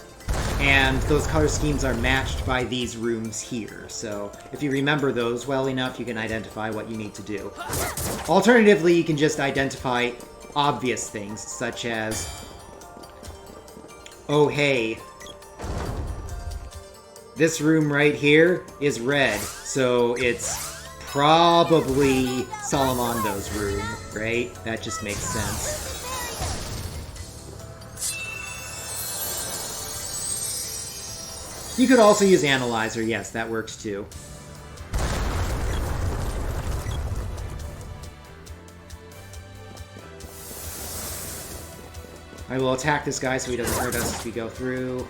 and those color schemes are matched by these rooms here. So if you remember those well enough, you can identify what you need to do. Alternatively, you can just identify obvious things, such as, oh hey, this room right here is red, so it's probably Salamando's room, right? That just makes sense. You could also use Analyzer, yes, that works too. I will attack this guy so he doesn't hurt us as we go through.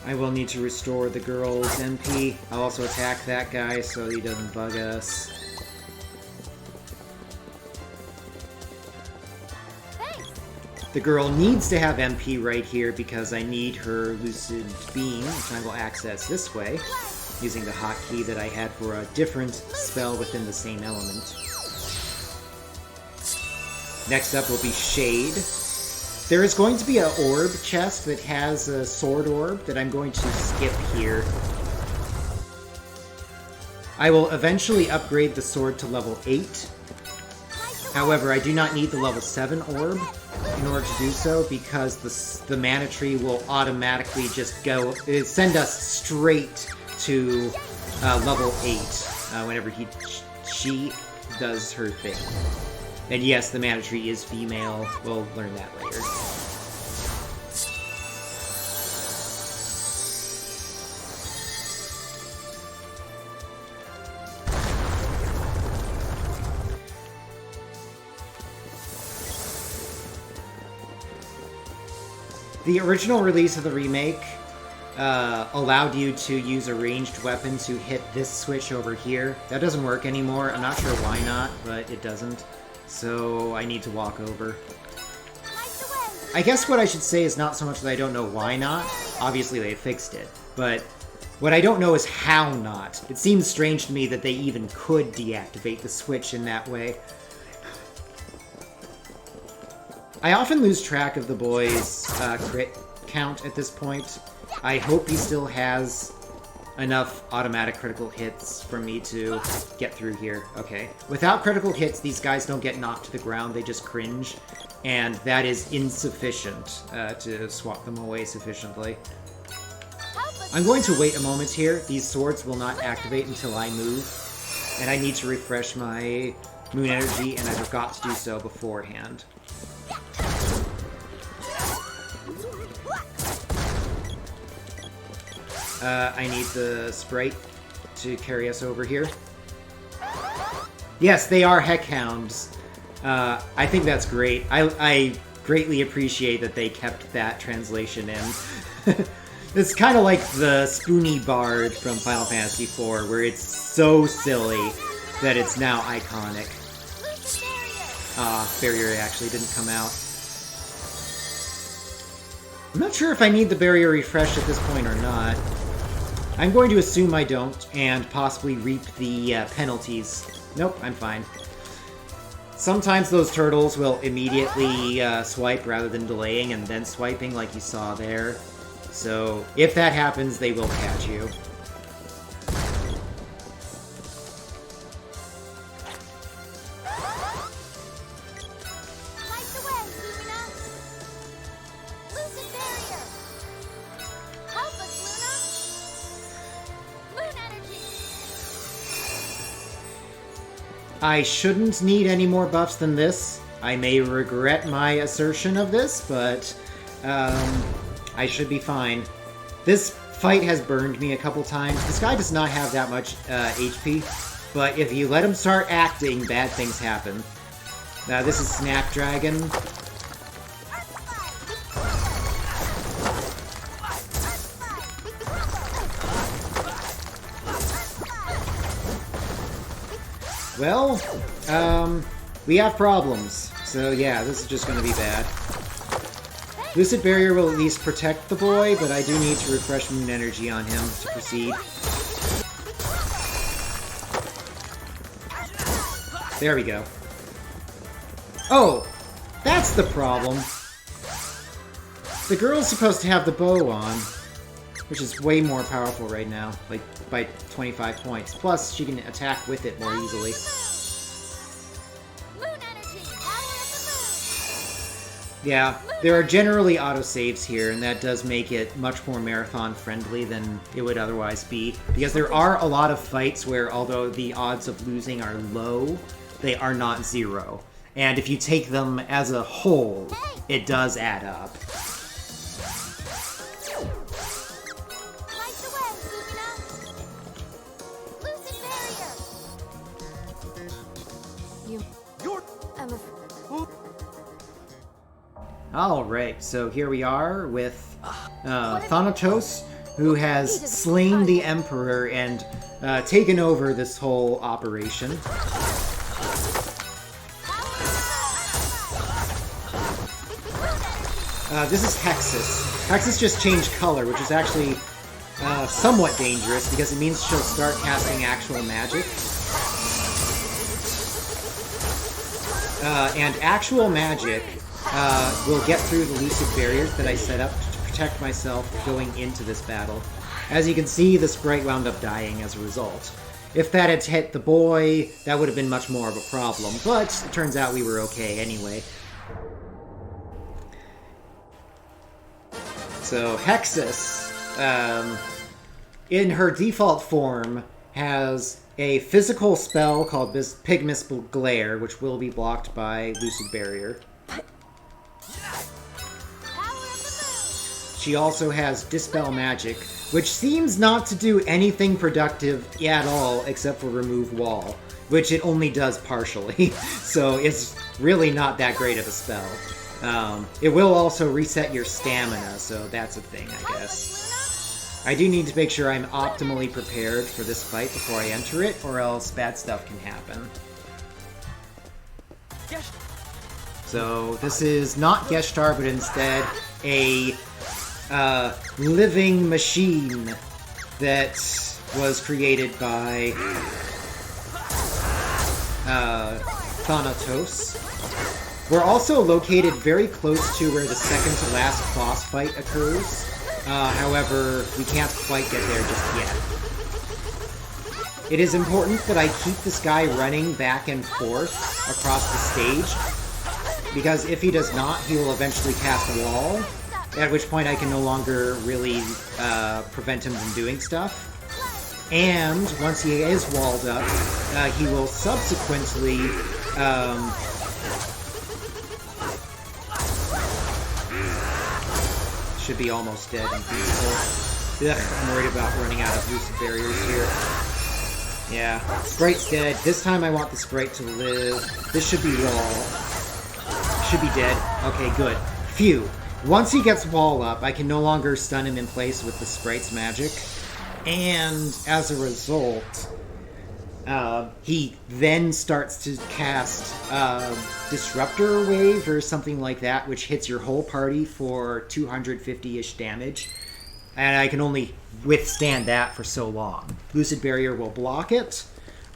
I will need to restore the girl's MP. I'll also attack that guy so he doesn't bug us. The girl needs to have MP right here because I need her Lucid Beam, which I will access this way, using the hotkey that I had for a different spell within the same element. Next up will be Shade. There is going to be an orb chest that has a sword orb that I'm going to skip here. I will eventually upgrade the sword to level 8. However, I do not need the level 7 orb in order to do so, because the mana tree will automatically just send us straight to level 8 whenever she does her thing. And yes, the mana tree is female. We'll learn that later. The original release of the remake allowed you to use a ranged weapon to hit this switch over here. That doesn't work anymore. I'm not sure why not, but it doesn't. So I need to walk over. I guess what I should say is not so much that I don't know why not. Obviously they fixed it. But what I don't know is how not. It seems strange to me that they even could deactivate the switch in that way. I often lose track of the boy's crit count at this point. I hope he still has enough automatic critical hits for me to get through here. Okay. Without critical hits, these guys don't get knocked to the ground, they just cringe. And that is insufficient to swat them away sufficiently. I'm going to wait a moment here. These swords will not activate until I move. And I need to refresh my moon energy, and I forgot to do so beforehand. I need the Sprite to carry us over here. Yes, they are Heckhounds. I think that's great. I greatly appreciate that they kept that translation in. It's kind of like the Spoony Bard from Final Fantasy IV, where it's so silly. that it's now iconic. Lucid barrier. Barrier actually didn't come out. I'm not sure if I need the barrier refreshed at this point or not. I'm going to assume I don't, and possibly reap the penalties. Nope, I'm fine. Sometimes those turtles will immediately swipe rather than delaying and then swiping like you saw there. So, if that happens, they will catch you. Light the way, Luna. Lucid barrier. Help us, Luna. Moon energy. I shouldn't need any more buffs than this. I may regret my assertion of this, but I should be fine. This fight has burned me a couple times. This guy does not have that much HP, but if you let him start acting, bad things happen. This is Snapdragon. Well, we have problems. So yeah, this is just gonna be bad. Lucid Barrier will at least protect the boy, but I do need to refresh Moon Energy on him to proceed. There we go. Oh! That's the problem! The girl's supposed to have the bow on, which is way more powerful right now, like by 25 points. Plus, she can attack with it more easily. Moon energy. Power of the moon. Yeah, there are generally autosaves here, and that does make it much more marathon-friendly than it would otherwise be. Because there are a lot of fights where, although the odds of losing are low, they are not zero. And if you take them as a whole, it does add up. Light the way, Luna. Lucid barrier. You're... I'm a... Alright, so here we are with Thanatos, who has slain the Emperor and taken over this whole operation. This is Hexus. Hexus just changed color, which is actually somewhat dangerous because it means she'll start casting actual magic. And actual magic will get through the lucid barriers that I set up to protect myself going into this battle. As you can see, the sprite wound up dying as a result. If that had hit the boy, that would have been much more of a problem, but it turns out we were okay anyway. So, Hexus, in her default form, has a physical spell called Pygmus Glare, which will be blocked by Lucid Barrier. She also has Dispel Magic, which seems not to do anything productive at all except for remove wall, which it only does partially, so it's really not that great of a spell. It will also reset your stamina, so that's a thing, I guess. I do need to make sure I'm optimally prepared for this fight before I enter it, or else bad stuff can happen. So, this is not Geshtar, but instead a living machine that was created by Thanatos. We're also located very close to where the second to last boss fight occurs. However, we can't quite get there just yet. It is important that I keep this guy running back and forth across the stage, because if he does not, he will eventually cast a wall, at which point I can no longer really prevent him from doing stuff. And once he is walled up, he will subsequently should be almost dead and beautiful. Ugh, I'm worried about running out of lucid barriers here. Yeah, Sprite's dead. This time I want the Sprite to live. This should be wall. Should be dead. Okay, good. Phew. Once he gets wall up, I can no longer stun him in place with the Sprite's magic. And as a result, He then starts to cast Disruptor Wave or something like that, which hits your whole party for 250-ish damage. And I can only withstand that for so long. Lucid Barrier will block it,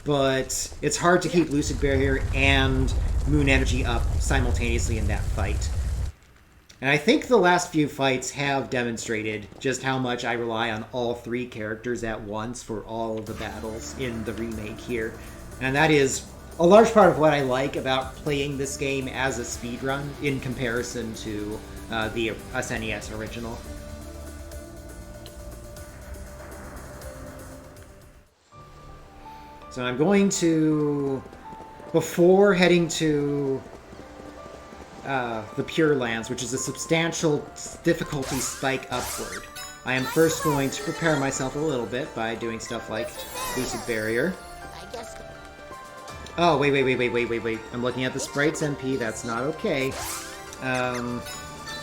but it's hard to keep Lucid Barrier and Moon Energy up simultaneously in that fight. And I think the last few fights have demonstrated just how much I rely on all three characters at once for all of the battles in the remake here. And that is a large part of what I like about playing this game as a speedrun in comparison to the SNES original. So I'm going to, before heading to the Pure Lands, which is a substantial difficulty spike upward, I am first going to prepare myself a little bit by doing stuff like Lucid Barrier. Oh, wait. I'm looking at the Sprite's MP. That's not okay.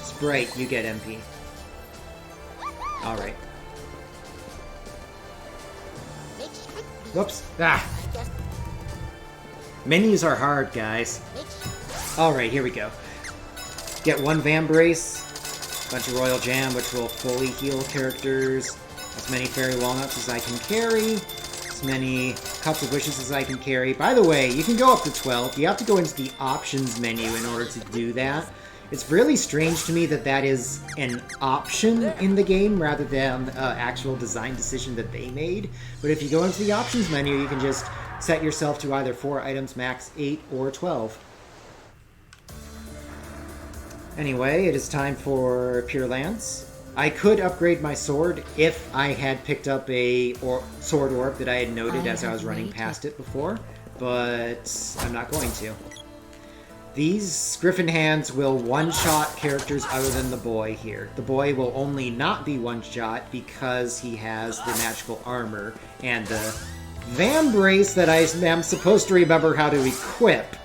Sprite, you get MP. Alright. Whoops. Ah! Menus are hard, guys. Alright, here we go. Get one Van Brace, bunch of Royal Jam, which will fully heal characters, as many Fairy Walnuts as I can carry, as many Cups of Wishes as I can carry. By the way, you can go up to 12. You have to go into the options menu in order to do that. It's really strange to me that that is an option in the game rather than an actual design decision that they made. But if you go into the options menu, you can just set yourself to either 4 items, max 8, or 12. Anyway, it is time for Pure Lands. I could upgrade my sword if I had picked up a sword orb that I had noted as I was running past it before, but I'm not going to. These Griffin Hands will one-shot characters other than the boy here. The boy will only not be one-shot because he has the magical armor and the Van Brace that I am supposed to remember how to equip.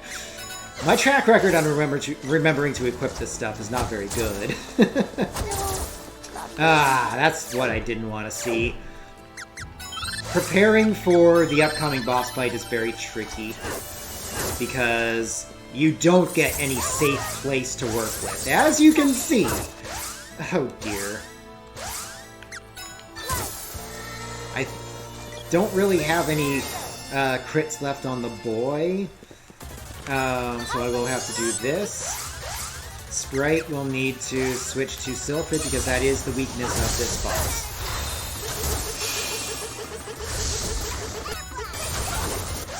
My track record on remembering to equip this stuff is not very good. That's what I didn't want to see. Preparing for the upcoming boss fight is very tricky because you don't get any safe place to work with, as you can see. Oh dear. I don't really have any crits left on the boy, so I will have to do this. Sprite will need to switch to Sylphid because that is the weakness of this boss.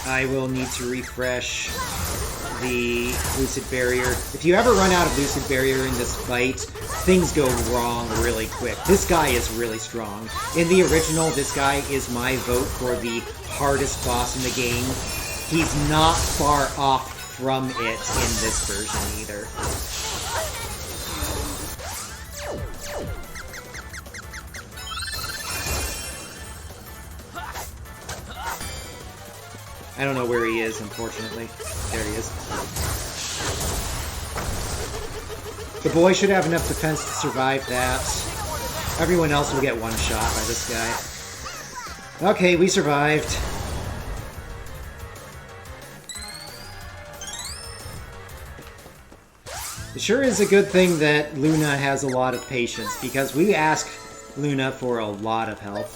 I will need to refresh the Lucid Barrier. If you ever run out of Lucid Barrier in this fight, things go wrong really quick. This guy is really strong. In the original, this guy is my vote for the hardest boss in the game. He's not far off from it in this version either. I don't know where he is, unfortunately. There he is. The boy should have enough defense to survive that. Everyone else will get one shot by this guy. Okay, we survived. It sure is a good thing that Luna has a lot of patience, because we ask Luna for a lot of help.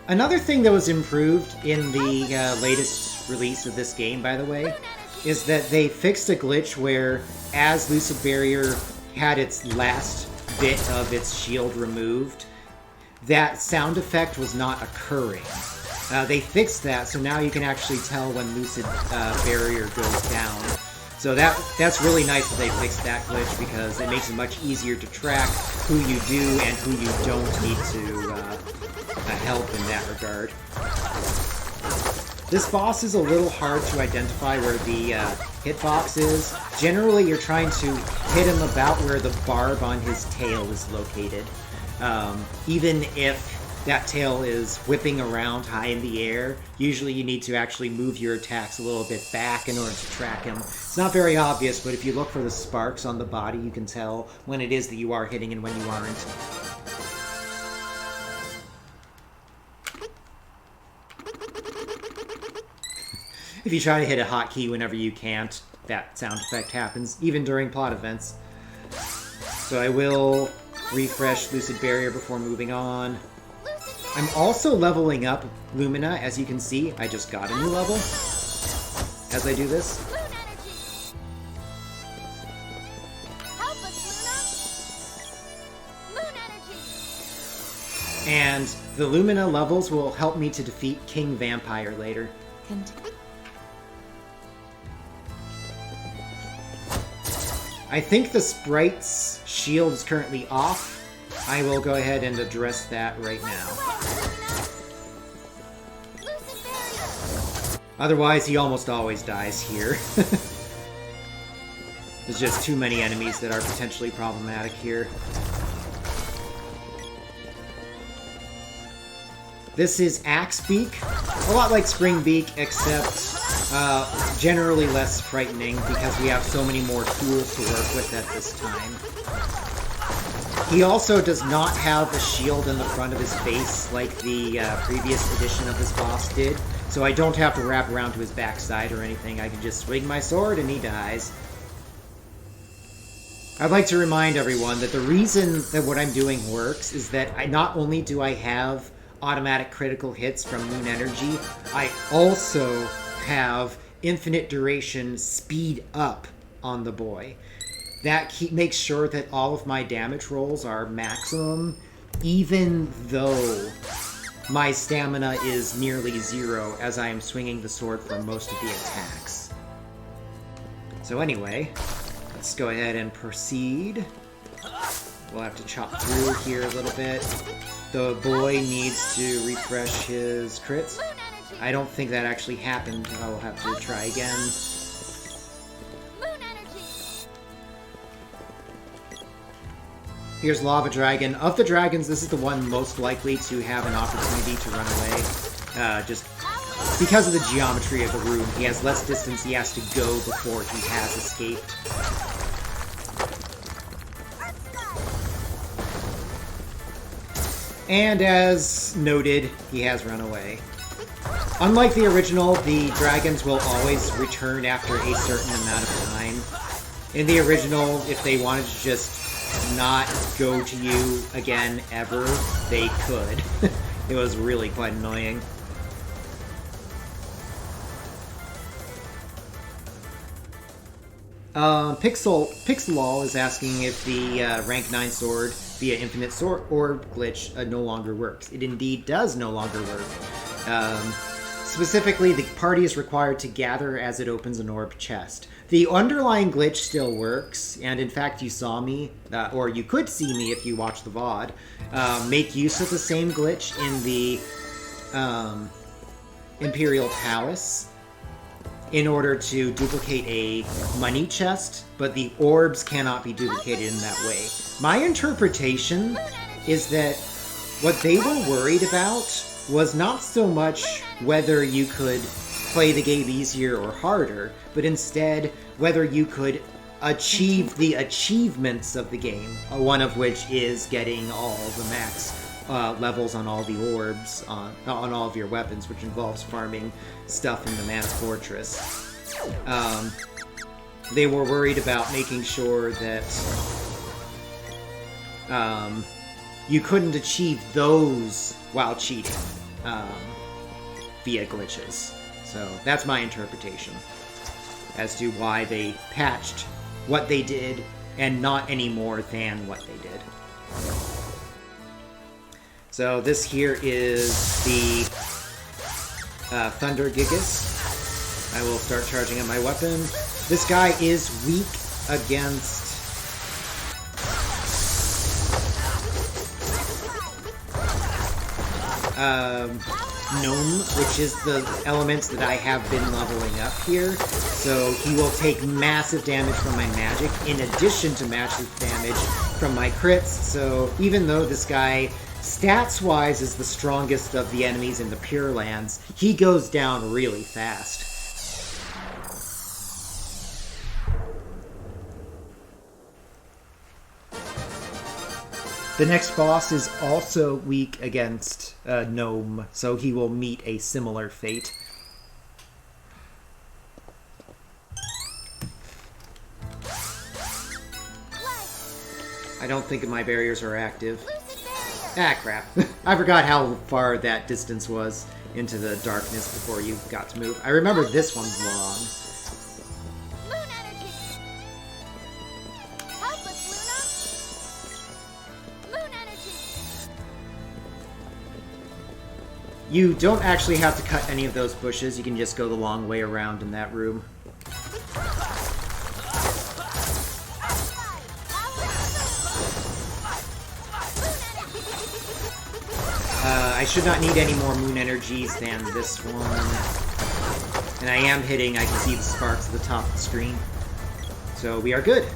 Another thing that was improved in the latest release of this game, by the way, is that they fixed a glitch where, as Lucid Barrier had its last bit of its shield removed, that sound effect was not occurring. They fixed that, so now you can actually tell when Lucid Barrier goes down. So that's really nice that they fixed that glitch, because it makes it much easier to track who you do and who you don't need to help in that regard. This boss is a little hard to identify where the hitbox is. Generally, you're trying to hit him about where the barb on his tail is located. Even if that tail is whipping around high in the air, usually you need to actually move your attacks a little bit back in order to track him. It's not very obvious, but if you look for the sparks on the body, you can tell when it is that you are hitting and when you aren't. If you try to hit a hotkey whenever you can't, that sound effect happens, even during plot events. So I will refresh Lucid Barrier before moving on. I'm also leveling up Lumina, as you can see. I just got a new level as I do this. Moon energy. Help us, Luna. Moon energy. And the Lumina levels will help me to defeat King Vampire later. I think the sprite's shield is currently off. I will go ahead and address that right now. Otherwise, he almost always dies here. There's just too many enemies that are potentially problematic here. This is Axe Beak, a lot like Spring Beak, except generally less frightening because we have so many more tools to work with at this time. He also does not have a shield in the front of his face like the previous edition of this boss did, so I don't have to wrap around to his backside or anything. I can just swing my sword and he dies. I'd like to remind everyone that the reason that what I'm doing works is that not only do I have automatic critical hits from Moon Energy, I also have infinite duration speed up on the boy. That makes sure that all of my damage rolls are maximum, even though my stamina is nearly zero as I am swinging the sword for most of the attacks. So anyway, let's go ahead and proceed. We'll have to chop through here a little bit. The boy needs to refresh his crits. I don't think that actually happened. I'll have to try again. Here's Lava Dragon. Of the dragons, this is the one most likely to have an opportunity to run away. Just because of the geometry of the room, he has less distance he has to go before he has escaped. And as noted, he has run away. Unlike the original, the dragons will always return after a certain amount of time. In the original, if they wanted to just not go to you again ever, they could. It was really quite annoying. Pixelol is asking if the rank 9 sword via infinite sword orb glitch no longer works. It indeed does no longer work. Specifically, the party is required to gather as it opens an orb chest. The underlying glitch still works, and in fact you saw me, or you could see me if you watch the VOD, make use of the same glitch in the Imperial Palace in order to duplicate a money chest, but the orbs cannot be duplicated in that way. My interpretation is that what they were worried about was not so much whether you could play the game easier or harder, but instead whether you could achieve the achievements of the game, one of which is getting all the max levels on all the orbs, on all of your weapons, which involves farming stuff in the Mana Fortress. They were worried about making sure that you couldn't achieve those while cheating via glitches. So that's my interpretation as to why they patched what they did and not any more than what they did. So this here is the Thunder Gigas. I will start charging up my weapon. This guy is weak against Gnome, which is the elements that I have been leveling up here. So he will take massive damage from my magic, in addition to massive damage from my crits. So even though this guy, stats-wise, is the strongest of the enemies in the Pure Lands, he goes down really fast. The next boss is also weak against Gnome, so he will meet a similar fate. I don't think my barriers are active. Lucid barrier. Ah, crap. I forgot how far that distance was into the darkness before you got to move. I remember this one's long. Moon energy. Help us, Luna. Moon energy. You don't actually have to cut any of those bushes. You can just go the long way around in that room. I should not need any more moon energies than this one. And I am hitting, I can see the sparks at the top of the screen. So we are good.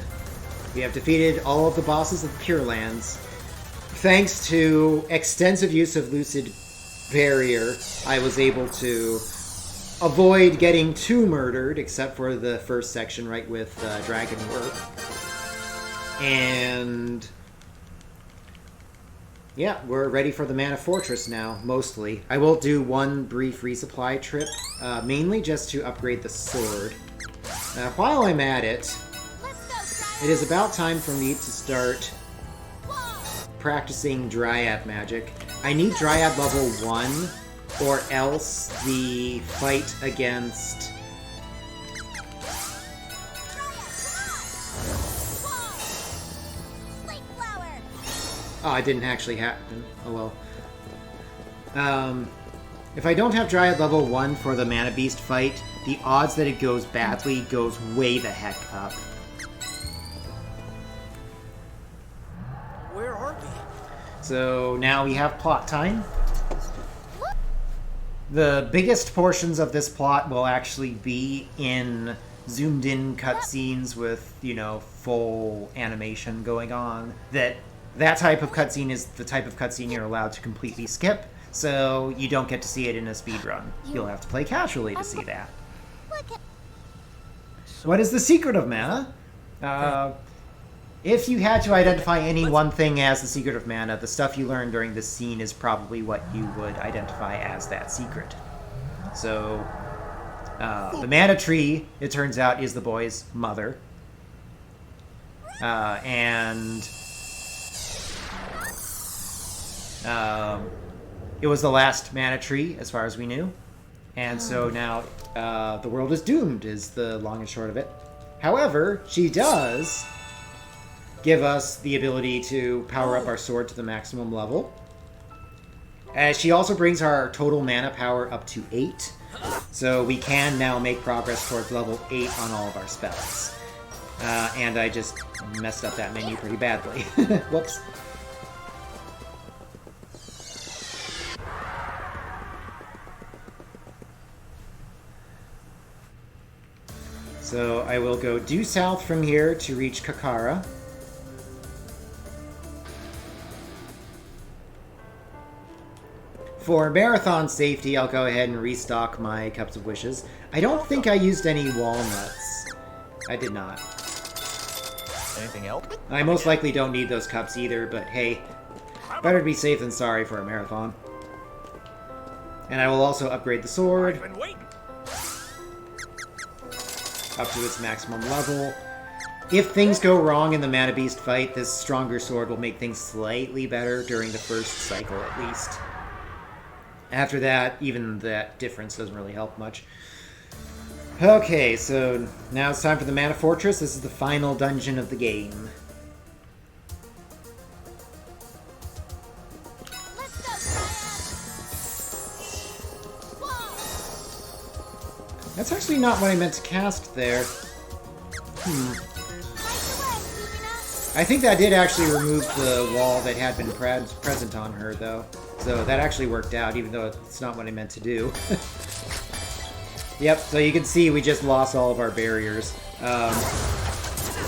We have defeated all of the bosses of the Pure Lands. Thanks to extensive use of Lucid Barrier, I was able to avoid getting too murdered, except for the first section right with Dragon Work. And yeah, we're ready for the Mana Fortress now, mostly. I will do one brief resupply trip, mainly just to upgrade the sword. While I'm at it, it is about time for me to start practicing Dryad magic. I need Dryad level 1, or else the fight against... Oh, it didn't actually happen. Oh well. If I don't have Dryad level 1 for the Mana Beast fight, the odds that it goes badly goes way the heck up. Where are we? So now we have plot time. The biggest portions of this plot will actually be in zoomed in cutscenes with, you know, full animation going on. That type of cutscene is the type of cutscene you're allowed to completely skip, so you don't get to see it in a speedrun. You'll have to play casually to see that. What is the secret of mana? If you had to identify any one thing as the secret of mana, the stuff you learned during this scene is probably what you would identify as that secret. So, the mana tree, it turns out, is the boy's mother. It was the last mana tree, as far as we knew. And so now the world is doomed, is the long and short of it. However, she does give us the ability to power up our sword to the maximum level. She also brings our total mana power up to 8. So we can now make progress towards level 8 on all of our spells. And I just messed up that menu pretty badly. Whoops. So I will go due south from here to reach Kakara. For marathon safety, I'll go ahead and restock my Cups of Wishes. I don't think I used any walnuts. I did not. Anything else? I most likely don't need those cups either, but hey, better to be safe than sorry for a marathon. And I will also upgrade the sword I've been waiting. up to its maximum level. If things go wrong in the Mana Beast fight, this stronger sword will make things slightly better during the first cycle at least. After that, even that difference doesn't really help much. Okay, so now it's time for the Mana Fortress. This is the final dungeon of the game. That's actually not what I meant to cast there. I think that did actually remove the wall that had been present on her, though. So that actually worked out, even though it's not what I meant to do. Yep, so you can see we just lost all of our barriers.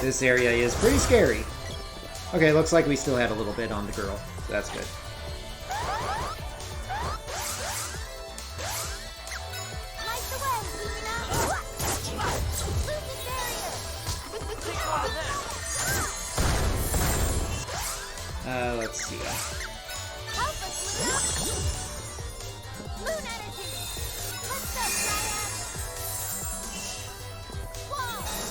This area is pretty scary. Okay, looks like we still had a little bit on the girl, so that's good. Let's see.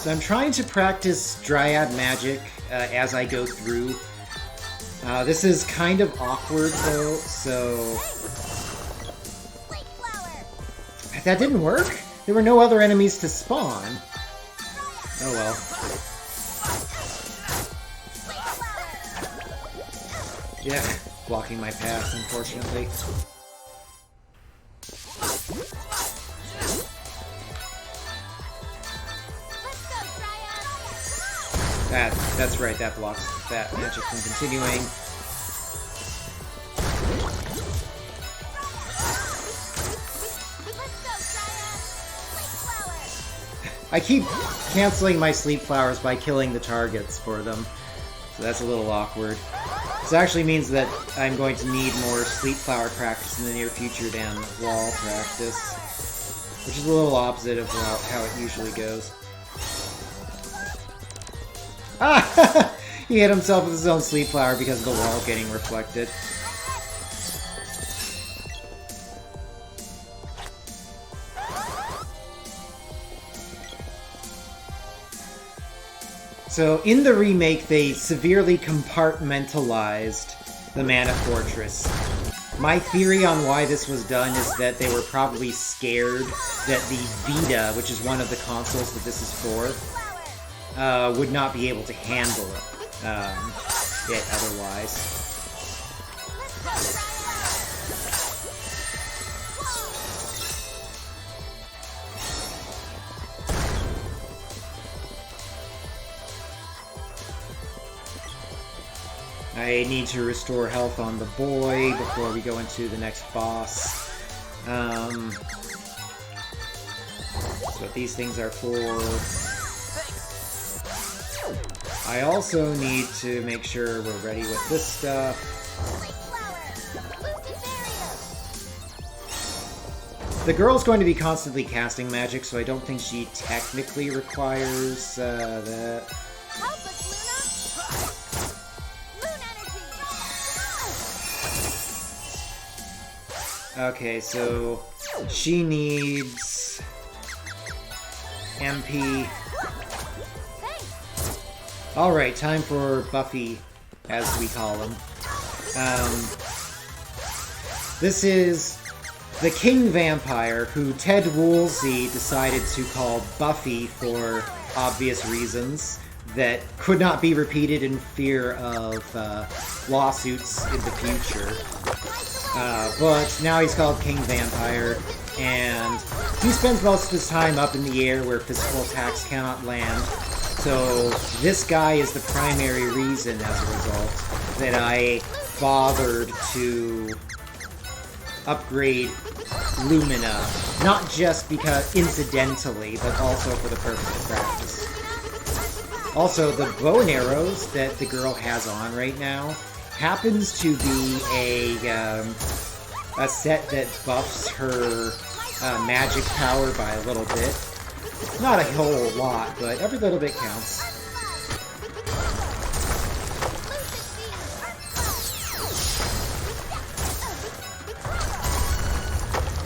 So I'm trying to practice Dryad magic as I go through. This is kind of awkward, though, so... Flake flower. That didn't work? There were no other enemies to spawn. Oh well. Flake flower. Yeah, blocking my path, unfortunately. Let's go, Triad. That's right, that blocks that magic from continuing. Let's go, Triad. Flake flower. I keep canceling my sleep flowers by killing the targets for them. So that's a little awkward. This actually means that I'm going to need more sleep flower practice in the near future than wall practice. Which is a little opposite of how it usually goes. Ah! He hit himself with his own sleep flower because of the wall getting reflected. So, in the remake, they severely compartmentalized the Mana Fortress. My theory on why this was done is that they were probably scared that the Vita, which is one of the consoles that this is for, would not be able to handle it otherwise. I need to restore health on the boy before we go into the next boss. That's what these things are for. I also need to make sure we're ready with this stuff. Flake flower. Lucid barrier. The girl's going to be constantly casting magic, so I don't think she technically requires that. Help us, Luna. Moon energy. Okay, so she needs MP. Alright, time for Buffy, as we call him. This is the King Vampire, who Ted Woolsey decided to call Buffy for obvious reasons that could not be repeated in fear of lawsuits in the future. But now he's called King Vampire, and he spends most of his time up in the air where physical attacks cannot land. So this guy is the primary reason, as a result, that I bothered to upgrade Lumina. Not just because incidentally, but also for the purpose of practice. Also, the bow and arrows that the girl has on right now happens to be a set that buffs her magic power by a little bit. Not a whole lot, but every little bit counts.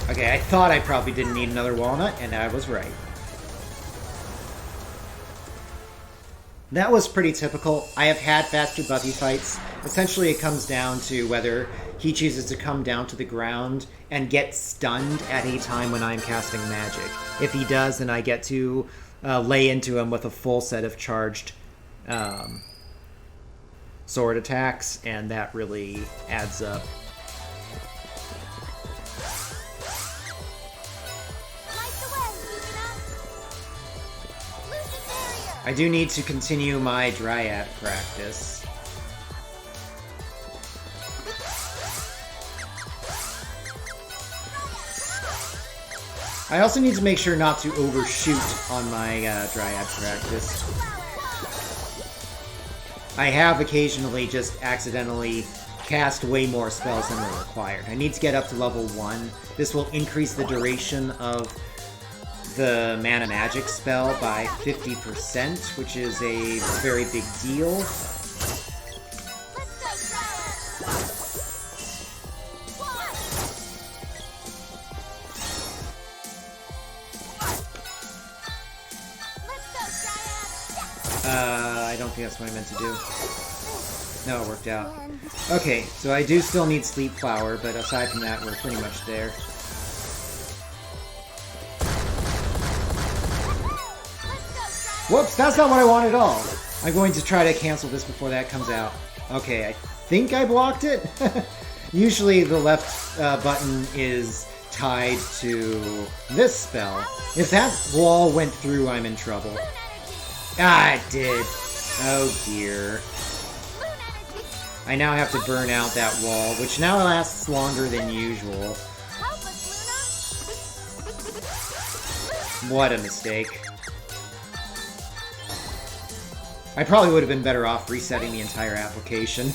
Okay, I thought I probably didn't need another walnut, and I was right. That was pretty typical. I have had faster Buffy fights. Essentially, it comes down to whether he chooses to come down to the ground and get stunned at any time when I'm casting magic. If he does, then I get to lay into him with a full set of charged sword attacks, and that really adds up. I do need to continue my Dryad practice. I also need to make sure not to overshoot on my Dryad practice. I have occasionally just accidentally cast way more spells than are required. I need to get up to level 1. This will increase the duration of the mana magic spell by 50%, which is a very big deal. I don't think that's what I meant to do. No, it worked out. Okay, so I do still need Sleep Flower, but aside from that, we're pretty much there. Whoops, that's not what I want at all. I'm going to try to cancel this before that comes out. Okay, I think I blocked it. Usually the left button is tied to this spell. If that wall went through, I'm in trouble. Ah, it did. Oh dear. I now have to burn out that wall, which now lasts longer than usual. What a mistake. I probably would have been better off resetting the entire application.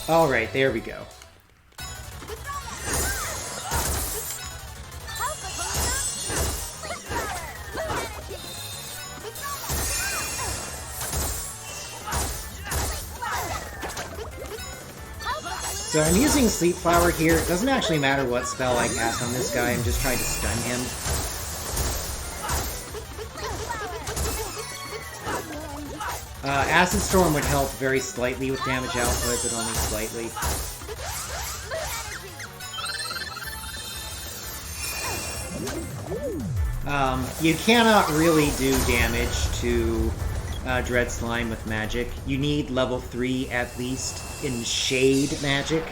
Alright, there we go. So I'm using Sleep Flower here. It doesn't actually matter what spell I cast on this guy, I'm just trying to stun him. Acid Storm would help very slightly with damage output, but only slightly. You cannot really do damage to Dread Slime with magic. You need level 3 at least in Shade magic.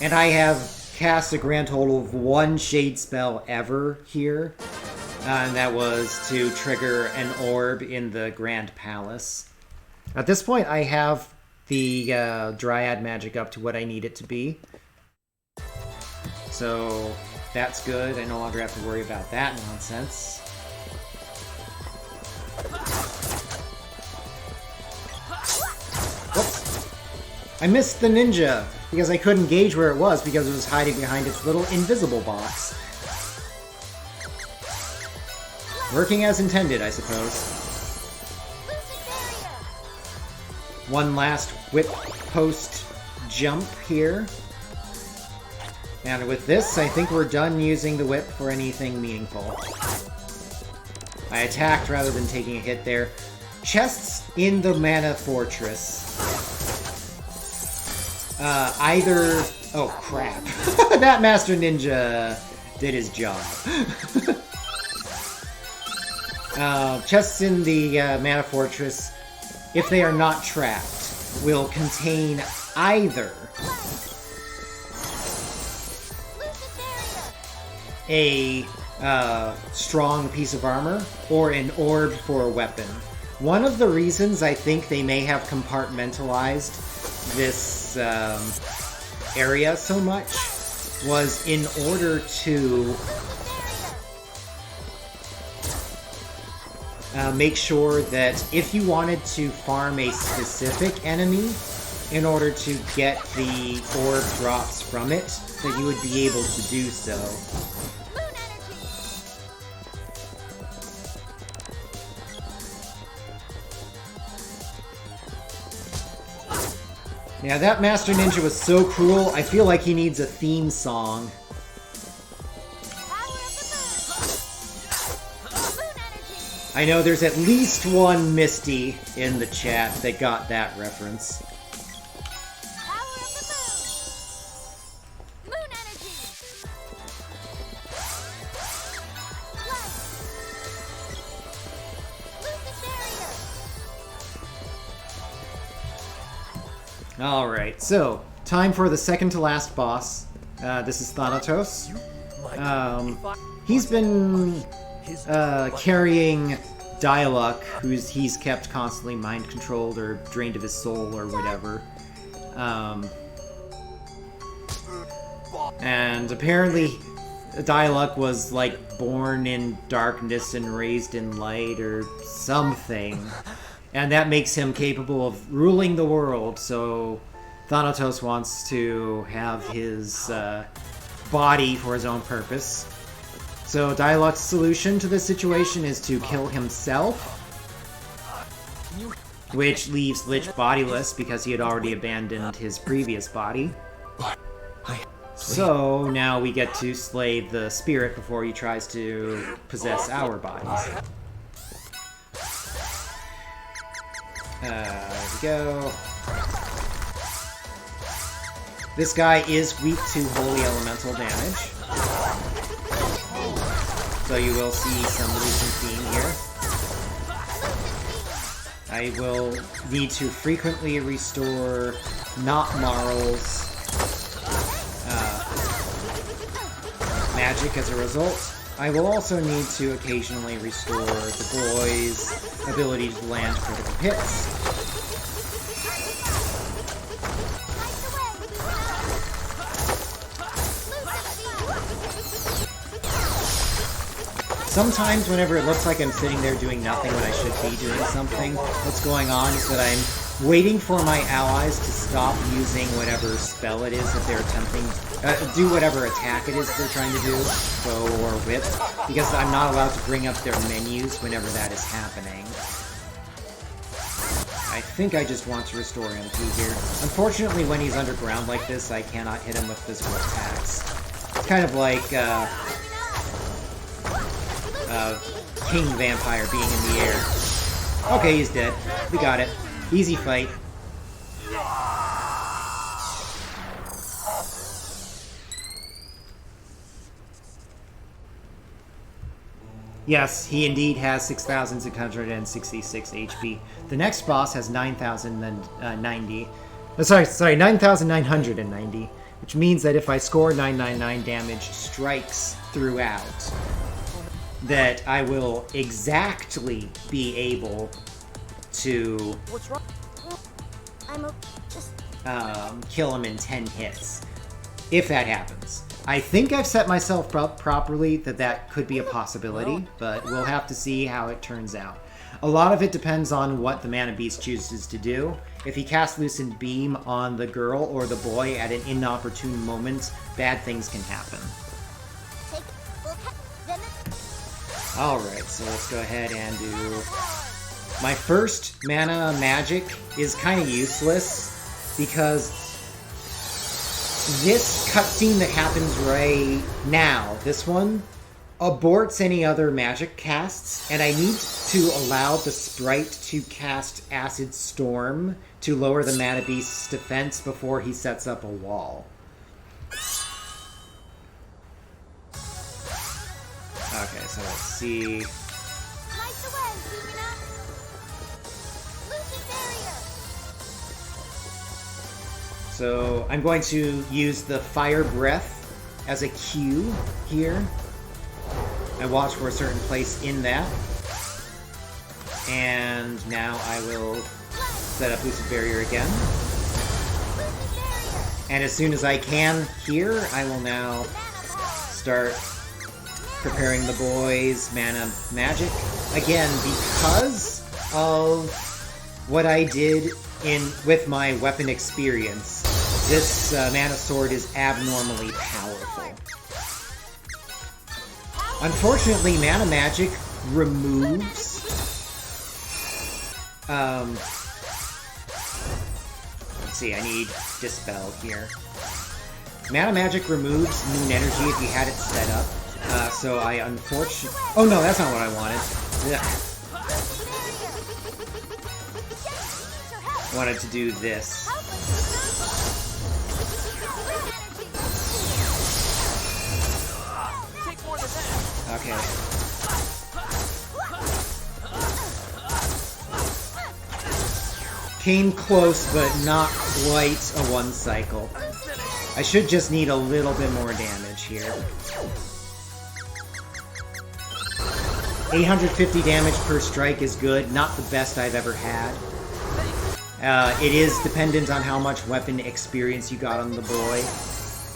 And I have cast a grand total of 1 Shade spell ever here. And that was to trigger an orb in the Grand Palace. At this point, I have the Dryad magic up to what I need it to be. So that's good. I no longer have to worry about that nonsense. Whoops. I missed the ninja because I couldn't gauge where it was because it was hiding behind its little invisible box. Working as intended, I suppose. One last whip post jump here. And with this, I think we're done using the whip for anything meaningful. I attacked rather than taking a hit there. Chests in the Mana Fortress. Either... Oh, crap. That Master Ninja did his job. Chests in the Mana Fortress, if they are not trapped, will contain either a strong piece of armor or an orb for a weapon. One of the reasons I think they may have compartmentalized this area so much was in order to make sure that if you wanted to farm a specific enemy in order to get the orb drops from it, that you would be able to do so. Yeah, that Master Ninja was so cruel, I feel like he needs a theme song. I know there's at least one Misty in the chat that got that reference. Alright, so, time for the second to last boss. This is Thanatos. He's been carrying Dialog, he's kept constantly mind-controlled or drained of his soul or whatever. And apparently Dialog was, like, born in darkness and raised in light or something. And that makes him capable of ruling the world, so Thanatos wants to have his body for his own purpose. So Dialog's solution to this situation is to kill himself. which leaves Lich bodiless because he had already abandoned his previous body. But So now we get to slay the spirit before he tries to possess our bodies. There we go. This guy is weak to holy elemental damage. So you will see some Lucent Beam here. I will need to frequently restore not Marl's magic as a result. I will also need to occasionally restore the boy's ability to land critical hits. Sometimes whenever it looks like I'm sitting there doing nothing when I should be doing something, what's going on is that I'm waiting for my allies to stop using whatever spell it is that they're attempting, do whatever attack it is they're trying to do, bow or whip, because I'm not allowed to bring up their menus whenever that is happening. I think I just want to restore MP here. Unfortunately, when he's underground like this, I cannot hit him with physical attacks. It's kind of like, King Vampire being in the air. Okay, he's dead. We got it. Easy fight. Yes, he indeed has 6,666 HP. The next boss has 9,090. Sorry, 9,990, which means that if I score 999 damage strikes throughout, that I will exactly be able to What's wrong? I'm just... kill him in 10 hits. If that happens. I think I've set myself up properly that could be a possibility, but we'll have to see how it turns out. A lot of it depends on what the Mana Beast chooses to do. If he casts Lucent Beam on the girl or the boy at an inopportune moment, bad things can happen. Alright, so let's go ahead and do... My first mana magic is kind of useless, because this cutscene that happens right now, this one, aborts any other magic casts, and I need to allow the sprite to cast Acid Storm to lower the Mana Beast's defense before he sets up a wall. Okay, so let's see. So I'm going to use the Fire Breath as a cue here. I watch for a certain place in that. And now I will set up Lucid Barrier again. And as soon as I can here, I will now start preparing the boys' mana magic. Again, because of what I did with my weapon experience, this mana sword is abnormally powerful. Unfortunately, mana magic removes let's see, I need Dispel here. Mana magic removes moon energy if you had it set up. So I unfortunately... Oh no, that's not what I wanted. Yeah. I wanted to do this. Okay. Came close, but not quite a one cycle. I should just need a little bit more damage here. 850 damage per strike is good, not the best I've ever had. It is dependent on how much weapon experience you got on the boy.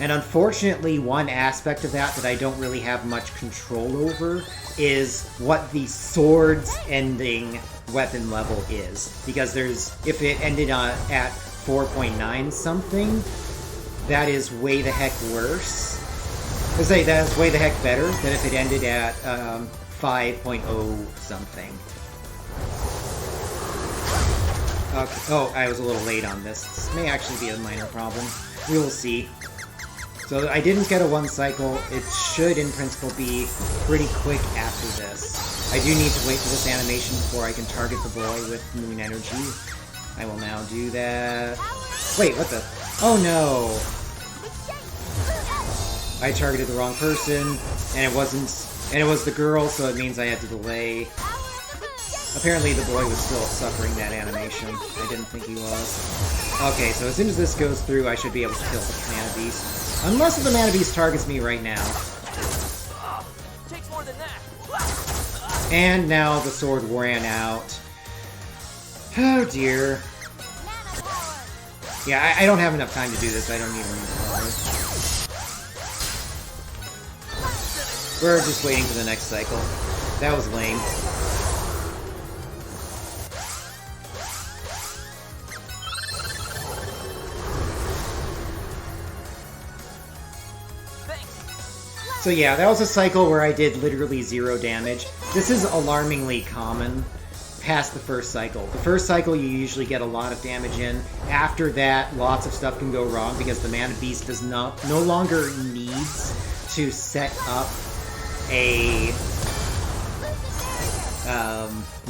And unfortunately, one aspect of that I don't really have much control over is what the sword's ending weapon level is. Because if it ended at 4.9 something, that is way the heck worse. I say that is way the heck better than if it ended at 5.0 something. Okay. Oh, I was a little late on this. This may actually be a minor problem. We will see. So I didn't get a 1 cycle. It should, in principle, be pretty quick after this. I do need to wait for this animation before I can target the boy with moon energy. I will now do that. Wait, what the? Oh no! I targeted the wrong person, and it wasn't. And it was the girl, so it means I had to delay. Apparently the boy was still suffering that animation. I didn't think he was. Okay, so as soon as this goes through, I should be able to kill the mana beast. Unless the mana beast targets me right now. Takes more than that. And now the sword ran out. Oh dear. Yeah, I don't have enough time to do this. I don't need a power. We're just waiting for the next cycle. That was lame. So yeah, that was a cycle where I did literally 0 damage. This is alarmingly common past the first cycle. The first cycle you usually get a lot of damage in. After that, lots of stuff can go wrong because the Mana Beast does no longer needs to set up a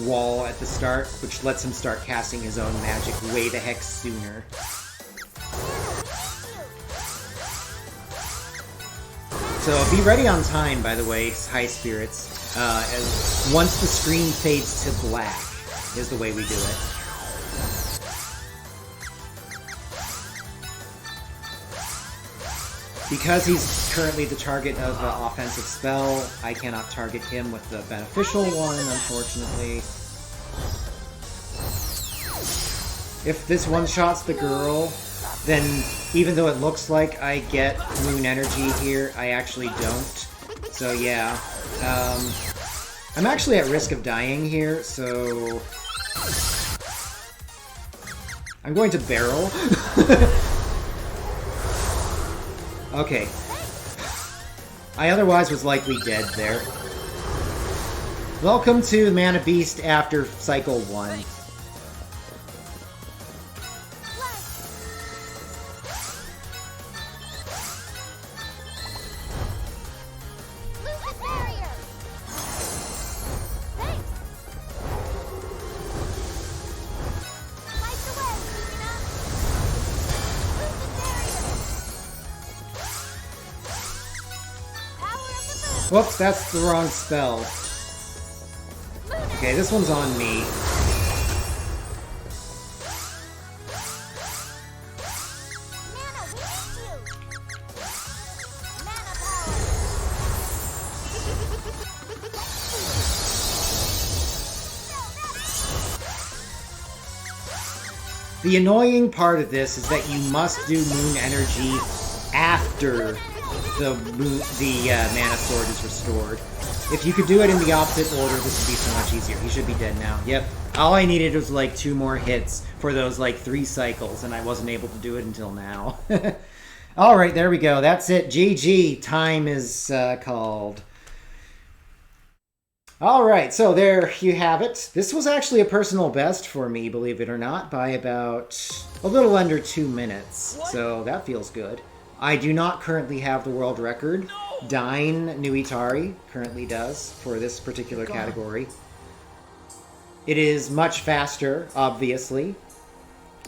wall at the start, which lets him start casting his own magic way the heck sooner. So be ready on time, by the way, High Spirits. As once the screen fades to black is the way we do it. Because he's currently the target of the offensive spell, I cannot target him with the beneficial one, unfortunately. If this one-shots the girl, then even though it looks like I get moon energy here, I actually don't. So yeah, I'm actually at risk of dying here, so I'm going to barrel. Okay. I otherwise was likely dead there. Welcome to the Mana Beast after Cycle 1. Whoops, that's the wrong spell. Okay, this one's on me. The annoying part of this is that you must do moon energy after the mana sword is restored. If you could do it in the opposite order, this would be so much easier. He should be dead now. Yep. All I needed was like 2 more hits for those like 3 cycles, and I wasn't able to do it until now. Alright, there we go. That's it. GG. Time is called. Alright, so there you have it. This was actually a personal best for me, believe it or not, by about a little under 2 minutes. So that feels good. I do not currently have the world record. Dine Nuitari currently does for this particular category. It is much faster, obviously,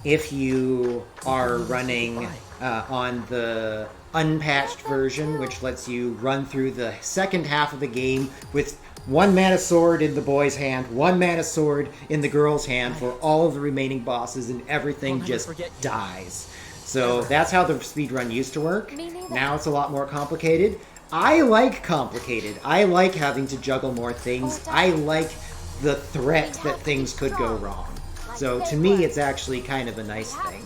if you are running on the unpatched version, which lets you run through the second half of the game with 1 mana sword in the boy's hand, 1 mana sword in the girl's hand for all of the remaining bosses, and everything just dies. So that's how the speedrun used to work. Now it's a lot more complicated. I like complicated. I like having to juggle more things. I like the threat that things could go wrong. So to me, it's actually kind of a nice thing.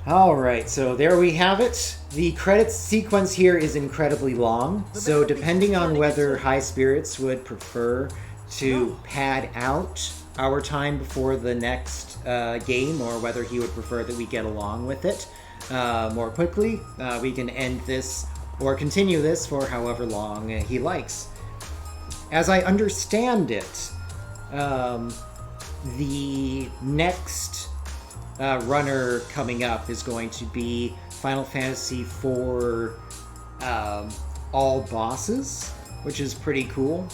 Alright, so there we have it. The credits sequence here is incredibly long, so depending on whether High Spirits would prefer to pad out our time before the next game, or whether he would prefer that we get along with it more quickly, we can end this or continue this for however long he likes. as I understand it, the next runner coming up is going to be Final Fantasy IV all bosses, which is pretty cool.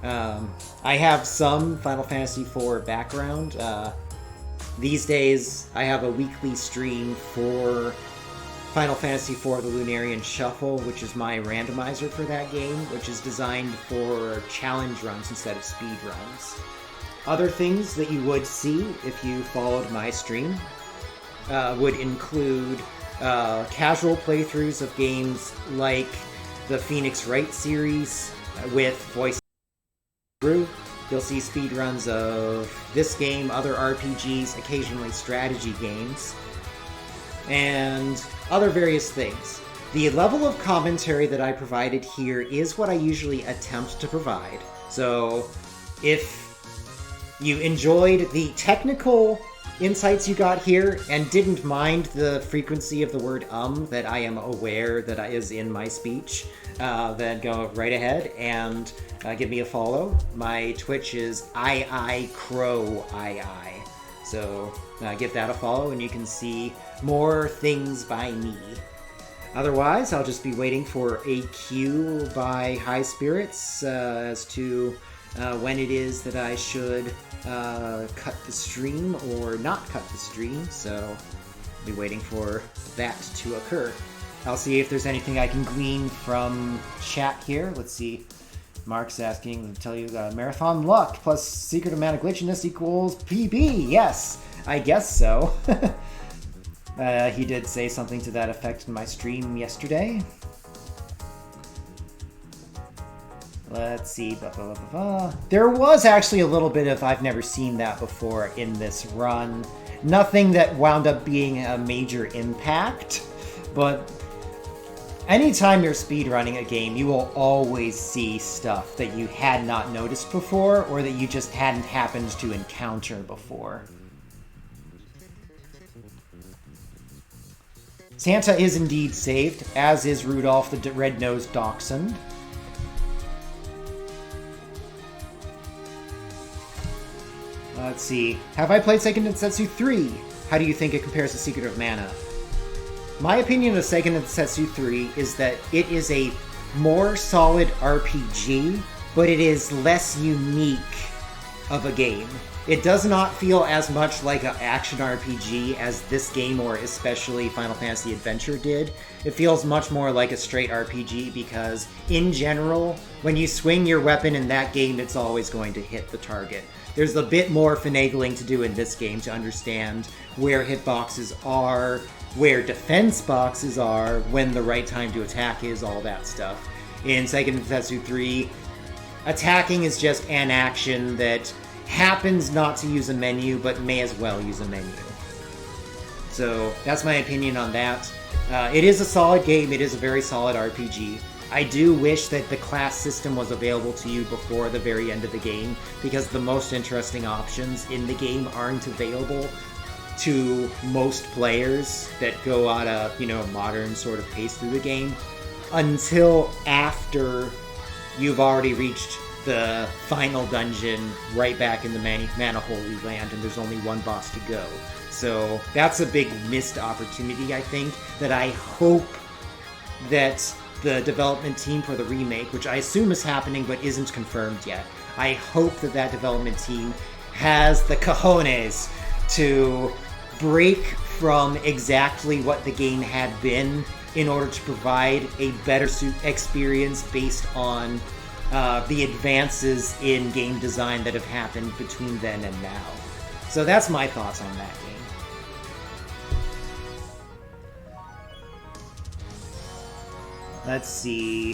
I have some Final Fantasy IV background. These days, I have a weekly stream for Final Fantasy IV The Lunarian Shuffle, which is my randomizer for that game, which is designed for challenge runs instead of speed runs. Other things that you would see if you followed my stream would include casual playthroughs of games like the Phoenix Wright series with voice through. You'll see speedruns of this game, other RPGs, occasionally strategy games, and other various things. The level of commentary that I provided here is what I usually attempt to provide. So if you enjoyed the technical insights you got here and didn't mind the frequency of the word that I am aware that is in my speech, then go right ahead and give me a follow. My Twitch is iICrowIi. So give that a follow and you can see more things by me. Otherwise, I'll just be waiting for a cue by High Spirits as to when it is that I should cut the stream or not cut the stream, so I'll be waiting for that to occur. I'll see if there's anything I can glean from chat here. Let's see. Mark's asking to tell you marathon luck plus secret of mana glitchiness equals PB. Yes, I guess so. He did say something to that effect in my stream yesterday. Let's see. Blah, blah, blah, blah. There was actually a little bit of I've never seen that before in this run. Nothing that wound up being a major impact, but anytime you're speedrunning a game, you will always see stuff that you had not noticed before or that you just hadn't happened to encounter before. Santa is indeed saved, as is Rudolph the Red-Nosed Dachshund. Let's see. Have I played Seiken Densetsu 3? How do you think it compares to Secret of Mana? My opinion of Seiken Densetsu 3 is that it is a more solid RPG, but it is less unique of a game. It does not feel as much like an action RPG as this game, or especially Final Fantasy Adventure did. It feels much more like a straight RPG because, in general, when you swing your weapon in that game, it's always going to hit the target. There's a bit more finagling to do in this game to understand where hitboxes are, where defense boxes are, when the right time to attack is, all that stuff. In Seiken Densetsu 3, attacking is just an action that happens not to use a menu, but may as well use a menu. So that's my opinion on that. It is a solid game. It is a very solid RPG. I do wish that the class system was available to you before the very end of the game, because the most interesting options in the game aren't available to most players that go at a, modern sort of pace through the game until after you've already reached the final dungeon right back in the Mana Holy Land, and there's only one boss to go. So that's a big missed opportunity, I think, that I hope that the development team for the remake, which I assume is happening but isn't confirmed yet, I hope that that development team has the cojones to break from exactly what the game had been in order to provide a better experience based on the advances in game design that have happened between then and now. So that's my thoughts on that game. Let's see.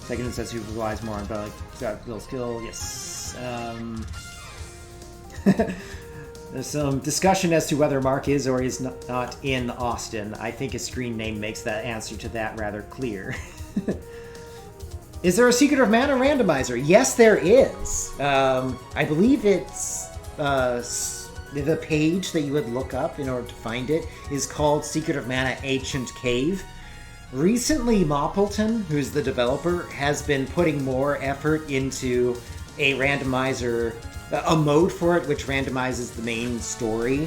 Second says who relies more on build skill. Yes. There's some discussion as to whether Mark is or is not in Austin. I think his screen name makes that answer to that rather clear. Is there a Secret of Mana randomizer? Yes, there is. I believe it's the page that you would look up in order to find it is called Secret of Mana Ancient Cave. Recently, Moppleton, who's the developer, has been putting more effort into a randomizer, a mode for it, which randomizes the main story,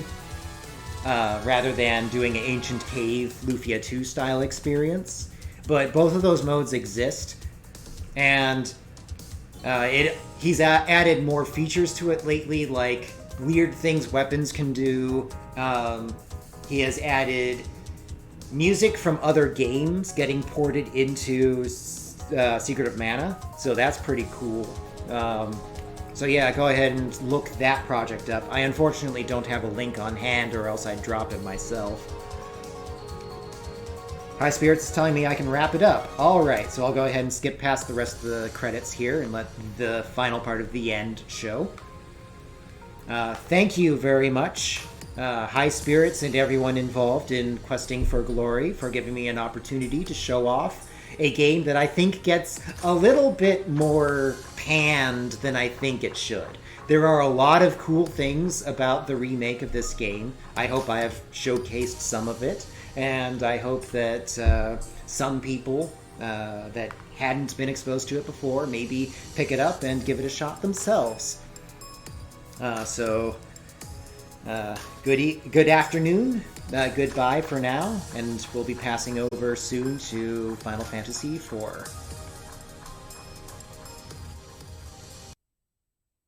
rather than doing an Ancient Cave Lufia 2 style experience. But both of those modes exist, and he's added more features to it lately, like weird things weapons can do. He has added music from other games getting ported into Secret of Mana, so that's pretty cool. So yeah, go ahead and look that project up. I unfortunately don't have a link on hand, or else I'd drop it myself. High Spirits is telling me I can wrap it up. Alright, so I'll go ahead and skip past the rest of the credits here and let the final part of the end show. Thank you very much, High Spirits and everyone involved in Questing for Glory, for giving me an opportunity to show off a game that I think gets a little bit more panned than I think it should. There are a lot of cool things about the remake of this game. I hope I have showcased some of it, and I hope that some people that hadn't been exposed to it before maybe pick it up and give it a shot themselves. Good afternoon, goodbye for now, and we'll be passing over soon to Final Fantasy IV.